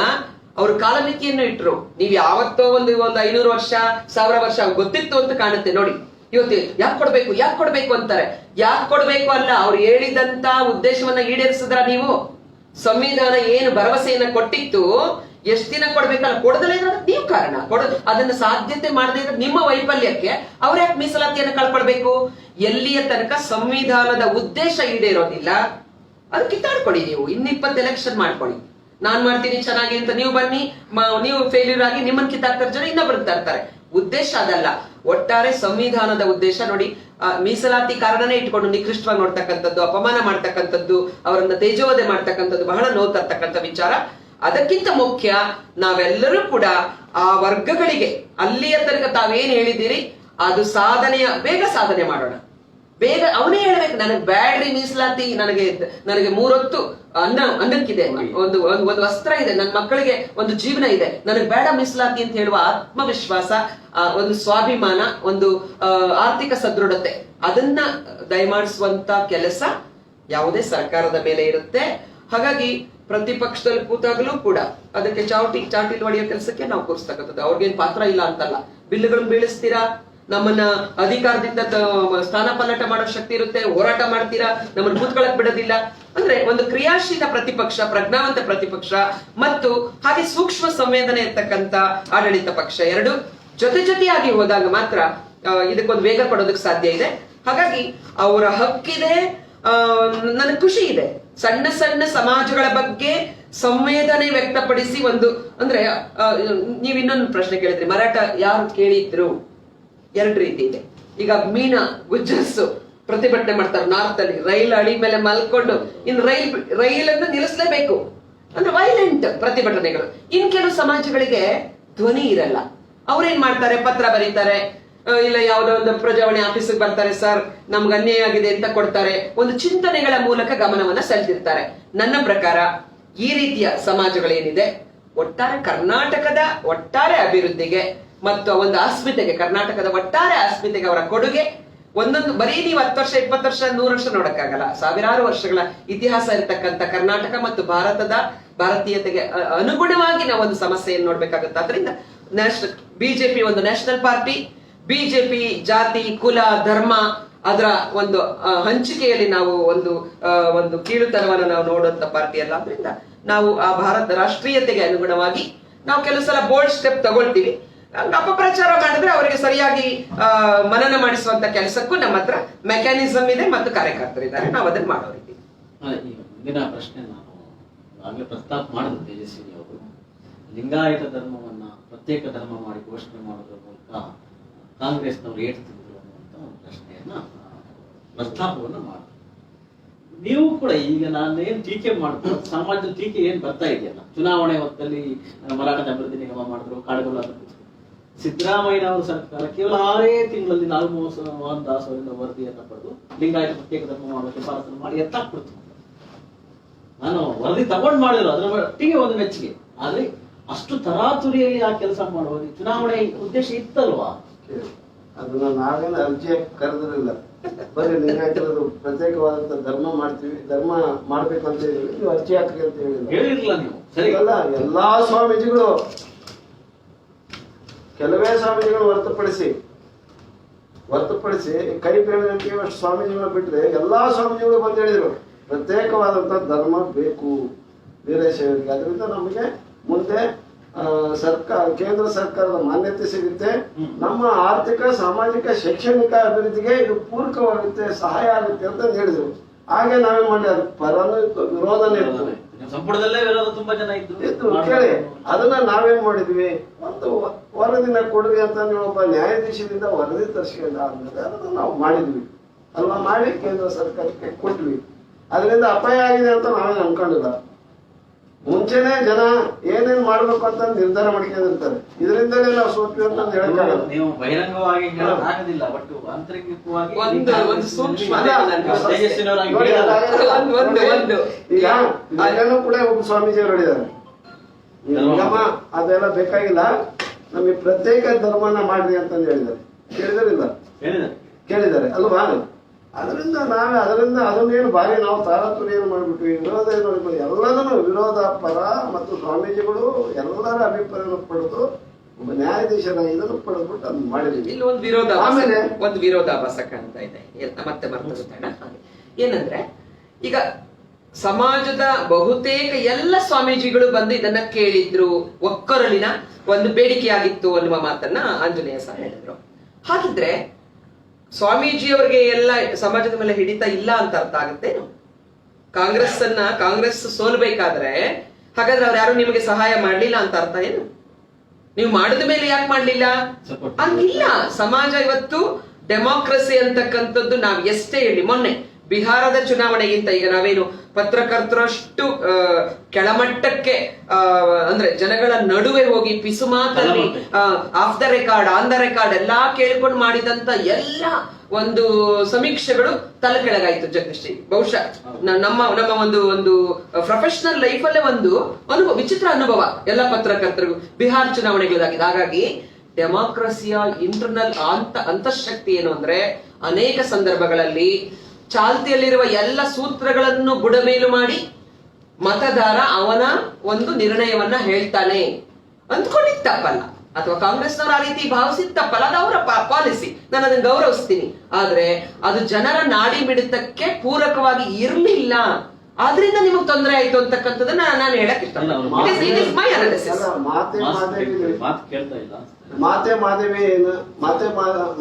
ಅವರು ಕಾಲಮಿತಿಯನ್ನು ಇಟ್ರು. ನೀವ್ ಯಾವತ್ತೋ ಒಂದು 500 ವರ್ಷ 1000 ವರ್ಷ ಗೊತ್ತಿತ್ತು ಅಂತ ಕಾಣುತ್ತೆ ನೋಡಿ. ಇವತ್ತು ಯಾಕೆ ಕೊಡ್ಬೇಕು ಅಂತಾರೆ. ಯಾಕೆ ಕೊಡ್ಬೇಕು ಅಲ್ಲ, ಅವ್ರು ಹೇಳಿದಂತ ಉದ್ದೇಶವನ್ನ ಈಡೇರಿಸಿದ್ರ ನೀವು? ಸಂವಿಧಾನ ಏನು ಭರವಸೆಯನ್ನ ಕೊಟ್ಟಿತ್ತು, ಎಷ್ಟು ದಿನ ಕೊಡ್ಬೇಕಲ್ಲ, ಕೊಡದಲ್ಲ ಇದ್ರೆ ನೀವು ಕಾರಣ. ಅದನ್ನ ಸಾಧ್ಯತೆ ಮಾಡದೇ ಇದ್ರೆ ನಿಮ್ಮ ವೈಫಲ್ಯಕ್ಕೆ ಅವ್ರ ಯಾಕೆ ಮೀಸಲಾತಿಯನ್ನು ಕಳ್ಕೊಳ್ಬೇಕು? ಎಲ್ಲಿಯ ತನಕ ಸಂವಿಧಾನದ ಉದ್ದೇಶ ಈಡೇರೋದಿಲ್ಲ ಅದು ಕಿತ್ತಾಡ್ಕೊಡಿ. ನೀವು 20 ಎಲೆಕ್ಷನ್ ಮಾಡ್ಕೊಳ್ಳಿ, ನಾನ್ ಮಾಡ್ತೀನಿ ಚೆನ್ನಾಗಿ ಅಂತ ನೀವು ಬನ್ನಿ, ನೀವು ಫೇಲ್ಯೂರ್ ಆಗಿ ನಿಮ್ಮನ್ನ ಕಿತ್ತಾಡ್ತಾರೆ ಜನ, ಇನ್ನೊಬ್ರು ತರ್ತಾರೆ. ಉದ್ದೇಶ ಅದಲ್ಲ. ಒಟ್ಟಾರೆ ಸಂವಿಧಾನದ ಉದ್ದೇಶ ನೋಡಿ, ಮೀಸಲಾತಿ ಕಾರಣನೇ ಇಟ್ಕೊಂಡು ನಿಕೃಷ್ಟವಾಗಿ ನೋಡ್ತಕ್ಕಂಥದ್ದು, ಅಪಮಾನ ಮಾಡ್ತಕ್ಕಂಥದ್ದು, ಅವರನ್ನ ತೇಜೋವಧೆ ಮಾಡ್ತಕ್ಕಂಥದ್ದು ಬಹಳ ನೋವು ತರ್ತಕ್ಕಂಥ ವಿಚಾರ. ಅದಕ್ಕಿಂತ ಮುಖ್ಯ ನಾವೆಲ್ಲರೂ ಕೂಡ ಆ ವರ್ಗಗಳಿಗೆ ಅಲ್ಲಿಯ ತನಕ ತಾವೇನ್ ಹೇಳಿದ್ದೀರಿ ಅದು ಬೇಗ ಸಾಧನೆ ಮಾಡೋಣ. ಬೇಗ ಅವನೇ ಹೇಳ್ಬೇಕು, ನನಗೆ ಬ್ಯಾಡ್ರಿ ಮೀಸಲಾತಿ, ನನಗೆ 3 ಹೊತ್ತು ಅನ್ನಕ್ಕಿದೆ, ಒಂದು ವಸ್ತ್ರ ಇದೆ, ನನ್ನ ಮಕ್ಕಳಿಗೆ ಒಂದು ಜೀವನ ಇದೆ, ನನಗೆ ಬೇಡ ಮೀಸಲಾತಿ ಅಂತ ಹೇಳುವ ಆತ್ಮವಿಶ್ವಾಸ, ಒಂದು ಸ್ವಾಭಿಮಾನ, ಒಂದು ಆರ್ಥಿಕ ಸದೃಢತೆ, ಅದನ್ನ ದಯಮಾಡಿಸುವಂತ ಕೆಲಸ ಯಾವುದೇ ಸರ್ಕಾರದ ಮೇಲೆ ಇರುತ್ತೆ. ಹಾಗಾಗಿ ಪ್ರತಿಪಕ್ಷದಲ್ಲಿ ಕೂತಾಗಲೂ ಕೂಡ ಅದಕ್ಕೆ ಚಾಟಿಲ್ ಹೊಡೆಯೋ ಕೆಲಸಕ್ಕೆ ನಾವು ಕೂರಿಸ್ತಕ್ಕಂಥದ್ದು. ಅವ್ರಿಗೇನ್ ಪಾತ್ರ ಇಲ್ಲ ಅಂತಲ್ಲ. ಬಿಲ್லுಗಳನ್ನು ಬೀಳಿಸ್ತೀರಾ, ನಮ್ಮನ್ನ ಅಧಿಕಾರದಿಂದ ಸ್ಥಾನ ಪಲ್ಲಟ ಮಾಡೋ ಶಕ್ತಿ ಇರುತ್ತೆ, ಹೋರಾಟ ಮಾಡ್ತೀರಾ, ನಮ್ಮನ್ನ ಕೂತ್ಕೊಳ್ಳಕ್ ಬಿಡೋದಿಲ್ಲ. ಅಂದ್ರೆ ಒಂದು ಕ್ರಿಯಾಶೀಲ ಪ್ರತಿಪಕ್ಷ, ಪ್ರಜ್ಞಾವಂತ ಪ್ರತಿಪಕ್ಷ ಮತ್ತು ಹಾಗೆ ಸೂಕ್ಷ್ಮ ಸಂವೇದನೆ ಇರ್ತಕ್ಕಂಥ ಆಡಳಿತ ಪಕ್ಷ ಎರಡು ಜೊತೆಯಾಗಿ ಹೋದಾಗ ಮಾತ್ರ ಇದಕ್ಕೊಂದು ವೇಗ ಕೊಡೋದಕ್ಕೆ ಸಾಧ್ಯ ಇದೆ. ಹಾಗಾಗಿ ಅವರ ಹಕ್ಕಿದೆ. ನನಗೆ ಖುಷಿ ಇದೆ, ಸಣ್ಣ ಸಮಾಜಗಳ ಬಗ್ಗೆ ಸಂವೇದನೆ ವ್ಯಕ್ತಪಡಿಸಿ ಅಂದ್ರೆ ನೀವ್ ಇನ್ನೊಂದು ಪ್ರಶ್ನೆ ಕೇಳಿದ್ರಿ, ಮರಾಠ ಯಾರು ಕೇಳಿದ್ರು? 2 ರೀತಿ ಇದೆ. ಈಗ ಮೀನಾ ಗುಜ್ಜರ್ಸು ಪ್ರತಿಭಟನೆ ಮಾಡ್ತಾರೆ ನಾರ್ತ್ ಅಲ್ಲಿ, ರೈಲ್ ಅಡಿ ಮೇಲೆ ಮಲ್ಕೊಂಡು ಇನ್ನು ರೈಲನ್ನು ನಿಲ್ಲಿಸಲೇಬೇಕು ಅಂದ್ರೆ ವೈಲೆಂಟ್ ಪ್ರತಿಭಟನೆಗಳು. ಇನ್ ಕೆಲವು ಸಮಾಜಗಳಿಗೆ ಧ್ವನಿ ಇರಲ್ಲ, ಅವ್ರೇನ್ ಮಾಡ್ತಾರೆ, ಪತ್ರ ಬರೀತಾರೆ, ಇಲ್ಲ ಯಾವುದೋ ಒಂದು ಪ್ರಜಾವಾಣಿ ಆಫೀಸಿಗೆ ಬರ್ತಾರೆ, ಸರ್ ನಮ್ಗೆ ಅನ್ಯಾಯ ಆಗಿದೆ ಅಂತ ಕೊಡ್ತಾರೆ, ಒಂದು ಚಿಂತನೆಗಳ ಮೂಲಕ ಗಮನವನ್ನ ಸೆಳೆದಿರ್ತಾರೆ. ನನ್ನ ಪ್ರಕಾರ ಈ ರೀತಿಯ ಸಮಾಜಗಳೇನಿದೆ ಒಟ್ಟಾರೆ ಕರ್ನಾಟಕದ ಒಟ್ಟಾರೆ ಅಭಿವೃದ್ಧಿಗೆ ಮತ್ತು ಒಂದು ಅಸ್ಮಿತೆಗೆ, ಕರ್ನಾಟಕದ ಒಟ್ಟಾರೆ ಅಸ್ಮಿತೆಗೆ ಅವರ ಕೊಡುಗೆ ಒಂದೊಂದು ಬರೀ ನೀವು 10 ವರ್ಷ 20 ವರ್ಷ 100 ವರ್ಷ ನೋಡಕ್ಕಾಗಲ್ಲ. ಸಾವಿರಾರು ವರ್ಷಗಳ ಇತಿಹಾಸ ಇರತಕ್ಕಂಥ ಕರ್ನಾಟಕ ಮತ್ತು ಭಾರತೀಯತೆಗೆ ಅನುಗುಣವಾಗಿ ನಾವು ಒಂದು ಸಮಸ್ಯೆಯನ್ನು ನೋಡ್ಬೇಕಾಗುತ್ತೆ. ಅದರಿಂದ ಬಿಜೆಪಿ ಒಂದು ನ್ಯಾಷನಲ್ ಪಾರ್ಟಿ, ಬಿಜೆಪಿ ಜಾತಿ, ಕುಲ, ಧರ್ಮ ಅದರ ಒಂದು ಹಂಚಿಕೆಯಲ್ಲಿ ನಾವು ಒಂದು ಕೀಳುತನವನ್ನು ನಾವು ನೋಡುವಂತ ಪಾರ್ಟಿ ಅಲ್ಲ. ಅದರಿಂದ ನಾವು ಆ ಭಾರತ ರಾಷ್ಟ್ರೀಯತೆಗೆ ಅನುಗುಣವಾಗಿ ನಾವು ಕೆಲವು ಸಲ ಬೋಲ್ಡ್ ಸ್ಟೆಪ್ ತಗೊಳ್ತೀವಿ. ಅಪಪ್ರಚಾರ ಮಾಡಿದ್ರೆ ಅವರಿಗೆ ಸರಿಯಾಗಿ ಮನನ ಮಾಡಿಸುವಂತ ಕೆಲಸಕ್ಕೂ ನಮ್ಮ ಹತ್ರ ಮೆಕ್ಯಾನಿಸಮ್ ಇದೆ ಮತ್ತು ಕಾರ್ಯಕರ್ತರಿದ್ದಾರೆ, ನಾವು ಅದನ್ನ ಮಾಡೋರಿದ್ದೀವಿ. ಮುಂದಿನ ಪ್ರಶ್ನೆ ನಾನು ಆಗಲೇ ಪ್ರಸ್ತಾಪ ಮಾಡಿದ್ರು, ತೇಜಸ್ವಿನಿ ಅವರು ಲಿಂಗಾಯತ ಧರ್ಮವನ್ನ ಪ್ರತ್ಯೇಕ ಧರ್ಮ ಮಾಡಿ ಘೋಷಣೆ ಮಾಡೋದ್ರ ಮೂಲಕ ಕಾಂಗ್ರೆಸ್ನವರು ಏರ್ತಿದ್ರು ಅನ್ನುವಂತ ಒಂದು ಪ್ರಶ್ನೆಯನ್ನ ಪ್ರಸ್ತಾಪವನ್ನು ಮಾಡಿದ್ರು. ನೀವು ಕೂಡ ಈಗ ನಾನೇನ್ ಟೀಕೆ ಮಾಡಿದ್ರು, ಸಮಾಜದ ಟೀಕೆ ಏನ್ ಬರ್ತಾ ಇದೆಯಲ್ಲ, ಚುನಾವಣೆ ಹೊತ್ತಲ್ಲಿ ಮರಾಠ ಅಭಿವೃದ್ಧಿ ನಿಗಮ ಮಾಡಿದ್ರು, ಕಾಡುಗೊಲ್ಲ ಸಿದ್ದರಾಮಯ್ಯನವರ ಸರ್ಕಾರ ಕೇವಲ 6 ತಿಂಗಳಲ್ಲಿ 4 ಮೋಹನ್ ದಾಸ್ ಅವರಿಂದ ವರದಿಯನ್ನ ಪಡೆದು ಲಿಂಗಾಯತ ಪ್ರತ್ಯೇಕ ಧರ್ಮ ಮಾಡುವ ಶಿಫಾರಸನ್ನು ಮಾಡಿ ಎತ್ತಾಕ್ಬಿಡ್ತು. ನಾನು ವರದಿ ತಗೊಂಡು ಮಾಡಿದ್ರು, ಅದರ ಒಟ್ಟಿಗೆ ಒಂದು ಮೆಚ್ಚುಗೆ. ಆದ್ರೆ ಅಷ್ಟು ತರಾತುರಿಯಲ್ಲಿ ಆ ಕೆಲಸ ಮಾಡುವುದು ಚುನಾವಣೆ ಉದ್ದೇಶ ಇತ್ತಲ್ವಾ? ಅದನ್ನ ನಾವೇನು ಅರ್ಜಿ ಕರೆದಿರಲಿಲ್ಲ. ಬರೀ ಲಿಂಗಾಯತರದು ಪ್ರತ್ಯೇಕವಾದಂತ ಧರ್ಮ ಮಾಡ್ತೀವಿ, ಧರ್ಮ ಮಾಡ್ಬೇಕು ಅಂತ ಹೇಳಿದ್ವಿ, ನೀವು ಅರ್ಜಿ ಹಾಕ್ರಿ ಅಂತ ಹೇಳಿರಲಿಲ್ಲ ನೀವು. ಸರಿ ಅಲ್ಲ, ಎಲ್ಲಾ ಸ್ವಾಮೀಜಿಗಳು, ಕೆಲವೇ ಸ್ವಾಮೀಜಿಗಳು ಹೊರತುಪಡಿಸಿ ಕೈ ಬೆರಳಿಗೆ ಸ್ವಾಮೀಜಿಗಳು ಬಿಟ್ರೆ ಎಲ್ಲಾ ಸ್ವಾಮೀಜಿಗಳು ಬಂದು ಹೇಳಿದ್ರು ಪ್ರತ್ಯೇಕವಾದಂತ ಧರ್ಮ ಬೇಕು ವೀರಶೈವರಿಗೆ. ಅದರಿಂದ ನಮಗೆ ಮುಂದೆ ಕೇಂದ್ರ ಸರ್ಕಾರದ ಮಾನ್ಯತೆ ಸಿಗುತ್ತೆ, ನಮ್ಮ ಆರ್ಥಿಕ, ಸಾಮಾಜಿಕ, ಶೈಕ್ಷಣಿಕ ಅಭಿವೃದ್ಧಿಗೆ ಇದು ಪೂರಕವಾಗುತ್ತೆ, ಸಹಾಯ ಆಗುತ್ತೆ ಅಂತ ಹೇಳಿದ್ರು. ಹಾಗೆ ನಾವೇನ್ ಮಾಡಿ ಅದು ಪರನು ವಿರೋಧನೇ ಇತ್ತು, ಸಂಪುಟದಲ್ಲೇ ವಿರೋಧ ತುಂಬಾ ಜನ ಇತ್ತು. ಕೇಳಿ, ಅದನ್ನ ನಾವೇನ್ ಮಾಡಿದ್ವಿ, ಒಂದು ವರದಿನ ಕೊಡ್ರಿ ಅಂತ ಒಬ್ಬ ನ್ಯಾಯಾಧೀಶದಿಂದ ವರದಿ ತರಿಸ್ಕೊಂಡ ಆದ್ಮೇಲೆ ಅದನ್ನ ನಾವು ಮಾಡಿದ್ವಿ ಅಲ್ವಾ, ಮಾಡಿ ಕೇಂದ್ರ ಸರ್ಕಾರಕ್ಕೆ ಕೊಟ್ವಿ. ಅದರಿಂದ ಅಪಾಯ ಆಗಿದೆ ಅಂತ ನಾವೇನು ಅನ್ಕೊಂಡಿಲ್ಲ. ಮುಂಚೆನೆ ಜನ ಏನೇನ್ ಮಾಡ್ಬೇಕು ಅಂತ ನಿರ್ಧಾರ ಮಾಡ್ಕೊಂಡಿರ್ತಾರೆ. ಇದರಿಂದಲೇ ನಾವು ಸೋತ್ವಿ ಅಂತ ಹೇಳಕ್ಕಾಗಲ್ಲ. ನೀವು ಬಹಿರಂಗವಾಗಿ ಹೇಳೋದಾಗೋದಿಲ್ಲ, ಬಟ್ ಆಂತರಿಕವಾಗಿ ಈಗ ಅಲ್ಲೇನೂ ಕೂಡ ಒಬ್ಬ ಸ್ವಾಮೀಜಿ ಅವರು ಹೇಳಿದ್ದಾರೆ, ನಿಗಮ ಅದೆಲ್ಲ ಬೇಕಾಗಿಲ್ಲ, ನಮಗೆ ಪ್ರತ್ಯೇಕ ಧರ್ಮನ ಮಾಡ್ರಿ ಅಂತಂದು ಹೇಳಿದ್ದಾರೆ. ಕೇಳಿದ್ದಾರೆ ಅಲ್ವಾ? ಅದರಿಂದ ಅದನ್ನೇನು ಬಾರಿ ನಾವು ತಾರತಮ್ಯ ಏನು ಮಾಡ್ಬಿಟ್ವಿ, ವಿರೋಧ ಏನು ಮಾಡ್ಬಿಟ್ಟು ಎಲ್ಲದನ್ನು ವಿರೋಧ ಪರ ಮತ್ತು ಸ್ವಾಮೀಜಿಗಳು ಎಲ್ಲರ ಅಭಿಪ್ರಾಯವನ್ನು ಪಡೆದು ಒಬ್ಬ ನ್ಯಾಯಾಧೀಶನ ಇದನ್ನು ಪಡೆದ್ಬಿಟ್ಟು ಅದನ್ನ ಮಾಡಿದೀವಿ. ಇಲ್ಲಿ ಒಂದು ವಿರೋಧಾಭಾಸ ಕಾಣ್ತಾ ಇದೆ, ಮತ್ತೆ ಮರ್ತೋಗೋಣ. ಏನಂದ್ರೆ ಈಗ ಸಮಾಜದ ಬಹುತೇಕ ಎಲ್ಲ ಸ್ವಾಮೀಜಿಗಳು ಬಂದು ಇದನ್ನ ಕೇಳಿದ್ರು, ಒಕ್ಕೊರಲಿನ ಒಂದು ಬೇಡಿಕೆಯಾಗಿತ್ತು ಅನ್ನುವ ಮಾತನ್ನ ಆಂಜನೇಯ ಸಹ ಹೇಳಿದ್ರು. ಹಾಗಿದ್ರೆ ಸ್ವಾಮೀಜಿಯವರಿಗೆ ಎಲ್ಲ ಸಮಾಜದ ಮೇಲೆ ಹಿಡಿತ ಇಲ್ಲ ಅಂತ ಅರ್ಥ ಆಗುತ್ತೇನು? ಕಾಂಗ್ರೆಸ್ ಸೋಲ್ಬೇಕಾದ್ರೆ ಹಾಗಾದ್ರೆ ಅವ್ರು ಯಾರು ನಿಮಗೆ ಸಹಾಯ ಮಾಡ್ಲಿಲ್ಲ ಅಂತ ಅರ್ಥ ಏನು? ನೀವು ಮಾಡಿದ ಮೇಲೆ ಯಾಕೆ ಮಾಡ್ಲಿಲ್ಲ ಹಂಗಿಲ್ಲ. ಸಮಾಜ ಇವತ್ತು ಡೆಮಾಕ್ರಸಿ ಅಂತಕ್ಕಂಥದ್ದು ನಾವ್ ಎಷ್ಟೇ ಹೇಳಿ, ಮೊನ್ನೆ ಬಿಹಾರದ ಚುನಾವಣೆಗಿಂತ ಈಗ ನಾವೇನು ಪತ್ರಕರ್ತರಷ್ಟು ಕೆಳಮಟ್ಟಕ್ಕೆ ಅಂದ್ರೆ ಜನಗಳ ನಡುವೆ ಹೋಗಿ ಪಿಸು ಮಾತಲ್ಲಿ of the record on the record ಎಲ್ಲಾ ಕೇಳ್ಕೊಂಡು ಮಾಡಿದಂತ ಎಲ್ಲ ಒಂದು ಸಮೀಕ್ಷೆಗಳು ತಲೆ ಕೆಳಗಾಯ್ತು ಜಗದೀಶ್. ಬಹುಶಃ ನಮ್ಮ ಒಂದು ಪ್ರೊಫೆಷನಲ್ ಲೈಫ್ ಅಲ್ಲೇ ಒಂದು ವಿಚಿತ್ರ ಅನುಭವ ಎಲ್ಲ ಪತ್ರಕರ್ತರಿಗೂ ಬಿಹಾರ್ ಚುನಾವಣೆಗಳಾಗಿದೆ. ಹಾಗಾಗಿ ಡೆಮಾಕ್ರಸಿಯ ಇಂಟರ್ನಲ್ ಅಂತಃಶಕ್ತಿ ಏನು ಅಂದ್ರೆ ಅನೇಕ ಸಂದರ್ಭಗಳಲ್ಲಿ ಚಾಲ್ತಿಯಲ್ಲಿರುವ ಎಲ್ಲ ಸೂತ್ರಗಳನ್ನು ಬುಡಮೇಲು ಮಾಡಿ ಮತದಾರ ಅವನ ಒಂದು ನಿರ್ಣಯವನ್ನ ಹೇಳ್ತಾನೆ ಅಂದ್ಕೊಂಡಿದ್ ತಪ್ಪಲ್ಲ, ಅಥವಾ ಕಾಂಗ್ರೆಸ್ನವರು ಆ ರೀತಿ ಭಾವಿಸಿದ ತಪ್ಪಲ್ಲ, ಅದು ಅವರ ಪಾಲಿಸಿ, ನಾನು ಅದನ್ನು ಗೌರವಿಸ್ತೀನಿ. ಆದ್ರೆ ಅದು ಜನರ ನಾಡಿ ಮಿಡಿತಕ್ಕೆ ಪೂರಕವಾಗಿ ಇರ್ಲಿಲ್ಲ, ಆದ್ರಿಂದ ನಿಮಗ್ ತೊಂದರೆ ಆಯ್ತು ಅಂತಕ್ಕಂಥದ್ದನ್ನ ನಾನು ಹೇಳಕ್ ಇಷ್ಟ.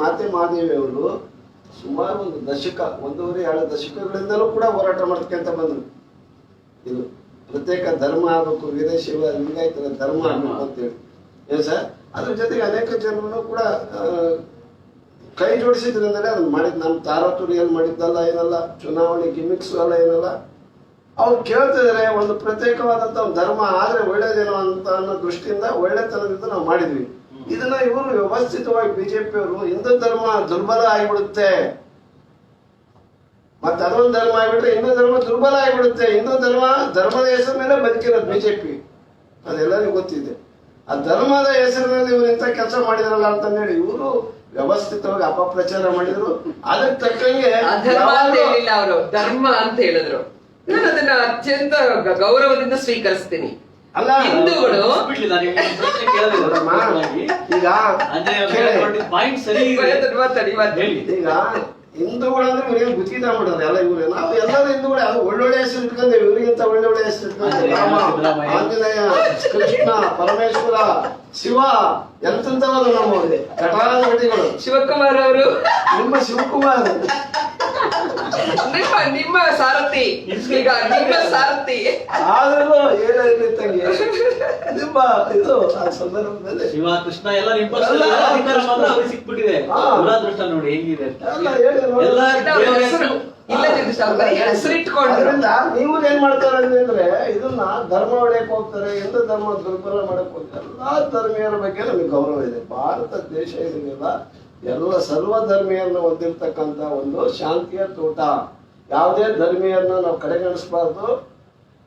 ಮಾತೆ ಮಾದೇವಿ ಅವರು ಸುಮಾರು ಒಂದು ದಶಕ, 1.5-2 ದಶಕಗಳಿಂದಲೂ ಕೂಡ ಹೋರಾಟ ಮಾಡ್ಕೊಂತ ಬಂದ್ರು. ಇದು ಪ್ರತ್ಯೇಕ ಧರ್ಮ ಆಗ್ಬೇಕು, ವೀರಶೈವ ಲಿಂಗಾಯತರ ಧರ್ಮ ಆಗ್ಬೇಕು ಅಂತೇಳಿ ಏನ್ ಸರ್. ಅದ್ರ ಜೊತೆಗೆ ಅನೇಕ ಜನರು ಕೂಡ ಕೈ ಜೋಡಿಸಿದ್ರಿಂದಲೇ ಅದನ್ನ ಮಾಡಿದ್. ನಮ್ಮ ತಾರಾತುರಿಯಲ್ಲಿ ಮಾಡಿದ್ದಲ್ಲ ಏನಲ್ಲ, ಚುನಾವಣೆ ಗಿಮಿಕ್ಸ್ ಅಲ್ಲ ಏನಲ್ಲ. ಅವ್ರು ಕೇಳ್ತಿದ್ರೆ ಒಂದು ಪ್ರತ್ಯೇಕವಾದಂತ ಒಂದು ಧರ್ಮ ಆದ್ರೆ ಒಳ್ಳೇದೇನೋ ಅಂತ ಅನ್ನೋ ದೃಷ್ಟಿಯಿಂದ ಒಳ್ಳೆತನದಿಂದ ನಾವು ಮಾಡಿದ್ವಿ. ಇದನ್ನ ಇವರು ವ್ಯವಸ್ಥಿತವಾಗಿ ಬಿಜೆಪಿಯವರು ಹಿಂದೂ ಧರ್ಮ ದುರ್ಬಲ ಆಗಿಬಿಡುತ್ತೆ, ಮತ್ತೆ ಅದೊಂದು ಧರ್ಮ ಆಗಿಬಿಟ್ರೆ ಹಿಂದೂ ಧರ್ಮ ದುರ್ಬಲ ಆಗಿಬಿಡುತ್ತೆ. ಹಿಂದೂ ಧರ್ಮದ ಹೆಸರ ಮೇಲೆ ಬದುಕಿರೋದು ಬಿಜೆಪಿ, ಅದೆಲ್ಲರಿಗೂ ಗೊತ್ತಿದೆ. ಆ ಧರ್ಮದ ಹೆಸರಿನಲ್ಲಿ ಇವ್ರು ಇಂಥ ಕೆಲಸ ಮಾಡಿದ್ರಲ್ಲ ಅಂತ ಹೇಳಿ ಇವರು ವ್ಯವಸ್ಥಿತವಾಗಿ ಅಪಪ್ರಚಾರ ಮಾಡಿದ್ರು. ಅದಕ್ಕೆ ತಕ್ಕಂಗೆ ಅವರು ಧರ್ಮ ಅಂತ ಹೇಳಿದ್ರು. ನಾನು ಅದನ್ನ ಅತ್ಯಂತ ಗೌರವದಿಂದ ಸ್ವೀಕರಿಸ್ತೀನಿ. ಅಲ್ಲ, ಹಿಂದೂಗಳು ಈಗ ಹಿಂದೂಗಳಂದ್ರೆ ಇವ್ರಿಗೆ ಬುದ್ಧಿ ತಗೊಂಡ್ಬಿಡೋದು ಎಲ್ಲ ಇವ್ರೆ. ನಾವು ಎಲ್ಲರೂ ಹಿಂದೂಗಳೇ, ಅದು ಒಳ್ಳೊಳ್ಳೆ ಹೆಸರು ಇಟ್ಕೊಂಡೆ, ಇವ್ರಿಗಿಂತ ಒಳ್ಳೊಳ್ಳೆ ಹೆಸರು ಇಟ್ಕೊಂಡೆ. ರಾಮ, ಆಂಜನೇಯ, ಕೃಷ್ಣ, ಪರಮೇಶ್ವರ, ಶಿವ ಎಂತೆಂತವಲ್ಲ ನಮ್ಮ ಘಟಾನುಘಟಿಗಳು. ಶಿವಕುಮಾರ್ ಅವರು, ನಿಮ್ಮ ಶಿವಕುಮಾರ್, ನಿಮ್ಮ ಸಾರಥಿ, ಈಗ ನಿಮ್ಮ ಸಾರಥಿ. ಆದ್ರೂ ಏನಾಗಿದೆ ತಂಗಿ, ನಿಮ್ಮ ಇದು ಆ ಸಂದರ್ಭದಲ್ಲಿ ಶಿವ ಕೃಷ್ಣ ಎಲ್ಲ ಸಿಕ್ಬಿಟ್ಟಿದೆ. ದುರದೃಷ್ಟ ನೋಡಿ ಹೆಂಗಿದೆ. ಅದರಿಂದ ನೀವು ಏನ್ ಮಾಡ್ತಾರೆ ಅಂದ್ರೆ ಇದನ್ನ ಧರ್ಮ ಹೊಡೆಯಕ್ ಹೋಗ್ತಾರೆ, ಹಿಂದೂ ಧರ್ಮ ದುರ್ಬಲ ಮಾಡಕ್ ಹೋಗ್ತಾರೆ. ಎಲ್ಲಾ ಧರ್ಮೀಯರ ಬಗ್ಗೆ ನಮಗೆ ಗೌರವ ಇದೆ. ಭಾರತ ದೇಶ ಇದೆಯಲ್ಲ, ಎಲ್ಲ ಸರ್ವ ಧರ್ಮೀಯರನ್ನ ಹೊಂದಿರ್ತಕ್ಕಂತ ಒಂದು ಶಾಂತಿಯ ತೋಟ. ಯಾವುದೇ ಧರ್ಮೀಯರನ್ನ ನಾವು ಕಡೆಗಣಿಸಬಾರ್ದು,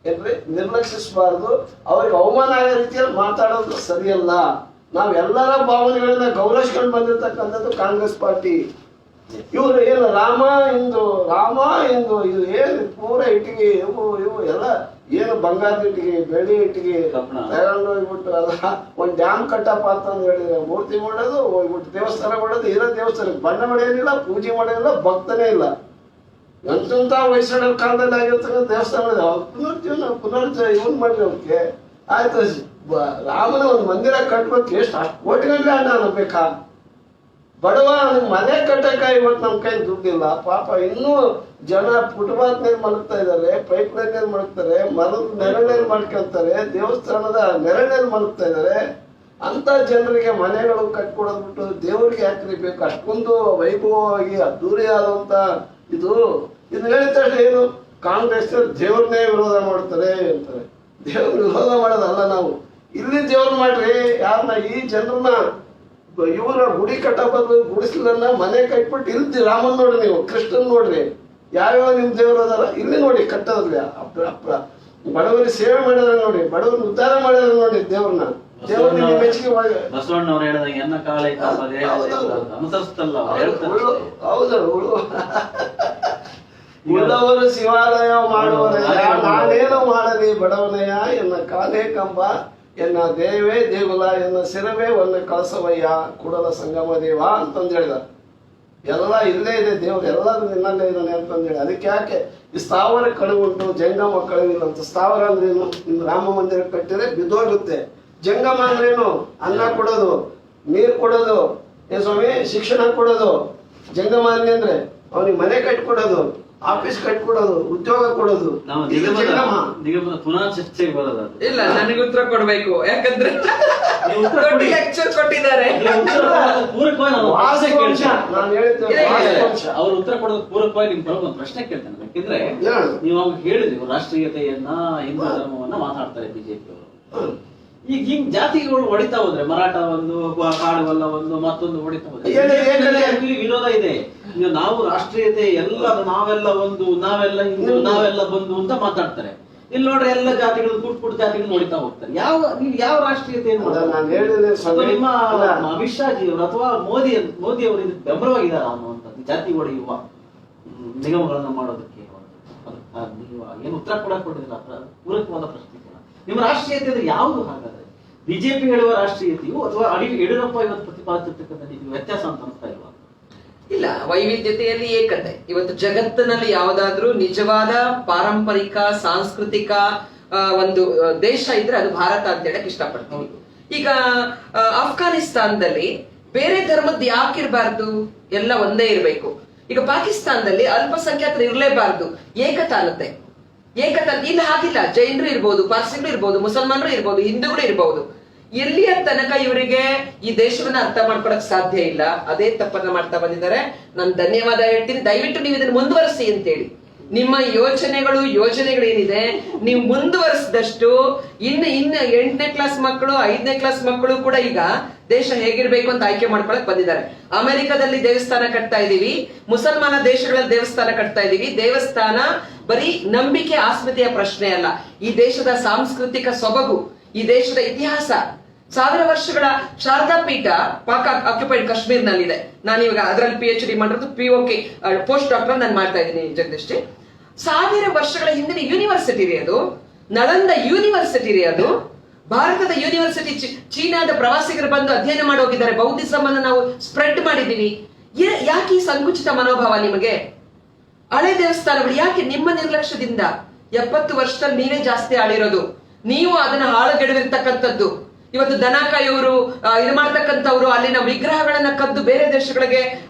ಏನ್ರಿ ನಿರ್ಲಕ್ಷಿಸಬಾರ್ದು, ಅವ್ರಿಗೆ ಅವಮಾನ ಆಗೋ ರೀತಿಯಲ್ಲಿ ಮಾತಾಡೋದು ಸರಿಯಲ್ಲ. ನಾವೆಲ್ಲರ ಭಾವನೆಗಳನ್ನ ಗೌರವಿಸ್ಕೊಂಡು ಬಂದಿರ್ತಕ್ಕಂಥದ್ದು ಕಾಂಗ್ರೆಸ್ ಪಾರ್ಟಿ. ಇವರು ಏನು ರಾಮ ಹಿಂದೂ ಇದು ಏನು ಪೂರ ಇಟ್ಟಿಗೆ ಇವು ಎಲ್ಲ ಏನು ಬಂಗಾರದ ಇಟ್ಟಿಗೆ, ಬೆಳ್ಳಿ ಇಟ್ಟಿಗೆ ತಗೊಂಡು ಹೋಗ್ಬಿಟ್ಟು ಅದ ಒಂದ್ ಡ್ಯಾಮ್ ಕಟ್ಟಪ್ಪ ಅಂತಂದು ಹೇಳಿದ್ರೆ ಮೂರ್ತಿ ಮಾಡೋದು, ಹೋಗ್ಬಿಟ್ಟು ದೇವಸ್ಥಾನ ಮಾಡೋದು, ಇರೋ ದೇವಸ್ಥಾನಕ್ಕೆ ಬಣ್ಣ ಹೊಡೆಯೋದಿಲ್ಲ, ಪೂಜೆ ಮಾಡೋದಿಲ್ಲ, ಭಕ್ತನೇ ಇಲ್ಲ. ಎಂತ ವಯಸ್ಸಾಡ ಕಾಲದಲ್ಲಿ ಆಗಿರ್ತಕ್ಕಂಥ ದೇವಸ್ಥಾನ ಇವನ್ ಮಾಡಿ ಅವ್ರಿಗೆ ಆಯ್ತು. ರಾಮನ ಒಂದು ಮಂದಿರ ಕಟ್ಬೇಕು, ಎಷ್ಟು ಅಷ್ಟು ಕೋಟಿಗಟ್ಟಲೆ ಹಣ ಅನ್ಬೇಕಾ? ಬಡವ ಮನೆ ಕಟ್ಟಕ ಇವತ್ತು ನಮ್ ಕೈ ದುಡ್ಡಿಲ್ಲ. ಪಾಪ ಇನ್ನೂ ಜನ ಫುಟ್ಪಾತ್ ನಲ್ಲಿ ಮಲಗ್ತಾ ಇದಾರೆ, ಪೈಪ್ ಲೈನ್ ನಲ್ಲಿ ಮಲಗ್ತಾರೆ, ಮರದ ನೆರಳಲ್ಲಿ ಮಾಡ್ಕೊಂತಾರೆ, ದೇವಸ್ಥಾನದ ನೆರಳಲ್ಲಿ ಮಲಗ್ತಾ ಇದಾರೆ. ಅಂತ ಜನರಿಗೆ ಮನೆಗಳು ಕಟ್ಕೊಡೋದ್ಬಿಟ್ಟು ದೇವ್ರಿಗೆ ಯಾಕ್ರಿ ಬೇಕು ಅಷ್ಟೊಂದು ವೈಭವವಾಗಿ ಅದ್ದೂರಿ ಆದಂತ ಇದು ಹೇಳಿದ ತಕ್ಷಣ ಏನು ಕಾಂಗ್ರೆಸ್ ದೇವ್ರನ್ನೇ ವಿರೋಧ ಮಾಡ್ತಾರೆ ಅಂತಾರೆ. ದೇವ್ರ ವಿರೋಧ ಮಾಡೋದಲ್ಲ ನಾವು. ಇಲ್ಲಿ ದೇವ್ರ ಮಾಡ್ರಿ, ಯಾರನ್ನ ಈ ಜನರನ್ನ ಇವರ ಗುಡಿ ಕಟ್ಟ ಬದಲು ಗುಡಿಸ್ಲನ್ನ ಮನೆ ಕಟ್ಬಿಟ್ಟು ಇಲ್ಲಿ ರಾಮನ್ ನೋಡ್ರಿ, ನೀವು ಕೃಷ್ಣನ್ ನೋಡ್ರಿ, ಯಾವ್ಯಾವ ನಿಮ್ ದೇವರು ಅದಾರ ಇಲ್ಲಿ ನೋಡಿ ಕಟ್ಟೋದ್ರಿ. ಬಡವರಿಗೆ ಸೇವೆ ಮಾಡಿದ್ರೆ ನೋಡಿ, ಬಡವರಿಗೆ ಉದ್ಧಾರ ಮಾಡಿದ್ರೆ ನೋಡಿ ದೇವ್ರನ್ನ. ದೇವ್ರ ಮೆಚ್ಚುಗೆ ಬಸವಣ್ಣವ್ರು ಹೇಳಿದಂಗೆ ಎನ್ನ ಕಾಲ ಹೌದು. ಉಳ್ಳವರು ಶಿವಾಲಯ ಮಾಡುವನಯ್ಯ, ನಾನೇನು ಮಾಡಲಿ ಬಡವನಯ್ಯ ಎನ್ನ ಕಾಲೇ ಕಂಬ ಎನ್ನ ದೇವೇ ದೇಗುಲ ಎನ್ನ ಸಿರವೇ ಒನ್ನ ಕಳಸವಯ್ಯ ಕೂಡಲ ಸಂಗಮ ದೇವ ಅಂತಂದು ಹೇಳಿದ. ಎಲ್ಲ ಇಲ್ಲೇ ಇದೆ, ದೇವ್ರು ಎಲ್ಲರೂ ನಿನ್ನಲ್ಲೇ ಇದ್ದಾನೆ ಅಂತಂದೇಳಿ. ಅದಕ್ಕೆ ಯಾಕೆ ಈ ಸ್ಥಾವರ ಕಳುವುಂಟು ಜಂಗಮ ಕಳುವಿಲ್ಲ ಅಂತ. ಸ್ಥಾವರ ಅಂದ್ರೇನು? ಇನ್ನು ರಾಮ ಮಂದಿರ ಕಟ್ಟಿದ್ರೆ ಬಿದ್ದೋಗುತ್ತೆ. ಜಂಗಮ ಅಂದ್ರೇನು? ಅನ್ನ ಕೊಡೋದು, ನೀರು ಕೊಡೋದು, ಏ ಸ್ವಾಮಿ ಶಿಕ್ಷಣ ಕೊಡೋದು. ಜಂಗಮ ಅಂದ್ರೆ ಅವನಿಗೆ ಮನೆ ಕಟ್ಕೊಡೋದು, ಆಫೀಸ್ ಕಟ್ಕೊಡೋದು, ಉದ್ಯೋಗ ಕೊಡೋದು. ನಾವು ಇದು ಜಂಗಮ. ನಿಗಮದ ಪುನಃ ಚರ್ಚೆಗೆ ಬರೋದು. ಇಲ್ಲ, ನನಗೆ ಉತ್ತರ ಕೊಡ್ಬೇಕು, ಯಾಕಂದ್ರೆ ನೀವು ಉತ್ತರ ದೊಡ್ಡ ಕೊಡಿ. ಲೆಕ್ಚರ್ ಕೊಟ್ಟಿದ್ದಾರೆ. ಪೂರಕವಾಗಿ ನಾನು ಪ್ರಶ್ನೆ ವಾಸ್ತವಾಂಶ ಕೇಳ್ತೇನೆ. ನಾನು ಹೇಳಿದ್ದು ಇಲ್ಲ, ಇಲ್ಲ. ವಾಸ್ತವಾಂಶ. ಅವ್ರು ಉತ್ತರ ಕೊಡೋದು ಪೂರಕವಾಗಿ ನಿಮ್ ಬರೋ ಒಂದು ಪ್ರಶ್ನೆ ಕೇಳ್ತೇನೆ. ಯಾಕೆಂದ್ರೆ ಹೇಳು. ನೀವು ಅವಾಗ ಹೇಳಿದ್ರಿ ರಾಷ್ಟ್ರೀಯತೆಯನ್ನ, ಹಿಂದೂ ಧರ್ಮವನ್ನ ಮಾತಾಡ್ತಾರೆ ಬಿಜೆಪಿ ಅವರು. ಹ್ಮ್. ಈಗ ಹಿಂಗ್ ಜಾತಿಗಳು ಹೊಡಿತಾ ಹೋದ್ರೆ, ಮರಾಠ ಒಂದು, ಕಾಡುಗೊಲ್ಲ ಒಂದು, ಮತ್ತೊಂದು ಹೊಡಿತಾ ಹೋದ್ರೆ ಇಲ್ಲಿ ವಿರೋಧ ಇದೆ. ಈಗ ನಾವು ರಾಷ್ಟ್ರೀಯತೆ ಎಲ್ಲ ನಾವೆಲ್ಲ ಒಂದು, ನಾವೆಲ್ಲ ಹಿಂದೂ, ನಾವೆಲ್ಲ ಬಂಧು ಅಂತ ಮಾತಾಡ್ತಾರೆ. ಇಲ್ಲಿ ನೋಡ್ರಿ ಎಲ್ಲ ಜಾತಿಗಳು ಕೂಟ್ ಜಾತಿಗಳು ನೋಡಿತಾ ಹೋಗ್ತಾರೆ. ನೀವು ಯಾವ ರಾಷ್ಟ್ರೀಯತೆಯನ್ನು ಅಲ್ಲ, ನಾನು ಹೇಳಿದೆ ಅಥವಾ ನಿಮ್ಮ ಅಲ್ಲ. ಅಮಿತ್ ಶಾ ಜಿಯವರು ಅಥವಾ ಮೋದಿ ಅವರು ಇದಕ್ಕೆ ಬೆಂಬಲವಾಗಿದ್ದಾರೆ ಅನ್ನುವಂಥದ್ದು, ಜಾತಿ ಹೊಡೆಯುವ ನಿಗಮಗಳನ್ನ ಮಾಡೋದಕ್ಕೆ ನೀವು ಏನು ಉತ್ತರ ಕೂಡ ಕೊಟ್ಟಿಲ್ಲ. ಪೂರಕವಾದ ಪ್ರಶ್ನೆ ಕೂಡ. ನಿಮ್ಮ ರಾಷ್ಟ್ರೀಯತೆ ಅಂದ್ರೆ ಯಾವುದು? ಹಾಗಾದ್ರೆ ಬಿಜೆಪಿ ಹೇಳುವ ರಾಷ್ಟ್ರೀಯತೆಯು ಅಥವಾ ಯಡಿಯೂರಪ್ಪ ಇವತ್ತು ಪ್ರತಿಪಾದಿಸಿರ್ತಕ್ಕಂಥ ವ್ಯತ್ಯಾಸ ಅಂತ ಅನಿಸ್ತಾ ಇಲ್ವಾ? ಇಲ್ಲ, ವೈವಿಧ್ಯತೆಯಲ್ಲಿ ಏಕತೆ. ಇವತ್ತು ಜಗತ್ತಿನಲ್ಲಿ ಯಾವುದಾದ್ರೂ ನಿಜವಾದ ಪಾರಂಪರಿಕ ಸಾಂಸ್ಕೃತಿಕ ಒಂದು ದೇಶ ಇದ್ರೆ ಅದು ಭಾರತ ಅಂತ ಹೇಳಕ್ ಇಷ್ಟಪಡ್ತೀನಿ. ಈಗ ಅಫ್ಘಾನಿಸ್ತಾನದಲ್ಲಿ ಬೇರೆ ಧರ್ಮದ್ದು ಯಾಕಿರ್ಬಾರ್ದು? ಎಲ್ಲ ಒಂದೇ ಇರ್ಬೇಕು. ಈಗ ಪಾಕಿಸ್ತಾನದಲ್ಲಿ ಅಲ್ಪಸಂಖ್ಯಾತರು ಇರ್ಲೇಬಾರ್ದು, ಏಕತಾನತೆ. ಇಲ್ಲಿ ಹಾಗಿಲ್ಲ. ಜೈನರು ಇರ್ಬೋದು, ಪಾರ್ಸಿಗಳು ಇರ್ಬೋದು, ಮುಸಲ್ಮಾನರು ಇರ್ಬೋದು, ಹಿಂದೂಗಳು ಇರ್ಬೋದು. ಎಲ್ಲಿಯ ತನಕ ಇವರಿಗೆ ಈ ದೇಶವನ್ನ ಅರ್ಥ ಮಾಡ್ಕೊಳಕ್ ಸಾಧ್ಯ ಇಲ್ಲ, ಅದೇ ತಪ್ಪನ್ನ ಮಾಡ್ತಾ ಬಂದಿದ್ದಾರೆ. ನಾನು ಧನ್ಯವಾದ ಹೇಳ್ತೀನಿ. ದಯವಿಟ್ಟು ನೀವು ಇದನ್ನು ಮುಂದುವರಿಸಿ ಅಂತೇಳಿ. ನಿಮ್ಮ ಯೋಜನೆಗಳೇನಿದೆ ನೀವು ಮುಂದುವರಿಸಿದಷ್ಟು ಇನ್ನು 8ನೇ ಕ್ಲಾಸ್ ಮಕ್ಕಳು, 5ನೇ ಕ್ಲಾಸ್ ಮಕ್ಕಳು ಕೂಡ ಈಗ ದೇಶ ಹೇಗಿರ್ಬೇಕು ಅಂತ ಆಯ್ಕೆ ಮಾಡ್ಕೊಳಕ್ ಬಂದಿದ್ದಾರೆ. ಅಮೆರಿಕದಲ್ಲಿ ದೇವಸ್ಥಾನ ಕಟ್ತಾ ಇದೀವಿ, ಮುಸಲ್ಮಾನ ದೇಶಗಳಲ್ಲಿ ದೇವಸ್ಥಾನ ಕಟ್ತಾ ಇದೀವಿ. ದೇವಸ್ಥಾನ ಬರೀ ನಂಬಿಕೆ ಆಸ್ಮಿತೆಯ ಪ್ರಶ್ನೆ ಅಲ್ಲ, ಈ ದೇಶದ ಸಾಂಸ್ಕೃತಿಕ ಸೊಬಗು, ಈ ದೇಶದ ಇತಿಹಾಸ. 1000 ವರ್ಷಗಳ ಶಾರದಾ ಪೀಠ ಪಾಕ್ ಆಕ್ಯುಪೈಡ್ ಕಾಶ್ಮೀರ್ನಲ್ಲಿದೆ. ನಾನು ಇವಾಗ ಅದರಲ್ಲಿ PhD ಮಾಡಿರೋದು, POK ಪೋಸ್ಟ್ ಡಾಕ್ಟರ್ ನಾನು ಮಾಡ್ತಾ ಇದ್ದೀನಿ ಜಗದೀಶ್. 1000 ವರ್ಷಗಳ ಹಿಂದಿನ ಯೂನಿವರ್ಸಿಟಿ ರೀ ಅದು. ನಳಂದ ಯೂನಿವರ್ಸಿಟಿ ರೀ ಅದು. ಭಾರತದ ಯೂನಿವರ್ಸಿಟಿ. ಚೀನಾದ ಪ್ರವಾಸಿಗರು ಬಂದು ಅಧ್ಯಯನ ಮಾಡಿ ಹೋಗಿದ್ದಾರೆ. ಬೌದ್ಧಿಸಮ್ ಅನ್ನು ನಾವು ಸ್ಪ್ರೆಡ್ ಮಾಡಿದೀವಿ. ಯಾಕೆ ಈ ಸಂಕುಚಿತ ಮನೋಭಾವ ನಿಮಗೆ? ಹಳೆ ದೇವಸ್ಥಾನಗಳು ಯಾಕೆ ನಿಮ್ಮ ನಿರ್ಲಕ್ಷ್ಯದಿಂದ? 70 ವರ್ಷದಲ್ಲಿ ನೀವೇ ಜಾಸ್ತಿ ಆಳಿರೋದು. ನೀವು ಅದನ್ನ ಹಾಳುಗೆಡವಿರ್ತಕ್ಕಂಥದ್ದು. ಇವತ್ತು ದನ ಕಾಯೋರು, ಇದು ಮಾಡ್ತಕ್ಕಂಥವ್ರು ಅಲ್ಲಿನ ವಿಗ್ರಹಗಳನ್ನ ಕದ್ದು ಬೇರೆ ದೇಶಗಳಿಗೆ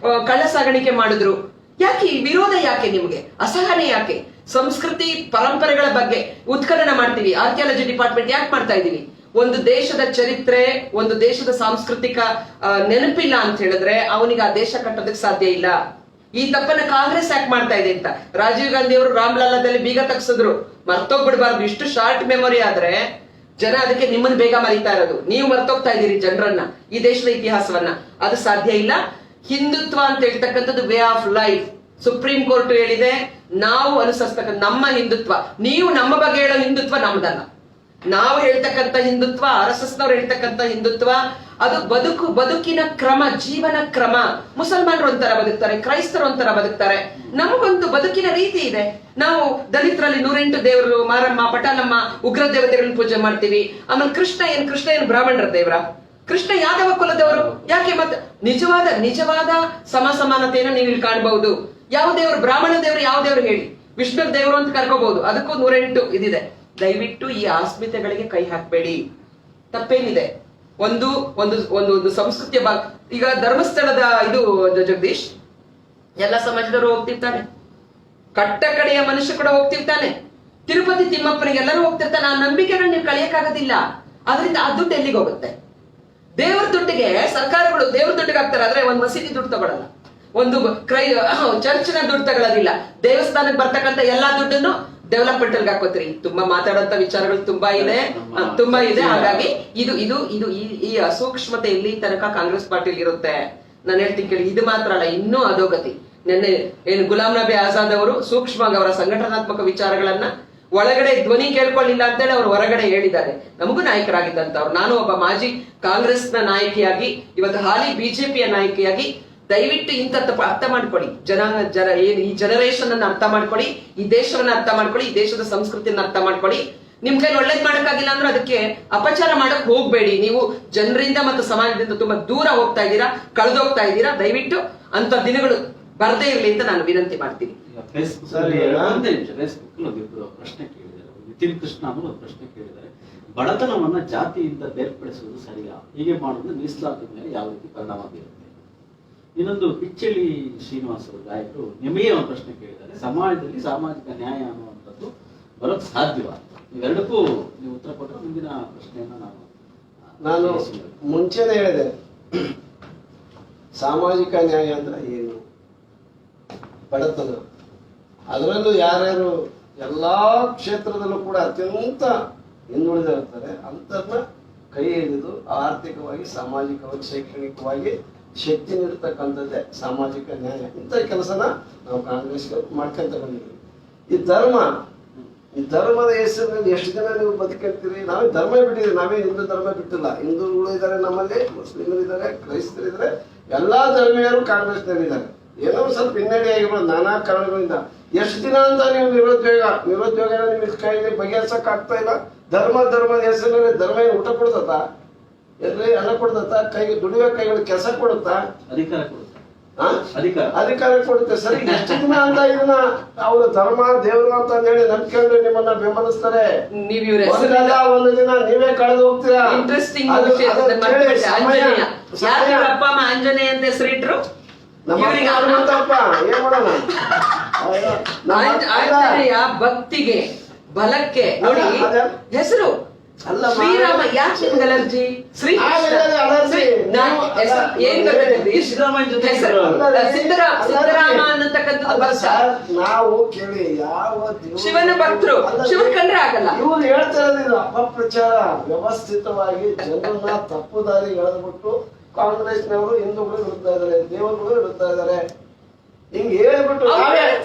ಕಳ್ಳ ಸಾಗಾಣಿಕೆ ಮಾಡಿದ್ರು. ಯಾಕೆ ಈ ವಿರೋಧ? ಯಾಕೆ ನಿಮ್ಗೆ ಅಸಹನೆ? ಯಾಕೆ? ಸಂಸ್ಕೃತಿ ಪರಂಪರೆಗಳ ಬಗ್ಗೆ ಉತ್ಖನನ ಮಾಡ್ತೀವಿ. ಆರ್ಕಿಯಾಲಜಿ ಡಿಪಾರ್ಟ್ಮೆಂಟ್ ಯಾಕೆ ಮಾಡ್ತಾ ಇದೀವಿ? ಒಂದು ದೇಶದ ಚರಿತ್ರೆ, ಒಂದು ದೇಶದ ಸಾಂಸ್ಕೃತಿಕ ನೆನಪಿಲ್ಲ ಅಂತ ಹೇಳಿದ್ರೆ ಅವನಿಗೆ ಆ ದೇಶ ಕಟ್ಟೋದಕ್ಕೆ ಸಾಧ್ಯ ಇಲ್ಲ. ಈ ತಪ್ಪನ್ನ ಕಾಂಗ್ರೆಸ್ ಯಾಕೆ ಮಾಡ್ತಾ ಇದೆ ಅಂತ. ರಾಜೀವ್ ಗಾಂಧಿ ಅವರು ರಾಮ್ಲಲ್ಲಾದಲ್ಲಿ ಬೀಗ ತಗ್ಸಿದ್ರು. ಮರ್ತೋಗ್ಬಿಡ್ಬಾರ್ದು. ಇಷ್ಟು ಶಾರ್ಟ್ ಮೆಮೊರಿ ಆದ್ರೆ ಜನ ಅದಕ್ಕೆ ನಿಮ್ಮನ್ನ ಬೇಗ ಮರಿತಾ ಇರೋದು. ನೀವು ಮರ್ತೋಗ್ತಾ ಇದ್ದೀರಿ ಜನರನ್ನ, ಈ ದೇಶದ ಇತಿಹಾಸವನ್ನ. ಅದು ಸಾಧ್ಯ ಇಲ್ಲ. ಹಿಂದುತ್ವ ಅಂತ ಹೇಳ್ತಕ್ಕಂಥದ್ದು way of life. Supreme court ಹೇಳಿದೆ, ನಾವು ಅನುಸರಿಸ್ತಕ್ಕಂಥ ನಮ್ಮ ಹಿಂದುತ್ವ. ನೀವು ನಮ್ಮ ಬಗ್ಗೆ ಹೇಳೋ ಹಿಂದುತ್ವ ನಮ್ದಲ್ಲ. ನಾವು ಹೇಳ್ತಕ್ಕಂಥ ಹಿಂದುತ್ವ, RSS ನವ್ರು ಹೇಳ್ತಕ್ಕಂಥ ಹಿಂದುತ್ವ, ಅದು ಬದುಕಿನ ಕ್ರಮ, ಜೀವನ ಕ್ರಮ. ಮುಸಲ್ಮಾನರು ಒಂಥರ ಬದುಕ್ತಾರೆ, ಕ್ರೈಸ್ತರು ಒಂಥರ ಬದುಕ್ತಾರೆ. ನಮಗೊಂದು ಬದುಕಿನ ರೀತಿ ಇದೆ. ನಾವು ದಲಿತರಲ್ಲಿ 108 ದೇವರು, ಮಾರಮ್ಮ, ಪಟಾಲಮ್ಮ, ಉಗ್ರ ದೇವತೆಗಳನ್ನ ಪೂಜೆ ಮಾಡ್ತೀವಿ. ಆಮೇಲೆ ಕೃಷ್ಣ ಏನು ಬ್ರಾಹ್ಮಣರ ದೇವರ? ಕೃಷ್ಣ ಯಾದವ ಕುಲದವರು. ಯಾಕೆ? ಮತ್ತೆ ನಿಜವಾದ ಸಮಾನತೆಯನ್ನು ನೀವು ಇಲ್ಲಿ ಕಾಣಬಹುದು. ಯಾವ ದೇವರು? ಬ್ರಾಹ್ಮಣ ದೇವರು ಯಾವ ದೇವರು ಹೇಳಿ? ವಿಷ್ಣು ದೇವರು ಅಂತ ಕರ್ಕೋಬಹುದು. ಅದಕ್ಕೂ 108 ಇದಿದೆ. ದಯವಿಟ್ಟು ಈ ಆಸ್ಮಿತೆಗಳಿಗೆ ಕೈ ಹಾಕಬೇಡಿ. ತಪ್ಪೇನಿದೆ? ಒಂದು ಒಂದು ಒಂದು ಸಂಸ್ಕೃತಿಯ ಭಾಗ. ಈಗ ಧರ್ಮಸ್ಥಳದ ಇದು ಜಗದೀಶ್, ಎಲ್ಲ ಸಮಾಜದವರು ಹೋಗ್ತಿರ್ತಾನೆ, ಕಟ್ಟ ಕಡೆಯ ಮನುಷ್ಯ ಕೂಡ ಹೋಗ್ತಿರ್ತಾನೆ, ತಿರುಪತಿ ತಿಮ್ಮಪ್ಪನಿಗೆ ಎಲ್ಲರೂ ಹೋಗ್ತಿರ್ತಾನೆ. ಆ ನಂಬಿಕೆಗಳನ್ನ ನೀವು ಕಳಿಯಕ್ಕಾಗೋದಿಲ್ಲ. ಅದರಿಂದ ಆ ದುಡ್ಡು ಎಲ್ಲಿಗೆ ಹೋಗುತ್ತೆ? ದೇವರ ದುಡ್ಡಿಗೆ ಸರ್ಕಾರಗಳು ದೇವರ ದುಡ್ಡಿಗೆ ಹಾಕ್ತಾರೆ, ಆದ್ರೆ ಒಂದು ಮಸೀದಿ ದುಡ್ಡು ತಗೊಳಲ್ಲ, ಒಂದು ಚರ್ಚಿನ ದುಡ್ಡು ತಗೊಳ್ಳೋದಿಲ್ಲ. ದೇವಸ್ಥಾನಕ್ಕೆ ಬರ್ತಕ್ಕಂಥ ಎಲ್ಲಾ ದುಡ್ಡನ್ನು ಡೆವಲಪ್ಮೆಂಟ್ ಅಲ್ಲಿ ಹಾಕೋತ್ರಿ. ತುಂಬಾ ಮಾತಾಡೋಂತ ವಿಚಾರಗಳು ತುಂಬಾ ಇದೆ. ಹಾಗಾಗಿ ಇದು ಈ ಅಸೂಕ್ಷ್ಮತೆ ಇಲ್ಲಿ ತನಕ ಕಾಂಗ್ರೆಸ್ ಪಾರ್ಟಿಲಿ ಇರುತ್ತೆ. ನಾನು ಹೇಳ್ತೀನಿ ಕೇಳಿ, ಇದು ಮಾತ್ರ ಅಲ್ಲ, ಇನ್ನೂ ಅಧೋಗತಿ. ನಿನ್ನೆ ಏನು ಗುಲಾಂ ನಬಿ ಆಜಾದ್ ಅವರು ಸೂಕ್ಷ್ಮವಾಗಿ ಅವರ ಸಂಘಟನಾತ್ಮಕ ವಿಚಾರಗಳನ್ನ ಒಳಗಡೆ ಧ್ವನಿ ಕೇಳ್ಕೊಳ್ಳಿಲ್ಲ ಅಂತೇಳಿ ಅವರು ಹೊರಗಡೆ ಹೇಳಿದ್ದಾರೆ. ನಮಗೂ ನಾಯಕರಾಗಿದ್ದಂತವ್ರು. ನಾನು ಒಬ್ಬ ಮಾಜಿ ಕಾಂಗ್ರೆಸ್ನ ನಾಯಕಿಯಾಗಿ, ಇವತ್ತು ಹಾಲಿ ಬಿಜೆಪಿಯ ನಾಯಕಿಯಾಗಿ, ದಯವಿಟ್ಟು ಇಂಥ ಅರ್ಥ ಮಾಡ್ಕೊಳ್ಳಿ. ಈ ಜನರೇಷನ್ ಅನ್ನ ಅರ್ಥ ಮಾಡ್ಕೊಳ್ಳಿ, ಈ ದೇಶವನ್ನ ಅರ್ಥ ಮಾಡ್ಕೊಳ್ಳಿ, ಈ ದೇಶದ ಸಂಸ್ಕೃತಿಯನ್ನ ಅರ್ಥ ಮಾಡ್ಕೊಳ್ಳಿ. ನಿಮ್ ಕೈಲಿ ಒಳ್ಳೇದ್ ಮಾಡಕ್ಕಾಗಿಲ್ಲ ಅಂದ್ರೆ ಅದಕ್ಕೆ ಅಪಚಾರ ಮಾಡಕ್ ಹೋಗ್ಬೇಡಿ. ನೀವು ಜನರಿಂದ ಮತ್ತು ಸಮಾಜದಿಂದ ತುಂಬಾ ದೂರ ಹೋಗ್ತಾ ಇದ್ದೀರಾ, ಕಳೆದೋಗ್ತಾ ಇದ್ದೀರಾ. ದಯವಿಟ್ಟು ಅಂತ ದಿನಗಳು ಬರ್ದೇ ಇರ್ಲಿ ಅಂತ ನಾನು ವಿನಂತಿ ಮಾಡ್ತೀನಿ. ಫೇಸ್ಬುಕ್ ಒಂದಿಬ್ರು ಪ್ರಶ್ನೆ ಕೇಳಿದ್ದಾರೆ. ನಿತಿನ್ ಕೃಷ್ಣ ಅವರು ಒಂದು ಪ್ರಶ್ನೆ ಕೇಳಿದ್ದಾರೆ, ಬಡತನವನ್ನ ಜಾತಿಯಿಂದ ಬೇರ್ಪಡಿಸುವುದು ಸರಿಯಾ? ಹೀಗೆ ಮಾಡುವುದು ಮೀಸಲಾತಿ ಮೇಲೆ ಯಾವ ರೀತಿ ಪರಿಣಾಮ ಬೀರುತ್ತೆ? ಇನ್ನೊಂದು ಪಿಚ್ಚಳ್ಳಿ ಶ್ರೀನಿವಾಸ್ ಅವರು ಗಾಯಕರು ನಿಮಗೆ ಒಂದು ಪ್ರಶ್ನೆ ಕೇಳಿದ್ದಾರೆ, ಸಮಾಜದಲ್ಲಿ ಸಾಮಾಜಿಕ ನ್ಯಾಯ ಅನ್ನುವಂಥದ್ದು ಬರೋಕ್ ಸಾಧ್ಯವಾ? ಇವೆರಡಕ್ಕೂ ನೀವು ಉತ್ತರ ಕೊಟ್ಟರೆ ಮುಂದಿನ ಪ್ರಶ್ನೆಯನ್ನ ನಾನು ಮುಂಚೆನೆ ಹೇಳಿದೆ, ಸಾಮಾಜಿಕ ನ್ಯಾಯ ಅಂದ್ರೆ ಏನು, ಬಡತನ, ಅದರಲ್ಲೂ ಯಾರ್ಯಾರು ಎಲ್ಲಾ ಕ್ಷೇತ್ರದಲ್ಲೂ ಕೂಡ ಅತ್ಯಂತ ಹಿಂದುಳಿದಿರ್ತಾರೆ ಅಂತರ್ನ ಕೈ ಹಿಡಿದು ಆರ್ಥಿಕವಾಗಿ, ಸಾಮಾಜಿಕವಾಗಿ, ಶೈಕ್ಷಣಿಕವಾಗಿ ಶಕ್ತಿ ನೀಡತಕ್ಕಂಥದ್ದೇ ಸಾಮಾಜಿಕ ನ್ಯಾಯ. ಇಂಥ ಕೆಲಸನ ನಾವು ಕಾಂಗ್ರೆಸ್ ಮಾಡ್ಕೊಂತ ಬಂದಿದ್ದೀವಿ. ಈ ಧರ್ಮದ ಹೆಸರಿನಲ್ಲಿ ಎಷ್ಟು ಜನ ನೀವು ಬದುಕಿರ್ತೀರಿ? ನಾವೇ ಧರ್ಮ ಬಿಟ್ಟಿದ್ದೀವಿ, ನಾವೇ ಹಿಂದೂ ಧರ್ಮ ಬಿಟ್ಟಿಲ್ಲ. ಹಿಂದೂಗಳು ಇದ್ದಾರೆ ನಮ್ಮಲ್ಲಿ, ಮುಸ್ಲಿಮರು ಇದ್ದಾರೆ, ಕ್ರೈಸ್ತರು ಇದ್ದಾರೆ, ಎಲ್ಲಾ ಧರ್ಮೀಯರು ಕಾಂಗ್ರೆಸ್ನಲ್ಲಿದ್ದಾರೆ. ಏನೋ ಸ್ವಲ್ಪ ಹಿನ್ನಡೆ ಆಗಿರೋದು ನಾನಾ ಕಾರಣಗಳಿಂದ. ಎಷ್ಟು ದಿನ ಅಂತ ನೀವು ನಿರುದ್ಯೋಗ ನಿಮಗೆ ಕೈಲಿ ಬಗೆಹರಿಸಕ್ ಆಗ್ತಾ ಇಲ್ಲ. ಧರ್ಮದ ಹೆಸರಿನಲ್ಲಿ ಧರ್ಮ ಏನು ಊಟ ಕೊಡ್ತತ್ತ? ಎಲ್ರಿ ಹಣ ಕೊಡ್ತತ್ತ? ಕೈಗೆ ದುಡಿಯೋ ಕೈಗಳು ಕೆಲಸ ಕೊಡುತ್ತಾ? ಅಧಿಕಾರ ಕೊಡುತ್ತೆ. ಸರಿ, ಎಷ್ಟು ದಿನ ಅಂತ ಇದನ್ನ ಅವರು ಧರ್ಮ ದೇವರು ಅಂತ ಹೇಳಿ ನಂಬಿಕೊಂಡು ನಿಮ್ಮನ್ನ ಬೆಂಬಲಿಸ್ತಾರೆ. ಒಂದು ದಿನ ನೀವೇ ಕಳೆದು ಹೋಗ್ತೀರಾ. ಇಂಟ್ರೆಸ್ಟಿಂಗ್ ಅಪ್ಪ ಅಮ್ಮ ಆಂಜನೇಯ ಅಂತ ಹೆಸರಿಟ್ರು. ಆಂಜನೇಯ ಭಕ್ತಿಗೆ ಬಲಕ್ಕೆ ನೋಡಿ ಹೆಸರು ಅಲ್ಲ. ಶ್ರೀರಾಮ ಯಾಕೆ ನಿಮ್ಗೆ ಅಲರ್ಜಿ? ಸಿದ್ದರಾಮ ಅನ್ನತಕ್ಕಂಥದ್ದು ನಾವು ಕೇಳಿ ಯಾವ ಶಿವನ ಭಕ್ತರು, ಶಿವನ್ ಕಂಡ್ರೆ ಆಗಲ್ಲ. ಇವ್ರು ಹೇಳ್ತಾ ಇರೋದಿಲ್ಲ ಅಪಪ್ರಚಾರ. ವ್ಯವಸ್ಥಿತವಾಗಿ ಜನರನ್ನ ತಪ್ಪು ದಾರಿ ಎಳೆದ್ಬಿಟ್ಟು ಕಾಂಗ್ರೆಸ್ನವರು ಹಿಂದೂಗಳು ಇಡ್ತಾ ಇದಾರೆ, ದೇವರುಗಳು ಇಡ್ತಾ ಇದಾರೆ. ಹಿಂಗ್ ಹೇಳ್ಬಿಟ್ಟು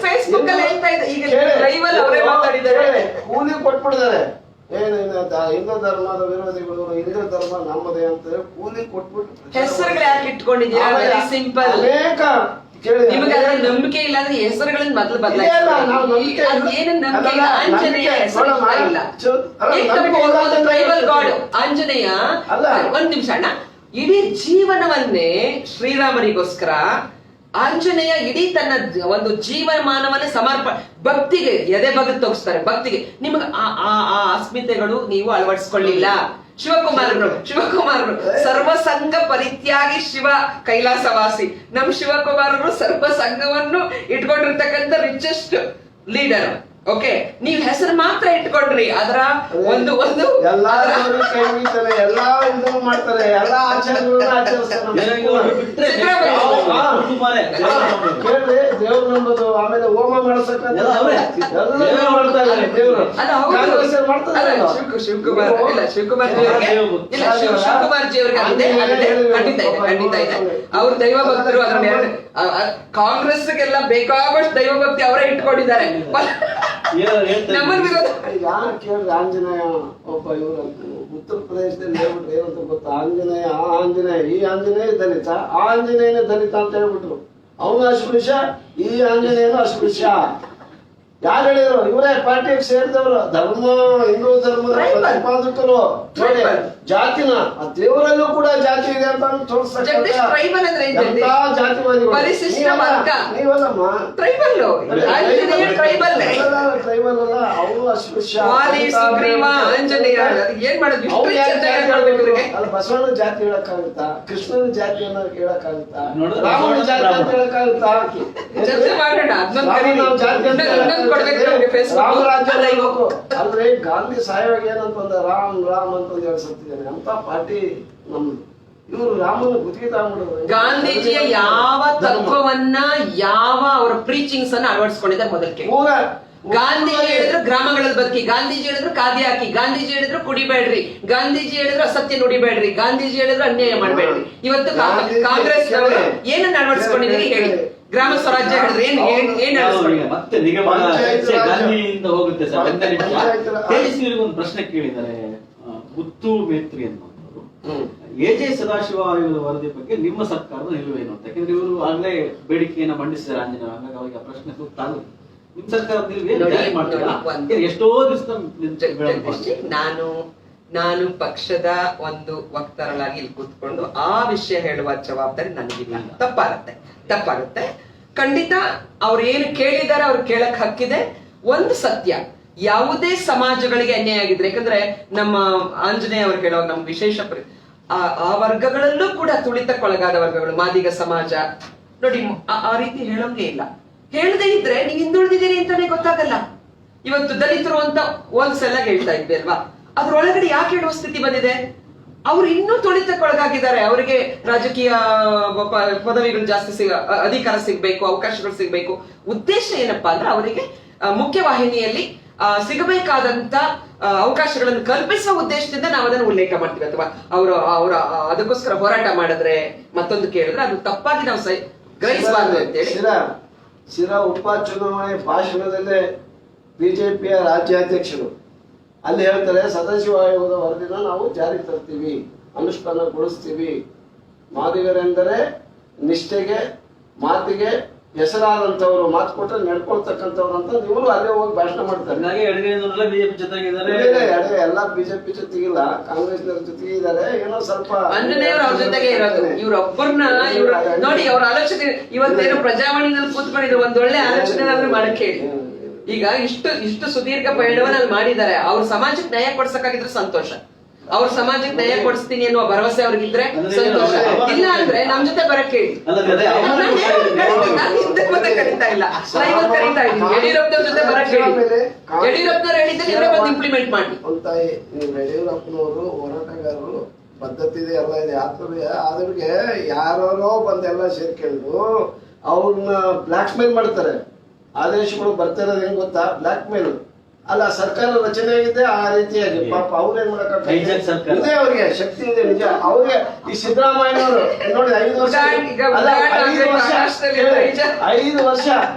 ಫೇಸ್ಬುಕ್ ಅಲ್ಲಿ ಹೇಳ್ತಾ ಇದೆ. ಈಗ ಲೈವಲ್ಲಿ ಅವರೇ ಮಾತಾಡಿದ್ದಾರೆ, ಕೂಲಿ ಕೊಟ್ಬಿಟ್ಟಿದ್ದಾರೆ. ಏನು ಹಿಂದೂ ಧರ್ಮದ ವಿರೋಧಿಗಳು, ಹಿಂದೂ ಧರ್ಮ ನಮ್ಮದೇ ಅಂತ ಕೂಲಿ ಕೊಟ್ಬಿಟ್ಟು ಹೆಸರುಗಳು ಯಾಕೆ ಇಟ್ಕೊಂಡಿದ್ದೀರಾ? Very simple. ಅನೇಕ ನಿಮಗೆ ಅದ್ರ ನಂಬಿಕೆ ಇಲ್ಲ ಅಂದ್ರೆ ಹೆಸರುಗಳನ್ನ ಮೊದಲು ಬದಲಾಯಿಸಿ. ಆಂಜನೇಯ ಹೆಸರು ಇಲ್ಲ. Tribal god Anjaneya. ಒಂದ್ ನಿಮಿಷ ಅಣ್ಣ, ಇಡೀ ಜೀವನವನ್ನೇ ಶ್ರೀರಾಮನಿಗೋಸ್ಕರ ಆಂಜನೇಯ ಇಡೀ ತನ್ನ ಒಂದು ಜೀವಮಾನವನ್ನೇ ಭಕ್ತಿಗೆ ಎದೆ ಬಗದ್ ತೋರಿಸ್ತಾರೆ. ಭಕ್ತಿಗೆ ನಿಮಗೆ ಆ ಅಸ್ಮಿತೆಗಳು ನೀವು ಅಳವಡಿಸ್ಕೊಳ್ಳಿಲ್ಲ. ಶಿವಕುಮಾರರು ಸರ್ವಸಂಗ ಪರಿತ್ಯಾಗಿ ಶಿವ ಕೈಲಾಸವಾಸಿ. ನಮ್ ಶಿವಕುಮಾರರು ಸರ್ವಸಂಗವನ್ನು ಇಟ್ಕೊಂಡಿರ್ತಕ್ಕಂಥ ರಿಚೆಸ್ಟ್ ಲೀಡರ್. ಓಕೆ, ನೀವ್ ಹೆಸರು ಮಾತ್ರ ಇಟ್ಕೊಂಡ್ರಿ. ಅದರ ಒಂದು ಎಲ್ಲಾ ಇದನ್ನು ಮಾಡ್ತಾರೆ, ಎಲ್ಲಾ ಆಚರಣೆಗಳನ್ನ ಆಚರಿಸ್ತಾರೆ. ಕೇಳ್ರಿ, ದೇವ್ರು ನಂಬೋದು, ಆಮೇಲೆ ಹೋಮ ಮಾಡಿಸಕ್ಕಂತ ಮಾಡ್ತಾ ಇದ್ದಾರೆ ದೇವ್ರು. ಶಿವಕುಮಾರ್ ಜಿ ಖಂಡಿತ ಇದೆ. ಅವ್ರ ದೈವ ಭಕ್ತರು. ಕಾಂಗ್ರೆಸ್ಗೆಲ್ಲ ಬೇಕಾದಷ್ಟು ದೈವ ಭಕ್ತಿ ಅವರೇ ಇಟ್ಕೊಂಡಿದ್ದಾರೆ. ಯಾರು ಕೇಳ್ರಿ, ಆಂಜನೇಯ ಒಬ್ಬ ಇವರು ಉತ್ತರ ಪ್ರದೇಶದಲ್ಲಿ ಹೇಳ್ಬಿಟ್ರು ಏನಂತ ಗೊತ್ತಾ? ಆಂಜನೇಯ, ಆ ಆಂಜನೇಯ, ಈ ಆಂಜನೇಯ ದಲಿತ, ಆ ಆಂಜನೇಯನೇ ದಲಿತ ಅಂತ ಹೇಳ್ಬಿಟ್ರು. ಅವನು ಅಸ್ಪೃಶ್ಯ, ಈ ಆಂಜನೇಯನು ಅಸ್ಪೃಶ್ಯ. ಯಾರು ಹೇಳಿದ್ರು? ಇವರೇ ಪಾರ್ಟಿಗೆ ಸೇರಿದವರು. ಧರ್ಮ, ಹಿಂದೂ ಧರ್ಮದ ಪ್ರತಿಪಾದಕರು. ನೋಡಿ, ಜಾತಿನ ದೇವರಲ್ಲೂ ಕೂಡ ಜಾತಿ ಇದೆ ಅಂತ ತೋರಿಸ್ತಕ್ಕಂಥ ಜಾತಿವಾದಿಗಳು. ನೀವಲ್ಲಮ್ಮ, ಟ್ರೈಬಲ್ ಅಲ್ಲ, ಅವರು ಅಸ್ಪೃಶ್ಯ. ಬಸವಣ್ಣ ಜಾತಿ ಹೇಳಕ್ಕಾಗುತ್ತಾ? ಕೃಷ್ಣನ ಜಾತಿಯನ್ನ ಹೇಳಕ್ಕಾಗುತ್ತಾ? ರಾಮನ ಜಾತಿ ಅಂತ ಹೇಳಕ್ಕಾಗುತ್ತಾ? ಅಲ್ರಿ, ಗಾಂಧಿ ಸಾಯುವಾಗ ಏನಂತಂದ? ರಾಮ್ ಅಂತಂದು ಹೇಳ್ಸತ್ತಿದ್ದೇನೆ ಅಂತ ಪಾರ್ಟಿ ನಮ್ದು. ಇವರು ರಾಮನ ಗುತ್ತಿಗೆ ತಗೊಂಡ್ಬಿಡೋದು. ಗಾಂಧೀಜಿಯ ಯಾವ ತತ್ವವನ್ನ, ಯಾವ ಅವರ ಪ್ರೀಚಿಂಗ್ಸ್ ಅನ್ನ ಅಳವಡಿಸ್ಕೊಂಡಿದ್ದಾರೆ ಮೊದಲಿಗೆ. ಗಾಂಧೀಜಿ ಹೇಳಿದ್ರು ಗ್ರಾಮಗಳಲ್ಲಿ ಬದುಕಿ, ಗಾಂಧೀಜಿ ಹೇಳಿದ್ರು ಖಾದಿ ಹಾಕಿ, ಗಾಂಧೀಜಿ ಹೇಳಿದ್ರು ಕುಡಿಬೇಡ್ರಿ, ಗಾಂಧೀಜಿ ಹೇಳಿದ್ರು ಅಸತ್ಯ ನುಡಿಬೇಡ್ರಿ, ಗಾಂಧೀಜಿ ಹೇಳಿದ್ರು ಅನ್ಯಾಯ ಮಾಡ್ಬೇಡ್ರಿ. ಇವತ್ತು ಕಾಂಗ್ರೆಸ್ ಏನನ್ನ ಅಳವಡಿಸ್ಕೊಂಡಿದ್ದೀರಿ ಹೇಳಿ? ಗ್ರಾಮ ಸ್ವರಾಜ್ಯ ಹೇಳಿದ್ರೆ ಮತ್ತೆ ಗಾಂಧಿಯಿಂದ ಹೋಗುತ್ತೆ ಸರ್. ಒಂದು ಪ್ರಶ್ನೆ ಕೇಳಿದ್ದಾರೆ ಮುತ್ತು ಮೇತ್ರಿ ಅನ್ನೋರು, ಎಜೆ ಸದಾಶಿವ ಆಯೋಗದ ವರದಿ ಬಗ್ಗೆ ನಿಮ್ಮ ಸರ್ಕಾರದ ನಿಲುವೇನು ಅಂತ. ಯಾಕಂದ್ರೆ ಇವರು ಆಗ್ಲೇ ಬೇಡಿಕೆಯನ್ನ ಮಂಡಿಸಿದ್ದಾರೆ ಆಂಜನೇಯ, ಹಾಗಾಗಿ ಅವರಿಗೆ ಪ್ರಶ್ನೆ ಸೂಕ್ತ ಆಗುತ್ತೆ. ನಿಮ್ ಸರ್ಕಾರ ಎಷ್ಟೋ ದಿವಸ ನಾನು ಪಕ್ಷದ ಒಂದು ವಕ್ತಾರಳಾಗಿ ಇಲ್ಲಿ ಕೂತ್ಕೊಂಡು ಆ ವಿಷಯ ಹೇಳುವ ಜವಾಬ್ದಾರಿ ನನಗಿಲ್ಲ. ತಪ್ಪಾಗುತ್ತೆ. ಖಂಡಿತ ಅವ್ರು ಏನು ಕೇಳಿದಾರೆ ಅವ್ರು ಕೇಳಕ್ ಹಕ್ಕಿದೆ. ಒಂದು ಸತ್ಯ, ಯಾವುದೇ ಸಮಾಜಗಳಿಗೆ ಅನ್ಯಾಯ ಆಗಿದ್ರೆ, ಯಾಕಂದ್ರೆ ನಮ್ಮ ಆಂಜನೇಯ ಅವರು ಹೇಳುವಾಗ ನಮ್ ವಿಶೇಷ ಆ ವರ್ಗಗಳಲ್ಲೂ ಕೂಡ ತುಳಿತಕ್ಕೊಳಗಾದ ವರ್ಗಗಳು, ಮಾದಿಗ ಸಮಾಜ ನೋಡಿ, ಆ ರೀತಿ ಹೇಳೋಂಗೆ ಇಲ್ಲ. ಹೇಳದೇ ಇದ್ರೆ ನೀವು ಹಿಂದುಳಿದಿದ್ದೀರಿ ಅಂತಾನೆ ಗೊತ್ತಾಗಲ್ಲ. ಇವತ್ತು ದಲಿತರು ಅಂತ ಒಂದ್ಸಲ ಹೇಳ್ತಾ ಇದ್ವಿ ಅಲ್ವಾ, ಅದ್ರೊಳಗಡೆ ಯಾಕೆ ಹೇಳುವ ಸ್ಥಿತಿ ಬಂದಿದೆ? ಅವ್ರು ಇನ್ನೂ ತುಳಿತಕ್ಕೊಳಗಾಗಿದ್ದಾರೆ. ಅವರಿಗೆ ರಾಜಕೀಯ ಪದವಿಗಳು ಜಾಸ್ತಿ ಅಧಿಕಾರ ಸಿಗ್ಬೇಕು, ಅವಕಾಶಗಳು ಸಿಗ್ಬೇಕು. ಉದ್ದೇಶ ಏನಪ್ಪಾ ಅಂದ್ರೆ ಅವರಿಗೆ ಮುಖ್ಯವಾಹಿನಿಯಲ್ಲಿ ಸಿಗಬೇಕಾದಂತ ಅವಕಾಶಗಳನ್ನು ಕಲ್ಪಿಸುವ ಉದ್ದೇಶದಿಂದ ನಾವು ಅದನ್ನು ಉಲ್ಲೇಖ ಮಾಡ್ತೀವಿ. ಅಥವಾ ಅವರ ಅದಕ್ಕೋಸ್ಕರ ಹೋರಾಟ ಮಾಡಿದ್ರೆ, ಮತ್ತೊಂದು ಕೇಳಿದ್ರೆ ಅದು ತಪ್ಪಾಗಿ ನಾವು ಗ್ರಹಿಸಬಾರ್ದು ಅಂತೇಳಿ. ಸಿರಾ ಉಪಚುನಾವಣೆ ಭಾಷಣದಲ್ಲೇ ಬಿಜೆಪಿಯ ರಾಜ್ಯಾಧ್ಯಕ್ಷರು ಅಲ್ಲಿ ಹೇಳ್ತಾರೆ, ಸದಾಶಿವ ಆಯೋಗದ ವರದಿನ ನಾವು ಜಾರಿ ತರ್ತೀವಿ, ಅನುಷ್ಠಾನಗೊಳಿಸ್ತೀವಿ. ಮಾದಿಗರೆಂದರೆ ನಿಷ್ಠೆಗೆ, ಮಾತಿಗೆ ಹೆಸರಾದಂತವ್ರು, ಮಾತು ಕೊಟ್ಟರೆ ನಡ್ಕೊಳ್ತಕ್ಕಂಥವ್ರು ಅಂತ ಇವರು ಅಲ್ಲೇ ಹೋಗಿ ಭಾಷಣ ಮಾಡ್ತಾರೆ. ಬಿಜೆಪಿ ಜೊತೆಗಿದ್ದಾರೆ, ಎಲ್ಲ ಬಿಜೆಪಿ ಜೊತೆಗಿಲ್ಲ, ಕಾಂಗ್ರೆಸ್ನವ್ರ ಜೊತೆಗೆ ಇದ್ದಾರೆ. ಏನೋ ಸ್ವಲ್ಪ ಆಂಜನೇಯವ್ರ ಅವ್ರ ಜೊತೆಗೆ ಇರೋದು. ಇವ್ರೊಬ್ಬರನ್ನ ಇವ್ರ ನೋಡಿ, ಅವ್ರ ಆಲೋಚನೆ ಇವತ್ತೇನು ಪ್ರಜಾವಾಣಿನಲ್ಲಿ ಕೂತ್ಕೊಂಡಿದ್ರು, ಒಂದ್ ಒಳ್ಳೆ ಆಲೋಚನೆ ಮಾಡಕ್ ಹೇಳಿ. ಈಗ ಇಷ್ಟು ಸುದೀರ್ಘ ಪಯಣವನ್ನ ಅಲ್ಲಿ ಮಾಡಿದ್ದಾರೆ. ಅವ್ರ ಸಮಾಜಕ್ಕೆ ನ್ಯಾಯ ಕೊಡ್ಸಕ್ಕಾಗಿದ್ರೆ ಸಂತೋಷ. ಅವ್ರ ಸಮಾಜಕ್ಕೆ ನ್ಯಾಯ ಕೊಡಿಸ್ತೀನಿ ಅನ್ನುವ ಭರವಸೆ ಅವ್ರಿಗಿದ್ರೆ ಸಂತೋಷ. ಇಲ್ಲ ಅಂದ್ರೆ ನಮ್ ಜೊತೆ ಬರಕ್ ಹೇಳಿ. ಮತ್ತೆ ಕರೀತಾ ಇಲ್ಲ, ಲೈವ್ ಕರೀತಾ ಇದ್ದೀನಿ. ಯಡಿಯೂರಪ್ಪನವ್ರ ಜೊತೆ ಬರಕ್ ಹೇಳಿ. ಯಡಿಯೂರಪ್ಪನವ್ರು ಹೇಳಿದ್ರೆ ಇವರೇ ಬಂದು ಇಂಪ್ಲಿಮೆಂಟ್ ಮಾಡಿ. ಯಡಿಯೂರಪ್ಪನವರು ಹೋರಾಟಗಾರರು, ಪದ್ಧತಿ ಇದೆ, ಎಲ್ಲ ಇದೆ. ಅದ್ರಿಗೆ ಯಾರೋ ಬಂದೆಲ್ಲ ಸೇರ್ಕೊಂಡು ಅವ್ರನ್ನ ಬ್ಲಾಕ್ ಮೇಲ್ ಮಾಡ್ತಾರೆ. ಆದೇಶಗಳು ಬರ್ತಾ ಇರೋದು ಹೆಂಗ್ ಗೊತ್ತಾ? ಬ್ಲಾಕ್ ಮೇಲ್ ಅಲ್ಲ, ಸರ್ಕಾರ ರಚನೆ ಆಗಿದೆ ಆ ರೀತಿಯಾಗಿ. ಪಾಪ ಅವ್ರೇನ್ ಮಾಡಕ್ಕಾಗ್ತದೆ? ಅವ್ರಿಗೆ ಶಕ್ತಿ ಇದೆ ನಿಜ. ಅವ್ರಿಗೆ ಈ ಸಿದ್ದರಾಮಯ್ಯನವರು ನೋಡಿ 5 ವರ್ಷ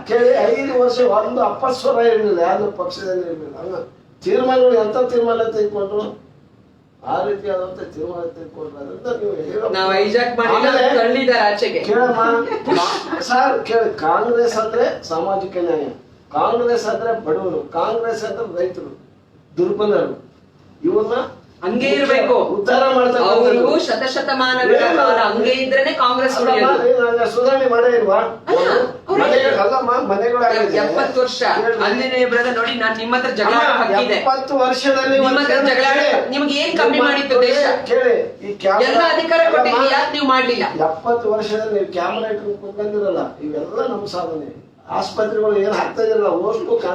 ಕೇಳಿ 5 ವರ್ಷ ಒಂದು ಅಪಸ್ವರ ಇರಲಿಲ್ಲ, ಯಾವ್ದು ಪಕ್ಷದಲ್ಲಿ ಇರಲಿಲ್ಲ. ತೀರ್ಮಾನಗಳು ಎಂತ ತೀರ್ಮಾನ ತೆಗೆದುಕೊಂಡ್ರು, ಆ ರೀತಿಯಾದಂತ ತೀರ್ಮಾನ ತೆಗೆದುಕೊಂಡ್ರೆ ನಾವು ಹೈಜಾಕ್ ಮಾಡಿಲ್ಲ, ಆಚೆಗೆ ಸರ್ ಕೇಳಿ. ಕಾಂಗ್ರೆಸ್ ಅಂದ್ರೆ ಸಾಮಾಜಿಕ ನ್ಯಾಯ, ಕಾಂಗ್ರೆಸ್ ಅಂದ್ರೆ ಬಡವರು, ಕಾಂಗ್ರೆಸ್ ಅಂದ್ರೆ ರೈತರು, ದುರ್ಬಲರು, ಇವ್ರನ್ನ ಹಂಗೆ ಇರ್ಬೇಕು, ಉದ್ಧಾರ ಮಾಡ್ತಾರೆ. ಅವರು ಶತಶತಮಾನಗಳ ಕಾಲ ಹಂಗೆ ಇದ್ರೇನೆ ಕಾಂಗ್ರೆಸ್ ಸುಧಾರಣೆ ಮಾಡೇ ಇಲ್ವಾ? ಮನೆಗಳು 70 ವರ್ಷ ಆಂಜನೇಯ ಬ್ರದರ್ ನೋಡಿ, ನಾನ್ ನಿಮ್ಮ ಹತ್ರ ಜಗಳ ಹಾಕಿದೆ. 70 ವರ್ಷದಲ್ಲಿ ಜಗಳ ನಿಮ್ಗೆ ಏನ್ ಕಮ್ಮಿ ಮಾಡಿತ್ತು ದೇಶ? ಕೇಳಿ, ಈ ಎಲ್ಲ ಅಧಿಕಾರ ಕೊಟ್ಟಿದ್ವಿ, ಯಾಕೆ ನೀವು ಮಾಡ್ಲಿಲ್ಲ? 70 ವರ್ಷದಲ್ಲಿ ನೀವು ಕ್ಯಾಮರಾ ಇಟ್ಕೊಂಡು ಬಂದಿರಲ್ಲ, ಇವೆಲ್ಲ ನಮ್ಮ ಸಾಧನೆ. ಆಸ್ಪತ್ರೆಗಳು ಏನ್ ಆಗ್ತಾ ಇರಲ್ಲ,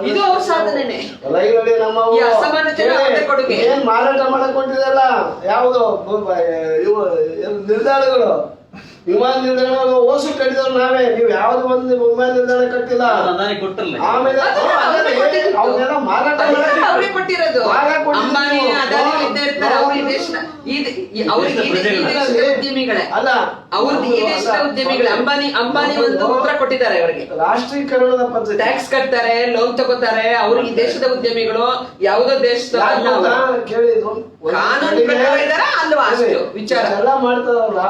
ಇದು ಅವ್ರ ಸಾಧನೆನೆ. ಏನ್ ಮಾರಾಟ ಮಾಡಕ್ ಹೊಂಟಿದಲ್ಲ, ಯಾವ್ದು ನಿಲ್ದಾಣಗಳು, ವಿಮಾನ ನಿಲ್ದಾಣ ಓಸು ಕಟ್ಟಿದವ್ರು ನಾವೇ. ನೀವು ಯಾವ್ದು ಒಂದು ವಿಮಾನ ನಿಲ್ದಾಣ ಕಟ್ಟಿಲ್ಲ. ಆಮೇಲೆ ಅವನ್ನೆಲ್ಲ ಮಾರಾಟ ಕೊಟ್ಟಿರೋದು ಅಂಬಾನಿ, ಉದ್ಯಮಿಗಳೇ ಅಲ್ಲ, ಅವ್ರದ್ದು ಈ ದೇಶದ ಉದ್ಯಮಿಗಳೇ. ಅಂಬಾನಿ ಒಂದು ಉತ್ತರ ಕೊಟ್ಟಿದ್ದಾರೆ ಅವರಿಗೆ. ರಾಷ್ಟ್ರೀಕರಣದ ಪದ್ಧತಿ, ಟ್ಯಾಕ್ಸ್ ಕಟ್ತಾರೆ, ಲೋನ್ ತಗೋತಾರೆ. ಅವ್ರಿಗೆ ಈ ದೇಶದ ಉದ್ಯಮಿಗಳು ಯಾವುದೋ ದೇಶದ ಕಾನೂನು ಪ್ರಕಾರ ಇದಾರ ಅಲ್ವಾ, ಅಷ್ಟು ವಿಚಾರ ಎಲ್ಲ ಮಾಡ್ತಾರಲ್ಲ.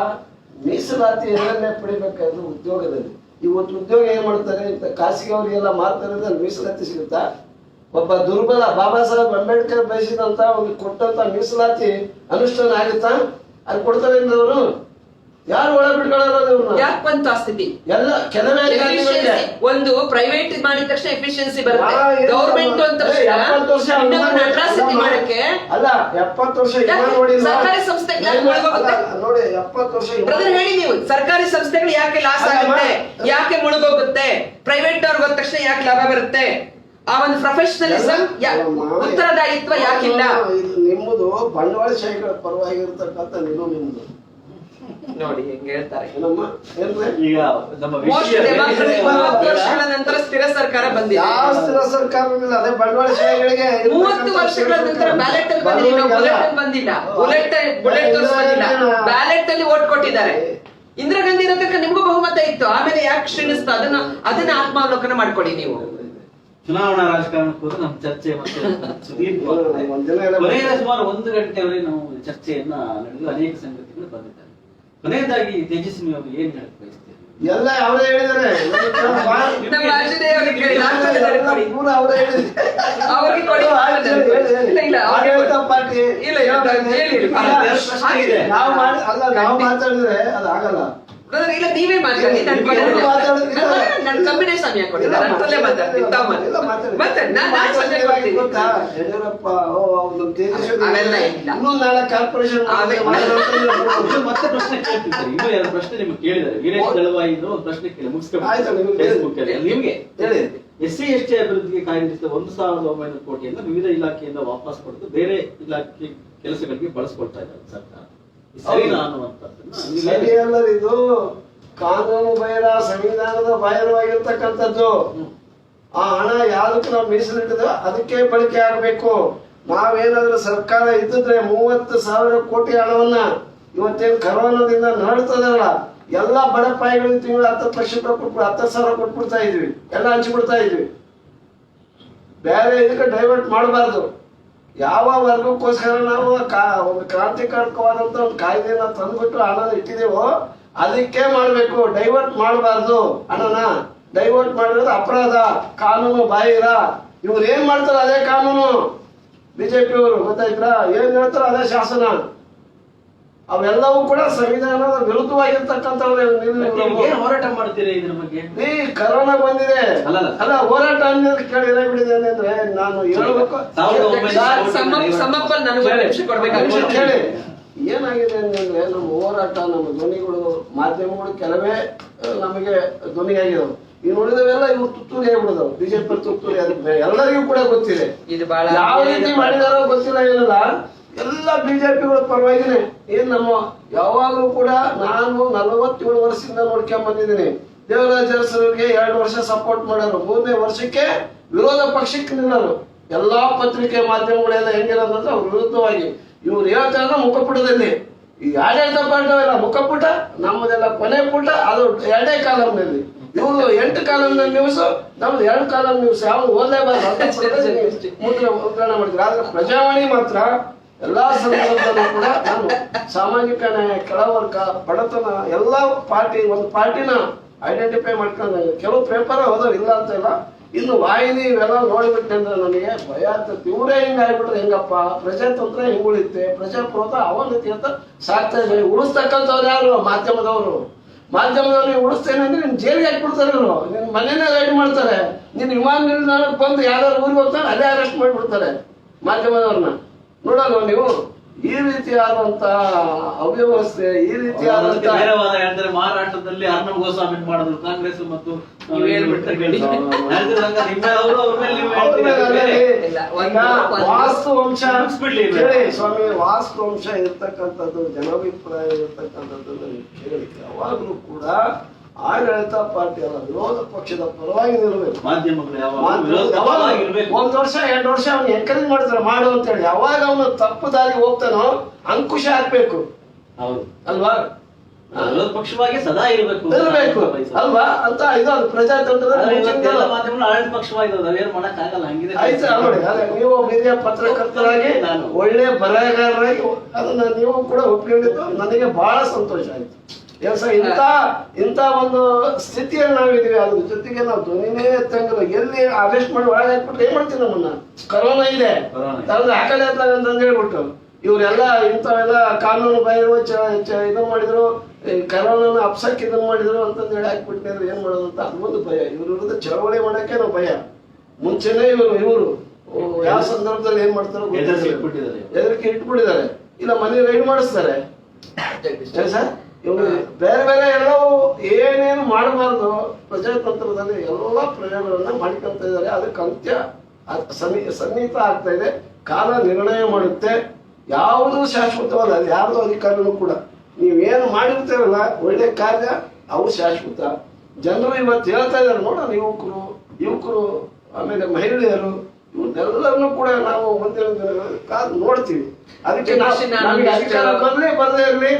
ಮೀಸಲಾತಿ ಎಲ್ಲನ್ನೇ ಪಡಿಬೇಕಾದ್ರೆ ಉದ್ಯೋಗದಲ್ಲಿ. ಇವತ್ತು ಉದ್ಯೋಗ ಏನ್ ಮಾಡ್ತಾರೆ, ಇಂತ ಖಾಸಗಿ ಅವರಿಗೆಲ್ಲ ಮಾಡ್ತಾರೆ, ಅಲ್ಲಿ ಮೀಸಲಾತಿ ಸಿಗುತ್ತಾ? ಒಬ್ಬ ದುರ್ಬಲ ಬಾಬಾ ಸಾಹೇಬ್ ಅಂಬೇಡ್ಕರ್ ಬಯಸಿದಂತ ಒಂದು ಕೊಟ್ಟಂತ ಮೀಸಲಾತಿ ಅನುಷ್ಠಾನ ಆಗುತ್ತಾ? ಅಲ್ಲಿ ಕೊಡ್ತಾರೆ ಅವರು ಯಾರು ಒಳ ಬಿಟ್ಕೊಳ್ಳೋರು? ಯಾಕೆ ಬಂತು ಆ ಸ್ಥಿತಿ? ಎಲ್ಲ ಕೆಲವೇ ಒಂದು ಪ್ರೈವೇಟ್ ಮಾಡಿದ ತಕ್ಷಣ ಎಫಿಷಿಯನ್ಸಿ ಬರುತ್ತೆ. ಗವರ್ಮೆಂಟ್ ಅಂತ ಮಾಡಕ್ಕೆ ಅಲ್ಲ 70 ವರ್ಷ ಸರ್ಕಾರಿ ಸಂಸ್ಥೆ ನೋಡಿ 70 ವರ್ಷ ಹೇಳಿ ನೀವು. ಸರ್ಕಾರಿ ಸಂಸ್ಥೆಗಳು ಯಾಕೆ ಲಾಸ್ ಆಗುತ್ತೆ, ಯಾಕೆ ಮುಳುಗೋಗುತ್ತೆ? ಪ್ರೈವೇಟ್ ಅವ್ರಿಗೆ ಹೋದ ತಕ್ಷಣ ಯಾಕೆ ಲಾಭ ಬರುತ್ತೆ? ಆ ಒಂದು ಪ್ರೊಫೆಷನಲಿಸಂ, ಉತ್ತರದಾಯಿತ್ವ ಯಾಕಿಲ್ಲ? ನಿಮ್ಮದು ಬಂಡವಾಳಶಾಹಿಗಳ ಪರವಾಗಿರ್ತಕ್ಕಂಥ ನಿಲುವು ನಿಮ್ದು. ನೋಡಿ ಹೆಂಗ್ ಹೇಳ್ತಾರೆ. ಈಗ ನಮ್ಮ ವರ್ಷಗಳ ನಂತರ ಸ್ಥಿರ ಸರ್ಕಾರ ಬಂದಿದೆ. ಯಾವ ಸ್ಥಿರ ಸರ್ಕಾರ ಅದೇ ಬಂಡವಾಳಶಾಹಿಗಳಿಗೆ 30 ವರ್ಷಗಳ ನಂತರ ಬ್ಯಾಲೆಟ್ ಅಲ್ಲಿ ಬಂದಿಲ್ಲ. ಬುಲೆಟ್ ತೋರಿಸಿಲ್ಲ, ಬ್ಯಾಲೆಟ್ ಅಲ್ಲಿ ವೋಟ್ ಕೊಟ್ಟಿದ್ದಾರೆ. ಇಂದಿರಾ ಗಾಂಧಿ ಇರೋ ತನಕ ನಿಮ್ಗೂ ಬಹುಮತ ಇತ್ತು, ಆಮೇಲೆ ಯಾಕೆ ಕ್ಷೀಣಿಸ್ತು? ಅದನ್ನ ಆತ್ಮಾವಲೋಕನ ಮಾಡ್ಕೊಳ್ಳಿ ನೀವು. ಚುನಾವಣಾ ರಾಜಕಾರಣಕ್ಕೂ ನಮ್ಮ ಚರ್ಚೆ ಮತ್ತೆ ಕೊನೆಯ ಸುಮಾರು 1 ಗಂಟೆವರೆಗೆ ನಾವು ಚರ್ಚೆಯನ್ನ ನಡೆದು ಅನೇಕ ಸಂಗತಿಗಳು ಬಂದಿದ್ದಾರೆ. ಕೊನೆಯದಾಗಿ ತೇಜಸ್ವಿನಿ ಅವರು ಏನ್ ಹೇಳಕ್ ಬಯಸ್ತೀರಿ? ಎಲ್ಲ ಅವರೇ ಹೇಳಿದ್ದಾರೆ. ನಮ್ಮ ಅಜ್ಜಿದೇ ಅವ್ರಿಗೆ ಕೇಳಿ, ನಾನು ಹೇಳಿದ್ದಾರೆ ಕೊಡಿ. ಪೂರ ಅವರೇ ಹೇಳಿದ್ದಾರೆ. ಅವ್ರಿಗೆ ಕೊಡಿ. ಇಲ್ಲ, ಇಲ್ಲ, ಅವ್ರಿಗೆ ಆಡಳಿತ ಪಾರ್ಟಿ ಇಲ್ಲ, ಇಲ್ಲ, ಹೇಳಿ. ನಾವು ಮಾತಾಡಿದ್ರೆ ಅದು ಆಗಲ್ಲ. ಬ್ರದರ್, ಇಲ್ಲ ನೀವೇ ಮಾತಾಡಿ. ನನ್ನ ಕಾಂಬಿನೇಷನ್ ಯಾಕೆ ಕೊಟ್ಟಿದ್ದಾರೆ? ನನ್ನಲ್ಲೇ ಮಾತಾಡ್ತೀನಿ. ತಾವು ಮತ್ತೆ ನಾನು ಸಂಜೆ ಕೊಡ್ತೀನಿ. ಯಡಿಯೂರಪ್ಪ ಅವೆಲ್ಲ ಇಲ್ಲ. ಇನ್ನೂ ನಾಳೆ ಕಾರ್ಪೊರೇಷನ್ ಮತ್ತೆ ಪ್ರಶ್ನೆ ಕೇಳ್ತಿದ್ದಾರೆ. ಇನ್ನೂ ಎರಡು ಪ್ರಶ್ನೆ ನಿಮ್ಗೆ ಕೇಳಿದ್ದಾರೆ. ವೀರೇಶ್ ದಳವಾಯಿದು ಒಂದು ಪ್ರಶ್ನೆ ಕೇಳಿ ಮುಗಿಸ್ಕೊಂಡು ಫೇಸ್ಬುಕ್ ಅಲ್ಲಿ ನಿಮ್ಗೆ ಹೇಳಿ. SC ST ಅಭಿವೃದ್ಧಿಗೆ ಕಾಯ್ದಿರಿಸಿದ 1,900 ಕೋಟಿಯನ್ನು ವಿವಿಧ ಇಲಾಖೆಯಿಂದ ವಾಪಸ್ ಪಡೆದು ಬೇರೆ ಇಲಾಖೆ ಕೆಲಸಗಳಿಗೆ ಬಳಸ್ಕೊಳ್ತಾ ಇದ್ದಾರೆ ಸರ್ಕಾರ. ಸರಿನಾ ಅನ್ನುವಂಥದ್ದನ್ನ ಸರಿಯಲ್ಲ. ಇದು ಕಾನೂನು ಬಾಹಿರ, ಸಂವಿಧಾನದ ಬಾಹಿರವಾಗಿರ್ತಕ್ಕಂಥದ್ದು. ಆ ಹಣ ಯಾವ್ದಕ್ಕೆ ನಾವು ಮೀಸಲಿಟ್ಟಿದೋ ಅದಕ್ಕೆ ಬಳಕೆ ಆಗಬೇಕು. ನಾವೇನಾದ್ರೂ ಸರ್ಕಾರ ಇದ್ದಿದ್ರೆ 30,000 ಕೋಟಿ ಹಣವನ್ನ ಇವತ್ತೇನು ಕರೋನಾದಿಂದ ನಡ್ತದಲ್ಲ, ಎಲ್ಲ ಬಡಪಾಯಿಗಳಿಗೆ ತಿಂಗಳು 10 ಲಕ್ಷ ರೂಪಾಯಿ ಕೊಟ್ಬಿಟ್ಟು 10,000 ಕೊಟ್ಬಿಡ್ತಾ ಇದ್ವಿ, ಎಲ್ಲ ಹಂಚಿಬಿಡ್ತಾ ಇದ್ವಿ. ಬೇರೆ ಇದಕ್ಕೆ ಡೈವರ್ಟ್ ಮಾಡಬಾರ್ದು. ಯಾವ ವರ್ಗಕ್ಕೋಸ್ಕರ ನಾವು ಒಂದು ಕ್ರಾಂತಿಕಾರಕವಾದಂತ ಒಂದು ಕಾಯ್ದೆನ ತಂದ್ಬಿಟ್ಟು ಹಣ ಇಟ್ಟಿದ್ದೇವೋ ಅದಕ್ಕೆ ಮಾಡ್ಬೇಕು. ಡೈವರ್ಟ್ ಮಾಡಬಾರ್ದು. ಹಣನ ಡೈವರ್ಟ್ ಮಾಡಿರೋದು ಅಪರಾಧ, ಕಾನೂನು ಬಾಹಿರ. ಇವ್ರು ಏನ್ ಮಾಡ್ತಾರ ಅದೇ ಕಾನೂನು. ಬಿಜೆಪಿ ಅವರು ಗೊತ್ತಾಯ್ತಾ, ಏನ್ ಹೇಳ್ತಾರ ಅದೇ ಶಾಸನ. ಅವೆಲ್ಲವೂ ಕೂಡ ಸಂವಿಧಾನದ ವಿರುದ್ಧವಾಗಿರ್ತಕ್ಕಂಥವ್ರೆ. ಏನ್ ಹೋರಾಟ ಮಾಡ್ತೀರಿ ಇದ್ರ ಬಗ್ಗೆ? ಈ ಕರೋನಾ ಬಂದಿದೆ ಅಲ್ಲ, ಹೋರಾಟ ಅನ್ನೋದು ಕೇಳಿ ಬಿಡಿದೆ ಅಂದ್ರೆ ನಾನು ಹೇಳ್ಬೇಕು. ಕೇಳಿ ಏನಾಗಿದೆ ಅಂತಂದ್ರೆ, ನಮ್ಮ ಹೋರಾಟ, ನಮ್ಮ ಧ್ವನಿಗಳು, ಮಾಧ್ಯಮಗಳು ಕೆಲವೇ ನಮಗೆ ಧ್ವನಿಯಾಗಿದವು. ಈ ನೋಡಿದವೆಲ್ಲ ಇವು ತುತ್ತೂರಿ ಆಗ್ಬಿಡದವು. ಬಿಜೆಪಿ ತುತ್ತೂರಿ, ಅದು ಎಲ್ಲರಿಗೂ ಕೂಡ ಗೊತ್ತಿದೆ. ಯಾವ ರೀತಿ ಮಾಡಿದಾರೋ ಗೊತ್ತಿಲ್ಲ. ಏನಿಲ್ಲ, ಎಲ್ಲ ಬಿಜೆಪಿಗಳ ಪರವಾಗಿನೇ. ಏನ್ ನಮ್ಮ ಯಾವಾಗಲೂ ಕೂಡ ನಾನು 47 ವರ್ಷದಿಂದ ನೋಡ್ಕೊಂಡ್ ಬಂದಿದ್ದೀನಿ. ದೇವರಾಜ ಅರಸರಿಗೆ 2 ವರ್ಷ ಸಪೋರ್ಟ್ ಮಾಡೋರು, 3ನೇ ವರ್ಷಕ್ಕೆ ವಿರೋಧ ಪಕ್ಷಕ್ಕೆ ನಿಲ್ಲರು. ಎಲ್ಲಾ ಪತ್ರಿಕೆ ಮಾಧ್ಯಮಗಳೆಲ್ಲ ಹೆಂಗಿರೋದಂದ್ರೆ ಅವ್ರ ವಿರುದ್ಧವಾಗಿ ಇವ್ರು ಹೇಳ್ತಾರ ಮುಖಪುಟದಲ್ಲಿ. ಈ ಆಡಳಿತ ಪಾಠವೆಲ್ಲ ಮುಖಪುಟ, ನಮ್ಮದೆಲ್ಲ ಕೊನೆ ಪುಟ. ಅದು 2 ಕಾಲಂನಲ್ಲಿ. ಇವರು 8 ಕಾಲಂನಲ್ಲಿ ನ್ಯೂಸ್, ನಮ್ದು 2 ಕಾಲಂ ನ್ಯೂಸ್. ಯಾವ ಓದಲೇಬಾರ್ದು ಮುದ್ರಣ ಮಾಡಿದ್ರು. ಆದ್ರೆ ಪ್ರಜಾವಾಣಿ ಮಾತ್ರ ಎಲ್ಲಾ ಸಂದರ್ಭದಲ್ಲೂ ಕೂಡ ನಾನು ಸಾಮಾಜಿಕ ನ್ಯಾಯ, ಕೆಳವರ್ಗ, ಬಡತನ, ಎಲ್ಲ ಪಾರ್ಟಿ, ಒಂದು ಪಾರ್ಟಿನ ಐಡೆಂಟಿಫೈ ಮಾಡ್ಕೊಂಡು ಕೆಲವು ಪೇಪರ್ ಹೋದವು, ಇಲ್ಲ ಅಂತ ಇಲ್ಲ. ಇನ್ನು ವಾಹಿನಿ ಇವೆಲ್ಲ ನೋಡ್ಬಿಟ್ಟೆ ಅಂದ್ರೆ ನನಗೆ ಭಯ ಆಗ್ತದೆ. ಇವರೇ ಹಿಂಗ ಆಗ್ಬಿಟ್ರೆ ಹೆಂಗಪ್ಪ? ಪ್ರಜಾತಂತ್ರ ಹಿಂಗ್ ಉಳಿತೆ, ಪ್ರಜಾಪ್ರಭುತ್ವ ಅವನತಿ ಅಂತ ಸಾಕ್ತಾ ಇದ್ದಾರೆ. ಉಳಿಸ್ತಕ್ಕಂಥವ್ರು ಯಾರು? ಮಾಧ್ಯಮದವರು. ಮಾಧ್ಯಮದವ್ರಿಗೆ ಉಳಿಸ್ತೇನೆ ಅಂದ್ರೆ ನಿನ್ ಜೈಲಿಗೆ ಹಾಕ್ಬಿಡ್ತಾರೆ ಇವರು. ನಿನ್ ಮನೇನೆ ರೈಡ್ ಮಾಡ್ತಾರೆ. ನಿನ್ ವಿಮಾನ ನಿಲ್ದಾಣಕ್ಕೆ ಬಂದು ಯಾರು ಊರಿಗೆ ಹೋಗ್ತಾರೆ ಅಲ್ಲೇ ಅರೆಸ್ಟ್ ಮಾಡಿಬಿಡ್ತಾರೆ ಮಾಧ್ಯಮದವ್ರನ್ನ. ನೋಡಲ್ವ ನೀವು? ಈ ರೀತಿಯಾದಂತ ಅವ್ಯವಸ್ಥೆ, ಈ ರೀತಿಯಾದಂತ ಮಹಾರಾಷ್ಟ್ರದಲ್ಲಿ ಅರ್ನಬ್ ಗೋಸ್ವಾಮಿ ಮಾಡಿದ್ರು ಕಾಂಗ್ರೆಸ್ ಮತ್ತು ವಾಸ್ತುವಂಶ ಕೇಳಿ ಸ್ವಾಮಿ. ವಾಸ್ತುವಂಶ ಇರ್ತಕ್ಕಂಥದ್ದು, ಜನಾಭಿಪ್ರಾಯ ಇರ್ತಕ್ಕಂಥದ್ದು ಕೇಳಿ. ಯಾವಾಗಲೂ ಕೂಡ ಆಡಳಿತ ಪಾರ್ಟಿ ಅಲ್ಲ, ವಿರೋಧ ಪಕ್ಷದ ಪರವಾಗಿ ನಿಲ್ಲಬೇಕು. ಮಾಧ್ಯಮಗಳು 1 ವರ್ಷ 2 ವರ್ಷ ಅವ್ನು ಎನ್ಕರೇಜ್ ಮಾಡ್ತಾರೆ ಮಾಡು ಅಂತ ಹೇಳಿ. ಯಾವಾಗ ಅವನು ತಪ್ಪು ದಾರಿ ಹೋಗ್ತಾನೋ ಅಂಕುಶ ಹಾಕ್ಬೇಕು. ಹೌದು ಅಲ್ವಾ? ವಿರೋಧ ಪಕ್ಷವಾಗಿ ಸದಾ ಇರಬೇಕು ಅಲ್ವಾ ಅಂತ. ಇದು ಪ್ರಜಾತಂತ್ರದ ಮಾಧ್ಯಮಗಳು ಆಡಳಿತ ಪಕ್ಷವಾಗಿ ನಾವೇನು ಮಾಡಕ್ ಆಗಲ್ಲ. ಹಂಗಿದೆ ಆಯ್ತು ನೋಡಿ. ನೀವು ಹಿರಿಯ ಪತ್ರಕರ್ತರಾಗಿ, ಒಳ್ಳೆ ಬರಹಗಾರರಾಗಿ ಅದನ್ನ ನೀವು ಕೂಡ ಒಪ್ಪಿಕೊಂಡಿದ್ದು ನನಗೆ ಬಹಳ ಸಂತೋಷ ಆಯ್ತು. ಇಂಥ ಒಂದು ಸ್ಥಿತಿಯಲ್ಲಿ ನಾವಿದೀವಿ. ಅದ್ರ ಜೊತೆಗೆ ನಾವು ಧ್ವನಿನೇ ಎತ್ತಂಗಿಲ್ಲ. ಎಲ್ಲಿ ಅರೆಸ್ಟ್ ಮಾಡಿ ಒಳಗೆ ಹಾಕ್ಬಿಟ್ರೆ ಏನ್ ಮಾಡ್ತೀವಿ? ನಮ್ಮನ್ನ ಕರೋನಾ ಇದೆ ಹಾಕಲೇ ಅಂತ ಹೇಳ್ಬಿಟ್ಟು ಇವರೆಲ್ಲ ಇಂಥವೆಲ್ಲ ಕಾನೂನು ಬಾಹಿರ ಇದನ್ನ ಮಾಡಿದ್ರು, ಕರೋನಾನ ಅಪ್ಸಕ್ ಇದನ್ನ ಮಾಡಿದ್ರು ಅಂತಂದು ಹೇಳಿ ಹಾಕ್ಬಿಟ್ಟೆ ಅಂದ್ರೆ ಏನ್ ಮಾಡೋದು ಅಂತ ಅದೊಂದು ಭಯ. ಇವ್ರ ವಿರುದ್ಧ ಚಳವಳಿ ಮಾಡಕ್ಕೆ ನಾವು ಭಯ. ಮುಂಚೆನೆ ಇವರು ಯಾವ ಸಂದರ್ಭದಲ್ಲಿ ಏನ್ ಮಾಡ್ತಾರೋ ಹೆದರಿಕೆ ಇಟ್ಬಿಟ್ಟಿದ್ದಾರೆ. ಇಲ್ಲ ಮನೆ ರೈಡ್ ಮಾಡಿಸ್ತಾರೆ ಸರ್. ಇವರು ಬೇರೆ ಬೇರೆ ಎಲ್ಲವೂ ಏನೇನು ಮಾಡಬಾರ್ದು ಪ್ರಜಾತಂತ್ರದಲ್ಲಿ ಎಲ್ಲ ಪ್ರಯೋಗಗಳನ್ನ ಮಾಡ್ಕೊಂತ ಇದ್ದಾರೆ. ಅದಕ್ಕೆ ಅಂತ್ಯ ಸನ್ನಿಹಿತ ಆಗ್ತಾ ಇದೆ. ಕಾಲ ನಿರ್ಣಯ ಮಾಡುತ್ತೆ. ಯಾವುದೂ ಶಾಶ್ವತವಲ್ಲ. ಅದು ಯಾರ್ದು ಅಧಿಕಾರನೂ ಕೂಡ ನೀವೇನು ಮಾಡಿರ್ತೀರಲ್ಲ ಒಳ್ಳೆ ಕಾರ್ಯ, ಅವು ಶಾಶ್ವತ. ಜನರು ಇವತ್ತು ಹೇಳ್ತಾ ಇದ್ದಾರೆ ನೋಡೋಣ, ಯುವಕರು ಆಮೇಲೆ ಮಹಿಳೆಯರು ಇವನ್ನೆಲ್ಲರನ್ನೂ ಕೂಡ ನಾವು ಮುಂದಿನ ಕಾದು ನೋಡ್ತೀವಿ. ಅದಕ್ಕೆ ನಮಗೆ ಅಧಿಕಾರ ಬರದೇ ಇರಲಿ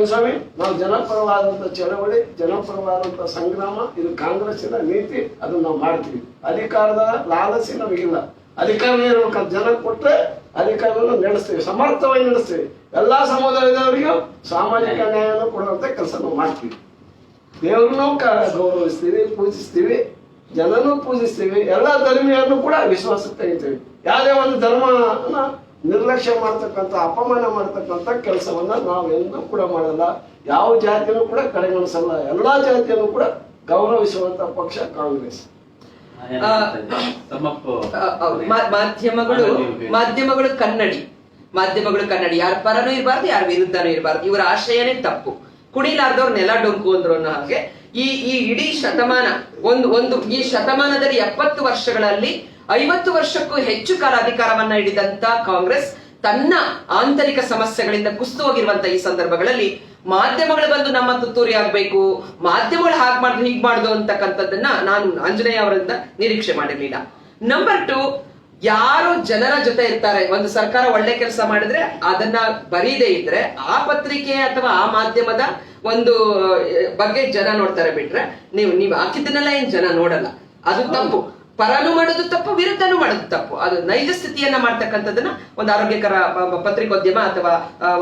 ಸ್ವಾಮಿ. ನಾವು ಜನಪರವಾದಂತ ಚಳವಳಿ, ಜನಪರವಾದಂತ ಸಂಗ್ರಾಮ, ಇದು ಕಾಂಗ್ರೆಸ್ಸಿನ ನೀತಿ. ಅದನ್ನ ನಾವು ಮಾಡ್ತೀವಿ. ಅಧಿಕಾರದ ಲಾಲಸೆ ನಮಗಿಲ್ಲ. ಅಧಿಕಾರ ಇರ್ಬೇಕಂತ ಜನ ಕೊಟ್ರೆ ಅಧಿಕಾರವನ್ನು ನಡೆಸ್ತೀವಿ, ಸಮರ್ಥವಾಗಿ ನಡೆಸ್ತೀವಿ. ಎಲ್ಲಾ ಸಮುದಾಯದವರಿಗೂ ಸಾಮಾಜಿಕ ನ್ಯಾಯವನ್ನು ಕೊಡುವಂತ ಕೆಲಸ ನಾವು ಮಾಡ್ತೀವಿ. ದೇವ್ರನ್ನೂ ಗೌರವಿಸ್ತೀವಿ, ಪೂಜಿಸ್ತೀವಿ, ಜನನೂ ಪೂಜಿಸ್ತೀವಿ, ಎಲ್ಲ ಧರ್ಮೀಯರನ್ನು ಕೂಡ ವಿಶ್ವಾಸಕ್ಕೆ ತೆಗಿತೀವಿ. ಯಾವುದೇ ಒಂದು ಧರ್ಮನ ನಿರ್ಲಕ್ಷ್ಯ ಮಾಡ್ತಕ್ಕಂಥ, ಅಪಮಾನ ಮಾಡ್ತಕ್ಕಂಥ ಕೆಲಸವನ್ನ ನಾವು ಎಂದೂ ಕೂಡ ಮಾಡಲ್ಲ. ಯಾವ ಜಾತಿಯನ್ನು ಕೂಡ ಕಡೆಗಣಿಸಲ್ಲ. ಎಲ್ಲಾ ಜಾತಿಯನ್ನು ಕೂಡ ಗೌರವಿಸುವಂತ ಪಕ್ಷ ಕಾಂಗ್ರೆಸ್. ಮಾಧ್ಯಮಗಳು ಕನ್ನಡಿ, ಯಾರ ಪರನೂ ಇರಬಾರ್ದು, ಯಾರ ವಿರುದ್ಧನೂ ಇರಬಾರ್ದು. ಇವರ ಆಶಯನೇ ತಪ್ಪು. ಕುಣಿಲಾರ್ದವ್ರು ನೆಲ ಡೊಂಕು ಅಂದ್ರು ಅನ್ನೋ ಹಾಗೆ ಈ ಇಡೀ ಶತಮಾನ ಈ ಶತಮಾನದಲ್ಲಿ 70 ವರ್ಷಗಳಲ್ಲಿ 50 ವರ್ಷಕ್ಕೂ ಹೆಚ್ಚು ಕಾಲ ಅಧಿಕಾರವನ್ನ ಹಿಡಿದಂತ ಕಾಂಗ್ರೆಸ್ ತನ್ನ ಆಂತರಿಕ ಸಮಸ್ಯೆಗಳಿಂದ ಕುಸಿದು ಹೋಗಿರುವಂತ ಈ ಸಂದರ್ಭಗಳಲ್ಲಿ ಮಾಧ್ಯಮಗಳು ಬಂದು ನಮ್ಮ ತುತ್ತೂರಿ ಆಗ್ಬೇಕು, ಮಾಧ್ಯಮಗಳು ಹಾಗೆ ಮಾಡುದು ಹೀಗ್ ಮಾಡುದು ಅಂತಕ್ಕಂಥದ್ದನ್ನ ನಾನು ಆಂಜನೇಯ ಅವರಿಂದ ನಿರೀಕ್ಷೆ ಮಾಡಿರ್ಲಿಲ್ಲ. ನಂಬರ್ 2, ಯಾರು ಜನರ ಜೊತೆ ಇರ್ತಾರೆ, ಒಂದು ಸರ್ಕಾರ ಒಳ್ಳೆ ಕೆಲಸ ಮಾಡಿದ್ರೆ ಅದನ್ನ ಬರೀದೇ ಇದ್ರೆ ಆ ಪತ್ರಿಕೆ ಅಥವಾ ಆ ಮಾಧ್ಯಮದ ಒಂದು ಬಗ್ಗೆ ಜನ ನೋಡ್ತಾರೆ ಬಿಟ್ರೆ ನೀವು ಹಾಕಿದ್ದನ್ನೆಲ್ಲ ಏನ್ ಜನ ನೋಡಲ್ಲ. ಅದು ತಪ್ಪು. ಪರನು ಮಾಡೋದು ತಪ್ಪು, ವಿರುದ್ಧನೂ ಮಾಡೋದು ತಪ್ಪು. ಅದು ನೈಜ ಸ್ಥಿತಿಯನ್ನ ಮಾಡ್ತಕ್ಕಂಥದ್ದನ್ನ ಒಂದು ಆರೋಗ್ಯಕರ ಪತ್ರಿಕೋದ್ಯಮ ಅಥವಾ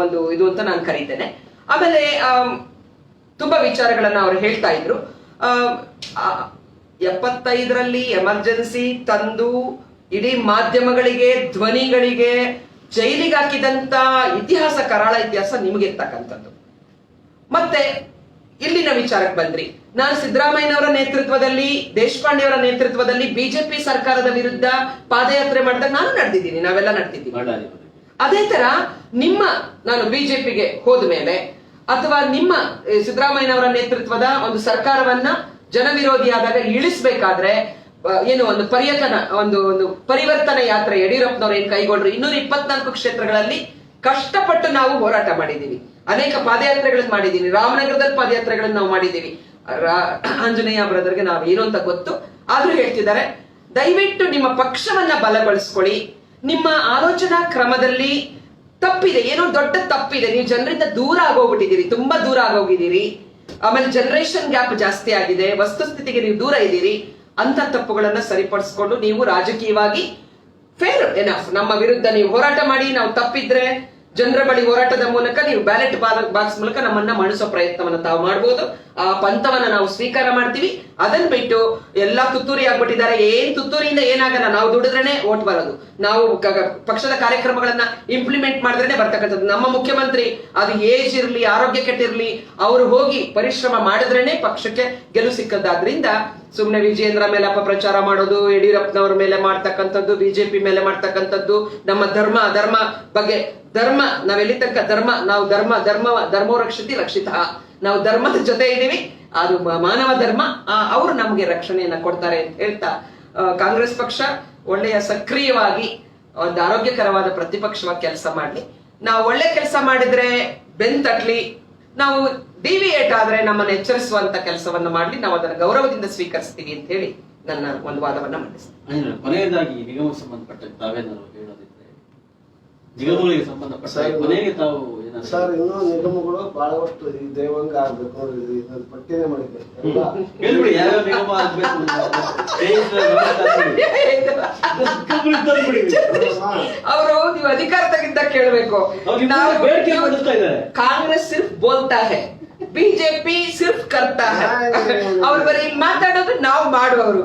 ಒಂದು ಇದು ಅಂತ ನಾನು ಕರೀತೇನೆ. ಆಮೇಲೆ ತುಂಬಾ ವಿಚಾರಗಳನ್ನ ಅವ್ರು ಹೇಳ್ತಾ ಇದ್ರು. 75ರಲ್ಲಿ ಎಮರ್ಜೆನ್ಸಿ ತಂದು ಇಡೀ ಮಾಧ್ಯಮಗಳಿಗೆ, ಧ್ವನಿಗಳಿಗೆ ಜೈಲಿಗೆ ಹಾಕಿದಂತ ಇತಿಹಾಸ, ಕರಾಳ ಇತಿಹಾಸ ನಿಮಗಿರ್ತಕ್ಕಂಥದ್ದು. ಮತ್ತೆ ಇಲ್ಲಿನ ವಿಚಾರಕ್ಕೆ ಬಂದ್ರಿ. ನಾನು ಸಿದ್ದರಾಮಯ್ಯನವರ ನೇತೃತ್ವದಲ್ಲಿ, ದೇಶಪಾಂಡೆ ಅವರ ನೇತೃತ್ವದಲ್ಲಿ ಬಿಜೆಪಿ ಸರ್ಕಾರದ ವಿರುದ್ಧ ಪಾದಯಾತ್ರೆ ಮಾಡಿದಾಗ ನಾನು ನಡೆದಿದ್ದೀನಿ, ನಾವೆಲ್ಲ ನಡೆದಿದ್ದೀವಿ. ಅದೇ ತರ ನಾನು ಬಿಜೆಪಿಗೆ ಹೋದ ಮೇಲೆ ಅಥವಾ ನಿಮ್ಮ ಸಿದ್ದರಾಮಯ್ಯನವರ ನೇತೃತ್ವದ ಒಂದು ಸರ್ಕಾರವನ್ನ ಜನವಿರೋಧಿಯಾದಾಗ ಇಳಿಸ್ಬೇಕಾದ್ರೆ ಏನು ಒಂದು ಪರ್ಯಟನ, ಒಂದು ಪರಿವರ್ತನಾ ಯಾತ್ರೆ ಯಡಿಯೂರಪ್ಪನವ್ರು ಏನ್ ಕೈಗೊಂಡ್ರು. 224 ಕ್ಷೇತ್ರಗಳಲ್ಲಿ ಕಷ್ಟಪಟ್ಟು ನಾವು ಹೋರಾಟ ಮಾಡಿದೀವಿ. ಅನೇಕ ಪಾದಯಾತ್ರೆಗಳನ್ನ ಮಾಡಿದೀವಿ. ರಾಮನಗರದಲ್ಲಿ ಪಾದಯಾತ್ರೆಗಳನ್ನ ನಾವು ಮಾಡಿದೀವಿ. ಆಂಜನೇಯ ಬ್ರದರ್ಗೆ ನಾವು ಏನು ಅಂತ ಗೊತ್ತು. ಆದ್ರೂ ಹೇಳ್ತಿದ್ದಾರೆ, ದಯವಿಟ್ಟು ನಿಮ್ಮ ಪಕ್ಷವನ್ನ ಬಲಗೊಳಿಸ್ಕೊಳ್ಳಿ. ನಿಮ್ಮ ಆಲೋಚನಾ ಕ್ರಮದಲ್ಲಿ ತಪ್ಪಿದೆ, ಏನೋ ದೊಡ್ಡ ತಪ್ಪಿದೆ. ನೀವು ಜನರಿಂದ ದೂರ ಆಗೋಗ್ಬಿಟ್ಟಿದ್ದೀರಿ, ತುಂಬಾ ದೂರ ಆಗೋಗಿದ್ದೀರಿ. ಆಮೇಲೆ ಜನರೇಷನ್ ಗ್ಯಾಪ್ ಜಾಸ್ತಿ ಆಗಿದೆ, ವಸ್ತುಸ್ಥಿತಿಗೆ ನೀವು ದೂರ ಇದ್ದೀರಿ. ಅಂತ ತಪ್ಪುಗಳನ್ನ ಸರಿಪಡಿಸ್ಕೊಂಡು ನೀವು ರಾಜಕೀಯವಾಗಿ ಫೇರ್ ಎನಫ್ ನಮ್ಮ ವಿರುದ್ಧ ನೀವು ಹೋರಾಟ ಮಾಡಿ, ನಾವು ತಪ್ಪಿದ್ರೆ ಜನರ ಬಳಿ ಹೋರಾಟದ ಮೂಲಕ ನೀವು ಬ್ಯಾಲೆಟ್ ಬಾಕ್ಸ್ ಮೂಲಕ ನಮ್ಮನ್ನ ಮಣಿಸೋ ಪ್ರಯತ್ನವನ್ನ ತಾವು ಮಾಡಬಹುದು. ಆ ಪಂಥವನ್ನ ನಾವು ಸ್ವೀಕಾರ ಮಾಡ್ತೀವಿ. ಅದನ್ನ ಬಿಟ್ಟು ಎಲ್ಲಾ ತುತ್ತೂರಿ ಆಗ್ಬಿಟ್ಟಿದ್ದಾರೆ. ಏನ್ ತುತ್ತೂರಿಯಿಂದ ಏನಾಗಲ್ಲ. ನಾವು ದುಡಿದ್ರೇನೆ ಓಟ್ ಬರೋದು, ನಾವು ಪಕ್ಷದ ಕಾರ್ಯಕ್ರಮಗಳನ್ನ ಇಂಪ್ಲಿಮೆಂಟ್ ಮಾಡಿದ್ರೇನೆ ಬರ್ತಕ್ಕಂಥದ್ದು. ನಮ್ಮ ಮುಖ್ಯಮಂತ್ರಿ ಅದು ಏಜ್ ಇರ್ಲಿ, ಆರೋಗ್ಯ ಕೆಟ್ಟಿರ್ಲಿ, ಅವರು ಹೋಗಿ ಪರಿಶ್ರಮ ಮಾಡಿದ್ರೇನೆ ಪಕ್ಷಕ್ಕೆ ಗೆಲುವು ಸಿಕ್ಕದ್ದಾದ್ರಿಂದ ಸುಮ್ನೆ ವಿಜಯೇಂದ್ರ ಮೇಲೆ ಅಪಪ್ರಚಾರ ಮಾಡೋದು, ಯಡಿಯೂರಪ್ಪನವ್ರ ಮೇಲೆ ಮಾಡ್ತಕ್ಕಂಥದ್ದು, ಬಿಜೆಪಿ ಮೇಲೆ ಮಾಡ್ತಕ್ಕಂಥದ್ದು, ನಮ್ಮ ಧರ್ಮ ಬಗ್ಗೆ ನಾವೆಲ್ಲಿ ತನಕ ನಾವು ಧರ್ಮೋ ರಕ್ಷಿತ, ನಾವು ಧರ್ಮದ ಜೊತೆ ಇದ್ದೀವಿ. ಅದು ಮಾನವ ಧರ್ಮ, ಅವರು ನಮ್ಗೆ ರಕ್ಷಣೆಯನ್ನ ಕೊಡ್ತಾರೆ ಅಂತ ಹೇಳ್ತಾ ಕಾಂಗ್ರೆಸ್ ಪಕ್ಷ ಒಳ್ಳೆಯ ಸಕ್ರಿಯವಾಗಿ ಒಂದು ಆರೋಗ್ಯಕರವಾದ ಪ್ರತಿಪಕ್ಷವಾಗಿ ಕೆಲಸ ಮಾಡ್ಲಿ. ನಾವು ಒಳ್ಳೆ ಕೆಲಸ ಮಾಡಿದ್ರೆ ಬೆಂತಟ್ಲಿ, ನಾವು ಡಿವಿಯೇಟ್ ಆದ್ರೆ ನಮ್ಮನ್ನು ಎಚ್ಚರಿಸುವಂತ ಕೆಲಸವನ್ನ ಮಾಡ್ಲಿ. ನಾವು ಅದನ್ನ ಗೌರವದಿಂದ ಸ್ವೀಕರಿಸ್ತೀವಿ ಅಂತ ಹೇಳಿ ನನ್ನ ಒಂದು ವಾದವನ್ನ ಮಂಡಿಸ್ತೀನಿ. ಕೊನೆಯದಾಗಿ ನಿಗಮಕ್ಕೆ ಸಂಬಂಧಪಟ್ಟಂತೆ ತಾವೇನಾದ್ರು ಹೇಳೋದಿದ್ರೆ, ನಿಗಮಗಳಿಗೆ ಸಂಬಂಧಪಟ್ಟ ಕೊನೆಗೆ ತಾವು ಸರ್, ಇನ್ನೂ ನಿಗಮಗಳು ಬಹಳಷ್ಟು ಈ ದೇವಂಗ ಆಗ್ಬೇಕು ನೋಡಿ, ಪಟ್ಟಿನೇ ಮಾಡಿದ್ದೆ. ಅವರು ನೀವು ಅಧಿಕಾರ ತೆಗಿದ್ದ ಕೇಳಬೇಕು. ಕಾಂಗ್ರೆಸ್ ಸಿರ್ಫ್ ಬೋಲ್ತಾ ಹೈ, ಬಿಜೆಪಿ ಸಿರ್ಫ್ ಕರ್ತಾ ಹೈ. ಅವ್ರು ಬರೀ ಮಾತಾಡೋದು, ನಾವು ಮಾಡುವವರು,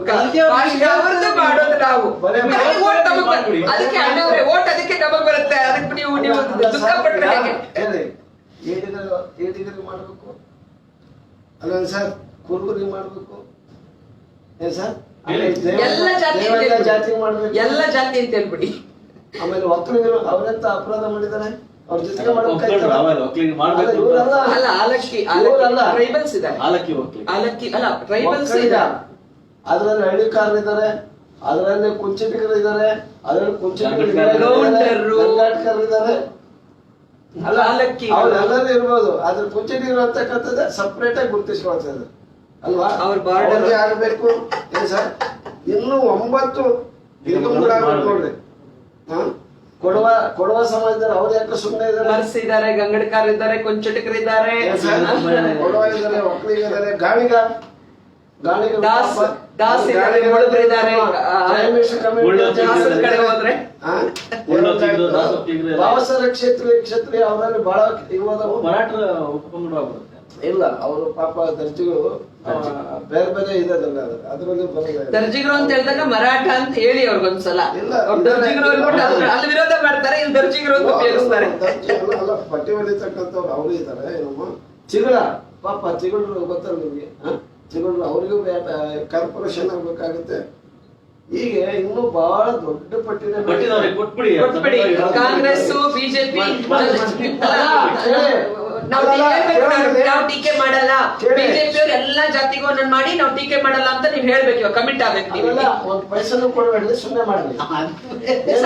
ಅವ್ರದ್ದು ಮಾಡೋದು ನಾವು. ಅದಕ್ಕೆ ಅಣ್ಣವ್ರೆ ಓಟ್ ಅದಕ್ಕೆ ನಮಗ್ ಬರುತ್ತೆ. ಅದಕ್ಕೆ ನೀವು ದುಃಖ ಪಟ್ರೆ ಹೇಗೆ? ಏಟಿಗರಿಗೆ ಮಾಡ್ಬೇಕು ಅಲ್ಲ ಸರ್, ಕುರುಬರಿಗೆ ಮಾಡ್ಬೇಕು ಏನ್ ಸರ್, ಎಲ್ಲ ಜಾತಿ ಅಂತ ಹೇಳ್ಬಿಡಿ. ಆಮೇಲೆ ಒಕ್ಕಲಿಗರು ಅವರೆಂತ ಅಪರಾಧ ಮಾಡಿದಾರೆ, ಅವ್ರ ಜೊತೆಗೆ ಅದ್ರಲ್ಲಿ ಹಳ್ಳಿಕಾರರಿದ್ದಾರೆ, ಅದರಲ್ಲಿ ಕುಂಚಿಟಿಗರು ಇದ್ದಾರೆ, ಅದರಲ್ಲಿ ಕುಂಚಿಟಿಗರಿದ್ದಾರೆ, ಅವರೆಲ್ಲರೂ ಇರ್ಬೋದು. ಅದ್ರ ಕುಂಚಿಟಿಗರು ಅಂತಕ್ಕಂಥದ್ದೇ ಸಪ್ರೇಟ್ ಆಗಿ ಗುರುತಿಸ್ಕೊಳ್ತದೆ ಅಲ್ವಾ? ಅವ್ರಿಗೆ ಆಗ್ಬೇಕು ಏನ್ ಸರ್. ಇನ್ನು 9 ನಿಗಮಗಳಾಗ್ಬೇಕು ನೋಡ್ರಿ. ಕೊಡವ ಸಮಾಜದಲ್ಲಿ ಅವ್ರು ಯಾಕೆ ಸುಮ್ಮನೆ ಇದ್ದಾರೆ, ಗಂಗಡಕಾರ ಇದ್ದಾರೆ, ಕೊಂಚಟಿಕರು ಇದ್ದಾರೆ, ಕೊಡವ ಇದ್ದಾರೆ, ಒಕ್ಕಲಿಗರಿದ್ದಾರೆ, ಗಾಣಿಗ ಭಾವಸರ ಕ್ಷೇತ್ರೀಯ ಅವರಲ್ಲಿ ಬಹಳ ಮರಾಠರ ಉಪಪಂಗಡ ಬರುತ್ತೆ. ಇಲ್ಲ ಅವರು ಪಾಪ ದರ್ಜಿಗಳು ಬೇರೆ ಬೇರೆ ಇರೋದಲ್ಲ ಅದರಲ್ಲಿ ಬರೋದಿಲ್ಲ. ದರ್ಜಿಗಳು ಅಂತ ಹೇಳಿದಾಗ ಮರಾಠ ಅಂತ ಹೇಳಿ ಅವ್ರಿಗೊಂದ್ಸಲ ಇಲ್ಲ, ಅವ್ರು ದರ್ಜಿಗಳು ಅನ್ಬಿಟ್ಟು ಅಲ್ಲಿ ವಿರೋಧ ಮಾಡ್ತಾರೆ, ಇಲ್ಲಿ ದರ್ಜಿಗಳು ಅಂತ ಉಪಯೋಗಿಸ್ತಾರೆ. ಅಲ್ಲ ಬಟ್ಟೆ ಹೊಲಿತಕ್ಕಂಥವ್ರು ಅವರು ಇದ್ದಾರೆ. ನಮ್ಮ ಚಿಗಳ ಪಾಪ ಚಿಗಳು ಗೊತ್ತಲ್ಲ ನಿಮ್ಗೆ, ಚಿಗಳು ಅವರಿಗೂ ಕಾರ್ಪೊರೇಷನ್ ಆಗ್ಬೇಕಾಗುತ್ತೆ. ಹೀಗೆ ಇನ್ನೂ ಬಹಳ ದೊಡ್ಡ ಪಟ್ಟಿನ ಕೊಟ್ಬಿಡಿ ಕಾಂಗ್ರೆಸ್ ಬಿಜೆಪಿ ನಾವು ಟೀಕೆ ಮಾಡಲ್ಲ, ಬಿಜೆಪಿ ಅವ್ರು ಎಲ್ಲಾ ಜಾತಿಗೂ ಒಂದೊಂದು ಮಾಡಿ ನಾವು ಟೀಕೆ ಮಾಡಲ್ಲ ಅಂತ ನೀವ್ ಹೇಳ್ಬೇಕು, ಇವಾಗ ಕಮಿಟ್ ಆಗ್ಬೇಕು ನೀವು. ಒಂದ್ ಪೈಸನು ಕೊಡಬೇಡಿ, ಸುಮ್ಮನೆ ಮಾಡಿ.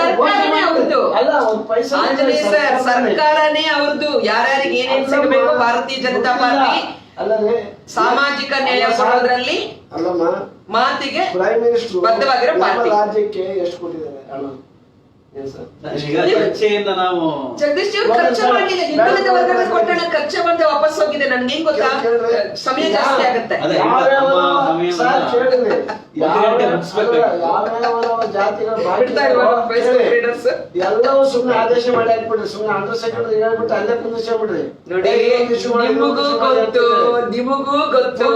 ಸರ್ಕಾರನೇ ಅವ್ರದ್ದು ಅಲ್ಲ, ಒಂದ್ ಪೈಸಾ ಆಂಜನೇಯ ಸರ್, ಸರ್ಕಾರನೇ ಅವ್ರದ್ದು. ಯಾರ್ಯಾರಿಗೆ ಏನೇನ್ ಸಿಗಬೇಕು ಭಾರತೀಯ ಜನತಾ ಪಾರ್ಟಿ ಅಲ್ಲದೆ ಸಾಮಾಜಿಕ ನ್ಯಾಯ ಕೊಡೋದ್ರಲ್ಲಿ ಅಲ್ಲಮ್ಮ ಮಾತಿಗೆ ಪ್ರೈಮ್ ಮಿನಿಸ್ಟರ್ ಬದ್ಧವಾಗಿರೋ ಪಾರ್ಟಿ. ರಾಜ್ಯಕ್ಕೆ ಎಷ್ಟು ಕೊಟ್ಟಿದ್ದಾರೆ ಹಣ? ಈಗ ಚರ್ಚೆಯಿಂದ ನಾವು ಜಗದೀಶ್ ಅವರು ಖರ್ಚು ಮಾಡಿಲ್ಲ, ಹಿಂದುಳಿದ ವರ್ಗದ ಕೊಟ್ಟಣ ಖರ್ಚು ಬಂದೆ ವಾಪಸ್ ಹೋಗಿದೆ. ನನ್ಗೆ ಏನ್ ಗೊತ್ತಾ, ಸಮಯ ಜಾಸ್ತಿ ಆಗುತ್ತೆ. ಎಲ್ಲವೂ ಸುಮ್ಮನೆ ಆದೇಶ ಮಾಡಿ ಹಾಕ್ಬಿಡ್ರಿ, ಸುಮ್ಮನೆ ಅಂಡರ್ ಸೆಕ್ರೆಟರಿ ಹೇಳ್ಬಿಟ್ಟು ಅಲ್ಲೇ ಕುಂದಿಸ್ಬಿಡ್ರಿ. ನೋಡಿ, ನಿಮಗೂ ಗೊತ್ತು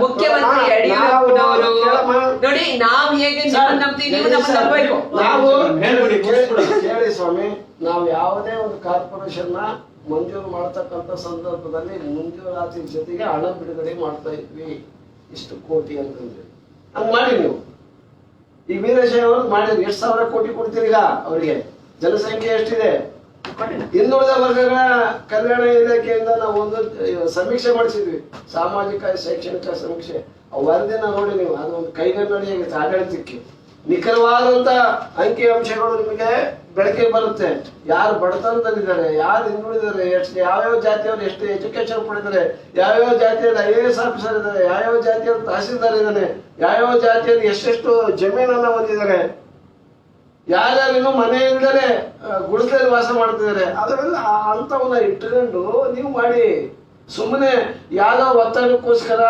ಮುಖ್ಯಮಂತ್ರಿ ಯಡಿಯೂರಪ್ಪನವರು. ನೋಡಿ, ನಾವ್ ಹೇಗೆ ನಂಬ್ತೀವಿ, ನೀವು ನಮ್ಮನ್ನ ನಂಬಬೇಕು. ನಾವು ಕೇಳಿ ಸ್ವಾಮಿ, ನಾವು ಯಾವುದೇ ಒಂದು ಕಾರ್ಪೊರೇಷನ್ ನ ಮಂಜೂರು ಮಾಡತಕ್ಕಂತ ಸಂದರ್ಭದಲ್ಲಿ ಮಂಜೂರಾತಿ ಜೊತೆಗೆ ಹಣ ಬಿಡುಗಡೆ ಮಾಡ್ತಾ ಇದ್ವಿ, ಇಷ್ಟು ಕೋಟಿ ಅಂತಂದ್ರೆ. ಹಂಗ್ ಮಾಡಿ ನೀವು ಈ ವೀರಶೈವ ಅವರು ಮಾಡಿದ್ರಿ, 1000 ಕೋಟಿ ಕೊಡ್ತೀರಿ. ಈಗ ಅವರಿಗೆ ಜನಸಂಖ್ಯೆ ಎಷ್ಟಿದೆ? ಹಿಂದುಳಿದ ವರ್ಗಗಳ ಕಲ್ಯಾಣ ಇಲಾಖೆಯಿಂದ ನಾವು ಒಂದು ಸಮೀಕ್ಷೆ ಮಾಡಿಸಿದ್ವಿ, ಸಾಮಾಜಿಕ ಶೈಕ್ಷಣಿಕ ಸಮೀಕ್ಷೆ. ವರದಿನ ನೋಡಿ ನೀವು, ಅದು ಒಂದು ಕೈಗನ್ನಡಿ ಆಗುತ್ತೆ ಆಡಳಿತಕ್ಕೆ. ನಿಖರವಾದಂತ ಅಂಕಿ ಅಂಶಗಳು ನಿಮಗೆ ಬೆಳಕಿಗೆ ಬರುತ್ತೆ. ಯಾರು ಬಡತನದಲ್ಲಿದ್ದಾರೆ, ಯಾರು ಹಿಂದುಳಿದಾರೆ, ಎಷ್ಟು ಯಾವ್ಯಾವ ಜಾತಿಯವರು ಎಷ್ಟು ಎಜುಕೇಶನ್ ಪಡೆದಿದ್ದಾರೆ, ಯಾವ್ಯಾವ ಜಾತಿಯಲ್ಲಿ IAS ಆಫೀಸರ್ ಇದ್ದಾರೆ, ಯಾವ್ಯಾವ ಜಾತಿಯಲ್ಲಿ ತಹಸೀಲ್ದಾರ್ ಇದ್ದಾನೆ, ಯಾವ್ಯಾವ ಜಾತಿಯಲ್ಲಿ ಎಷ್ಟೆಷ್ಟು ಜಮೀನನ್ನ ಹೊಂದಿದ್ದಾರೆ, ಯಾರ್ಯಾರು ಮನೆ ಇಲ್ದರೆ ಗುಡಿಸಲಲ್ಲಿ ವಾಸ ಮಾಡ್ತಿದ್ದಾರೆ, ಅದರೆಲ್ಲ ಅಂತವನ್ನ ಇಟ್ಕೊಂಡು ನೀವು ಮಾಡಿ. ಸುಮ್ಮನೆ ಯಾವ್ದೋ ಒತ್ತಡಕ್ಕೋಸ್ಕರ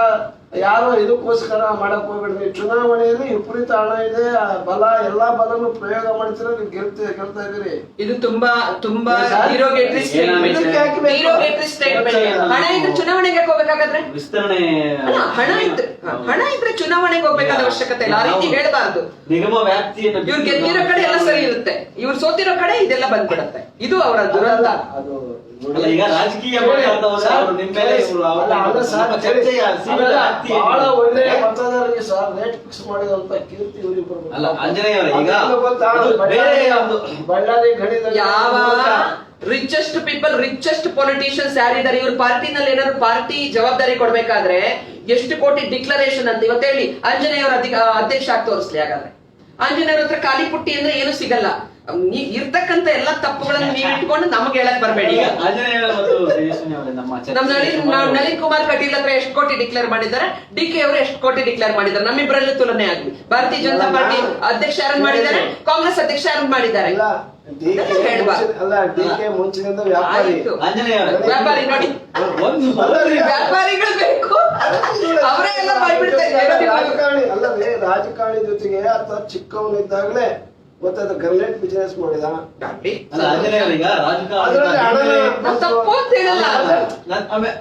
ಯಾರೋ ಇದಕ್ಕೋಸ್ಕರ ಮಾಡಕ್ ಹೋಗ್ಬಿಡ್ರಿ. ಚುನಾವಣೆಯಲ್ಲಿ ವಿಪರೀತ ಹಣ ಇದೆ, ಬಲ ಎಲ್ಲಾ ಬಲನು ಪ್ರಯೋಗ ಮಾಡ್ತೀರ, ನೀವು ಗೆಲ್ತಾ ಇದೀರಿ. ಇದು ತುಂಬಾ ತುಂಬಾ ಹೀರೋಗೇಟ್ರಿ ಸ್ಟೇಟ್ಮೆಂಟ್. ಹಣ ಇದ್ರೆ ಚುನಾವಣೆಗೆ ಹೋಗ್ಬೇಕಾದ್ರೆ ವಿಸ್ತರಣೆ ಹಣ ಇದ್ರೆ ಚುನಾವಣೆಗೆ ಹೋಗ್ಬೇಕಾದ ಅವಶ್ಯಕತೆ ಇಲ್ಲ. ಆ ರೀತಿ ಹೇಳ್ಬಾರ್ದು. ನಿಗಮ ವ್ಯಾಪ್ತಿಯನ್ನು ಇವ್ರು ಗೆದ್ದಿರೋ ಕಡೆ ಎಲ್ಲ ಸರಿ ಇರುತ್ತೆ, ಇವ್ರು ಸೋತಿರೋ ಕಡೆ ಇದೆಲ್ಲ ಬಂದ್ಬಿಡತ್ತೆ. ಇದು ಅವರ ದುರಂತ. ಅದು ಈಗ ರಾಜಕೀಯ ಬಹಳ ಒಳ್ಳೆ ಮತದಾರರಿಗೆ ಸರ್ ರೇಟ್ ಫಿಕ್ಸ್ ಮಾಡಿದಂತ ಕೀರ್ತಿ ಇವರಿಗೆ ಬರ್ಬೇಕು. ಅಲ್ಲ ಆಂಜನೇಯ ಅವರೇ, ಈಗ ಬಳ್ಳಾರಿ ಗಣಿದಲ್ಲಿ ಯಾವ ರಿಚೆಸ್ಟ್ ಪೀಪಲ್, ರಿಚೆಸ್ಟ್ ಪೊಲಿಟಿಷಿಯನ್ಸ್ ಯಾರಿದ್ದಾರೆ, ಇವ್ರ ಪಾರ್ಟಿನಲ್ಲಿ ಏನಾದ್ರು ಪಾರ್ಟಿ ಜವಾಬ್ದಾರಿ ಕೊಡ್ಬೇಕಾದ್ರೆ ಎಷ್ಟು ಕೋಟಿ ಡಿಕ್ಲರೇಷನ್ ಅಂತ ಇವತ್ತು ಹೇಳಿ. ಆಂಜನೇಯ ಅವರ ಅಧ್ಯಕ್ಷ ಆಗಿ ತೋರಿಸ್ಲಿ. ಹಾಗಾದ್ರೆ ಆಂಜನೇಯ ಅವ್ರ ಹತ್ರ ಖಾಲಿ ಪುಟ್ಟಿ ಅಂದ್ರೆ ಏನು ಸಿಗಲ್ಲ. ಇರ್ತಕ್ಕಂತ ಎಲ್ಲಾ ತಪ್ಪುಗಳನ್ನು ನೀವು ಇಟ್ಕೊಂಡು ನಮಗೆ ಹೇಳಕ್ ಬರಬೇಡಿ. ನಳಿನ್ ಕುಮಾರ್ ಕಟೀಲ್ ಹತ್ರ ಎಷ್ಟು ಕೋಟಿ ಡಿಕ್ಲೇರ್ ಮಾಡಿದ್ದಾರೆ, DK ಅವರು ಎಷ್ಟು ಕೋಟಿ ಡಿಕ್ಲೇರ್ ಮಾಡಿದ್ದಾರೆ, ನಮ್ಮಿಬ್ಬರಲ್ಲಿ ತುಲನೆ ಆಗ್ಲಿ. ಭಾರತೀಯ ಜನತಾ ಪಾರ್ಟಿ ಅಧ್ಯಕ್ಷ ಯಾರನ್ನ ಮಾಡಿದ್ದಾರೆ, ಕಾಂಗ್ರೆಸ್ ಅಧ್ಯಕ್ಷ ಯಾರನ್ನ ಮಾಡಿದ್ದಾರೆ, ಮುಂಚಿನಿಂದ ವ್ಯಾಪಾರಿ ವ್ಯಾಪಾರಿ ನೋಡಿ, ವ್ಯಾಪಾರಿಗಳು ಬೇಕು, ಅವರೇ ಎಲ್ಲ ಮಾಡ್ಬಿಡ್ತಾರೆ. ಅಲ್ಲವೇ ರಾಜಕಾರಣಿ ಜೊತೆಗೆ ಆತ ಚಿಕ್ಕವನಿದ್ದಾಗಲೇ ಗೊತ್ತಾದ ಗ್ರನೇಟ್ ಬಿಸಿನೆಸ್ ಮಾಡಿದ.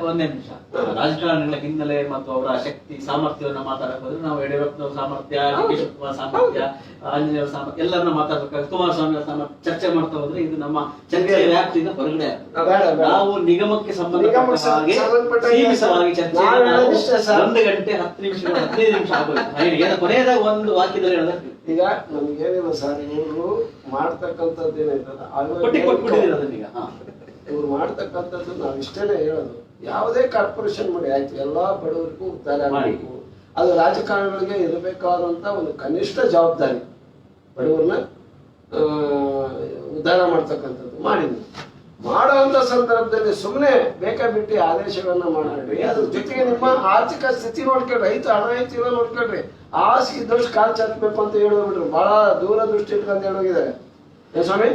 ಒಂದೇ ನಿಮಿಷ, ರಾಜಕಾರಣಿಗಳ ಹಿನ್ನೆಲೆ ಮತ್ತು ಅವರ ಶಕ್ತಿ ಸಾಮರ್ಥ್ಯವನ್ನ ಮಾತಾಡಕ್ ಹೋದ್ರೆ ನಾವು ಯಡಿಯೂರಪ್ಪನವ್ರ ಸಾಮರ್ಥ್ಯ, DK ಶಿವಕುಮಾರ್ ಸಾಮರ್ಥ್ಯ, ಆಂಜನೇಯ ಸಾಮರ್ಥ್ಯ ಎಲ್ಲರನ್ನ ಮಾತಾಡ್ಬೇಕಾದ್ರೆ, ಕುಮಾರಸ್ವಾಮಿ ಅವರ ಸಾಮರ್ಥ್ಯ ಚರ್ಚೆ ಮಾಡ್ತಾ ಹೋದ್ರೆ ಇದು ನಮ್ಮ ಚರ್ಚೆಯ ವ್ಯಾಪ್ತಿಯಿಂದ ಹೊರಗಡೆ. ನಾವು ನಿಗಮಕ್ಕೆ ಸಂಬಂಧಪಟ್ಟ ಹಾಗೆ ಸೀಮಿತವಾಗಿ ಚರ್ಚೆ 1 ಗಂಟೆ 10 ನಿಮಿಷ 15 ನಿಮಿಷ ಆಗೋಯ್ತು. ಕೊನೆಯದಾಗ ಒಂದು ವಾಕ್ಯದಲ್ಲಿ ಹೇಳೋದಕ್ಕೆ ಈಗ ನಮ್ಗೇನಿಲ್ಲ ಸರ್, ಇವರು ಮಾಡ್ತಕ್ಕಂಥದ್ದು ಏನಾಯ್ತದ ಇವ್ರು ಮಾಡ್ತಕ್ಕಂಥದ್ದು ನಾವು ಇಷ್ಟೇನೆ ಹೇಳೋದು. ಯಾವುದೇ ಕಾರ್ಪೊರೇಷನ್ ಮಾಡಿ ಆಯ್ತು, ಎಲ್ಲಾ ಬಡವರಿಗೂ ಉದ್ಧಾರ ಮಾಡಬೇಕು. ಅದು ರಾಜಕಾರಣಿಗಳಿಗೆ ಇರಬೇಕಾದಂತ ಒಂದು ಕನಿಷ್ಠ ಜವಾಬ್ದಾರಿ, ಬಡವರನ್ನ ಉದ್ಧಾರ ಮಾಡ್ತಕ್ಕಂಥದ್ದು ಮಾಡಿದ್ವಿ. ಮಾಡುವಂತ ಸಂದರ್ಭದಲ್ಲಿ ಸುಮ್ಮನೆ ಬೇಕಾಬಿಟ್ಟಿ ಆದೇಶಗಳನ್ನ ಮಾಡ್ಕೊಳ್ರಿ. ಅದ್ರ ಜೊತೆಗೆ ನಿಮ್ಮ ಆರ್ಥಿಕ ಸ್ಥಿತಿ ನೋಡ್ಕೊಳ್ರಿ, ರೈತ ಹಣ ಐತಿಲ್ಲ ನೋಡ್ಕೊಳ್ರಿ. ಆಸೆಗಿದ್ದಷ್ಟು ಕಾಲ್ ಚಾಚಬೇಕು ಅಂತ ಹೇಳೋಗ್ಬಿಟ್ರು, ಬಹಳ ದೂರ ದೃಷ್ಟಿ ಇಟ್ಕೊಂತ ಹೇಳೋಗಿದ್ದಾರೆ. ಸ್ವಾಮಿ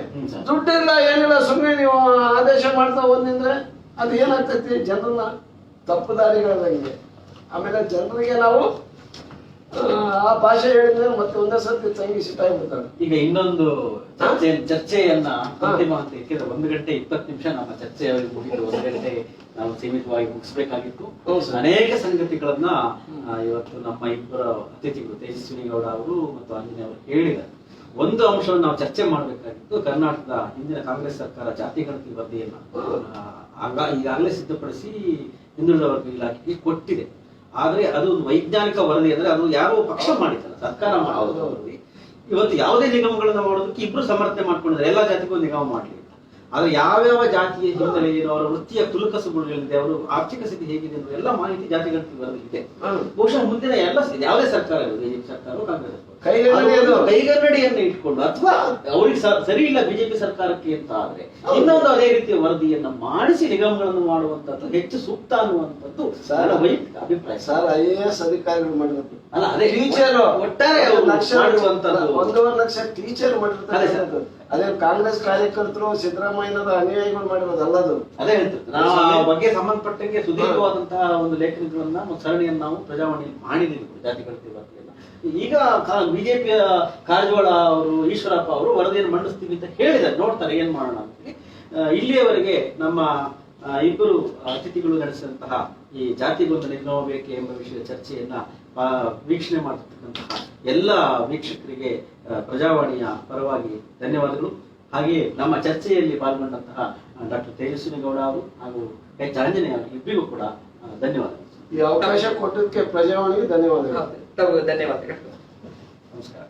ದುಡ್ಡಿಲ್ಲ ಏನಿಲ್ಲ, ಸುಮ್ಮನೆ ನೀವು ಆದೇಶ ಮಾಡ್ತಾ ಬಂದಿದ್ರೆ ಅದು ಏನಾಗ್ತೈತಿ, ಜನರನ್ನ ತಪ್ಪು ದಾರಿಗಳಂಗೆ. ಆಮೇಲೆ ಜನರಿಗೆ ನಾವು ಆ ಭಾಷೆ ಹೇಳಿದ್ರೆ ಮತ್ತೆ ಒಂದೇ ಸರ್ತಿ ತಂಗಿ ಸಿಟ್ಟಾಗ್ಬಿಡ್ತಾರೆ. ಈಗ ಇನ್ನೊಂದು ಚರ್ಚೆಯನ್ನ ಅಂತಿಮ ಅಂತ ಯಾಕೆಂದ್ರೆ 1 ಗಂಟೆ 20 ನಿಮಿಷ ನಮ್ಮ ಚರ್ಚೆ ಮುಗಿದು 1 ಗಂಟೆ ನಾವು ಸೀಮಿತವಾಗಿ ಮುಗಿಸ್ಬೇಕಾಗಿತ್ತು. ಅನೇಕ ಸಂಗತಿಗಳನ್ನ ಇವತ್ತು ನಮ್ಮ ಇಬ್ಬರ ಅತಿಥಿಗಳು ತೇಜಸ್ವಿನಿ ಗೌಡ ಅವರು ಮತ್ತು ಆಂಜನೇಯ ಅವರು ಹೇಳಿದ್ದಾರೆ. ಒಂದು ಅಂಶವನ್ನು ನಾವು ಚರ್ಚೆ ಮಾಡಬೇಕಾಗಿತ್ತು. ಕರ್ನಾಟಕದ ಹಿಂದಿನ ಕಾಂಗ್ರೆಸ್ ಸರ್ಕಾರ ಜಾತಿ ಗಣತಿ ವರದಿಯನ್ನ ಈಗಾಗಲೇ ಸಿದ್ಧಪಡಿಸಿ ಹಿಂದುಳಿದ ವರ್ಗ ಇಲಾಖೆಗೆ ಕೊಟ್ಟಿದೆ. ಆದ್ರೆ ಅದು ಒಂದು ವೈಜ್ಞಾನಿಕ ವರದಿ ಅಂದ್ರೆ ಅದು ಯಾರೋ ಪಕ್ಷ ಮಾಡಿದ್ದಲ್ಲ, ಸರ್ಕಾರ ಮಾಡೋದು ವರದಿ. ಇವತ್ತು ಯಾವುದೇ ನಿಗಮಗಳನ್ನ ಮಾಡೋದಕ್ಕೆ ಇಬ್ರು ಸಮರ್ಥನೆ ಮಾಡ್ಕೊಂಡಿದ್ದಾರೆ, ಎಲ್ಲಾ ಜಾತಿಗೂ ನಿಗಮ ಮಾಡ್ಲಿ. ಆದ್ರೆ ಯಾವ್ಯಾವ ಜಾತಿಯ ಹಿನ್ನೆಲೆ ಏನು, ಅವರ ವೃತ್ತಿಯ ತುಲಕಸುಗಳಿದೆ, ಅವರು ಆರ್ಥಿಕ ಸ್ಥಿತಿ ಹೇಗಿದೆ ಅನ್ನೋ ಎಲ್ಲ ಮಾಹಿತಿ ಜಾತಿ ಗಣತಿ ವರದಿ ಇದೆ. ಬಹುಶಃ ಮುಂದಿನ ಎಲ್ಲ ಯಾವುದೇ ಸರ್ಕಾರ ಬಿಜೆಪಿ ಸರ್ಕಾರ ಕಾಂಗ್ರೆಸ್ ಕೈಗನ್ನಡಿಯನ್ನು ಇಟ್ಕೊಂಡು ಅಥವಾ ಅವ್ರಿಗೆ ಸರಿ ಇಲ್ಲ ಬಿಜೆಪಿ ಸರ್ಕಾರಕ್ಕೆ ಅಂತ ಆದ್ರೆ ಇನ್ನೊಂದು ಅದೇ ರೀತಿಯ ವರದಿಯನ್ನ ಮಾಡಿಸಿ ನಿಗಮಗಳನ್ನು ಮಾಡುವಂತದ್ದು ಹೆಚ್ಚು ಸೂಕ್ತ ಅನ್ನುವಂಥದ್ದು ವೈಯಕ್ತಿಕ ಅಭಿಪ್ರಾಯ. ಸರ್ IAS ಅಧಿಕಾರಿಗಳು ಮಾಡಿರೋದು ಅಲ್ಲ, ಅದೇ ಟೀಚರ್ ಒಟ್ಟಾರೆ ಮಾಡಿರುವಂತದ್ದು 1.5 ಲಕ್ಷ ಟೀಚರ್ ಮಾಡಿರ್ತಾರೆ. ಅದೇ ಕಾಂಗ್ರೆಸ್ ಕಾರ್ಯಕರ್ತರು ಸಿದ್ದರಾಮಯ್ಯನವರ ಅನುಯಾಯಿಗಳು ಮಾಡಿರೋದು ಅಲ್ಲದು. ಅದೇ ಹೇಳ್ತಿರ್ತಾರೆ. ನಾವು ಆ ಬಗ್ಗೆ ಸಂಬಂಧಪಟ್ಟಂಗೆ ಸುದೀರ್ಘವಾದಂತಹ ಒಂದು ಲೇಖನಗಳನ್ನ ಒಂದು ಸರಣಿಯನ್ನು ನಾವು ಪ್ರಜಾವಾಣಿಯಲ್ಲಿ ಮಾಡಿದ್ದೀವಿ ಜಾತಿ ಗಣತಿ ವರದಿಯನ್ನ. ಈಗ ಬಿಜೆಪಿಯ ಕಾರಜೋಳ ಅವರು ಈಶ್ವರಪ್ಪ ಅವರು ವರದಿಯನ್ನು ಮಂಡಿಸ್ತೀವಿ ಅಂತ ಹೇಳಿದ್ದಾರೆ, ನೋಡ್ತಾರೆ ಏನ್ ಮಾಡೋಣ ಅಂತೇಳಿ. ಇಲ್ಲಿಯವರೆಗೆ ನಮ್ಮ ಇಬ್ಬರು ಅತಿಥಿಗಳು ನಡೆಸಿದಂತಹ ಈ ಜಾತಿಗೊಂದು ನಿಗಮ ಬೇಕೆ ಎಂಬ ವಿಷಯದ ಚರ್ಚೆಯನ್ನ ವೀಕ್ಷಣೆ ಮಾಡ್ತಿರ್ತಕ್ಕಂತಹ ಎಲ್ಲ ವೀಕ್ಷಕರಿಗೆ ಪ್ರಜಾವಾಣಿಯ ಪರವಾಗಿ ಧನ್ಯವಾದಗಳು. ಹಾಗೆಯೇ ನಮ್ಮ ಚರ್ಚೆಯಲ್ಲಿ ಪಾಲ್ಗೊಂಡಂತಹ ಡಾಕ್ಟರ್ ತೇಜಸ್ವಿನಿ ಗೌಡ ಅವರು ಹಾಗೂ ಎಚ್ ಆಂಜನೇಯ ಇಬ್ಬರಿಗೂ ಕೂಡ ಧನ್ಯವಾದಗಳು. ಈ ಅವಕಾಶ ಕೊಟ್ಟದಕ್ಕೆ ಪ್ರಜಾವಾಣಿಗೆ ಧನ್ಯವಾದಗಳು. ಧನ್ಯವಾದಗಳು. ನಮಸ್ಕಾರ.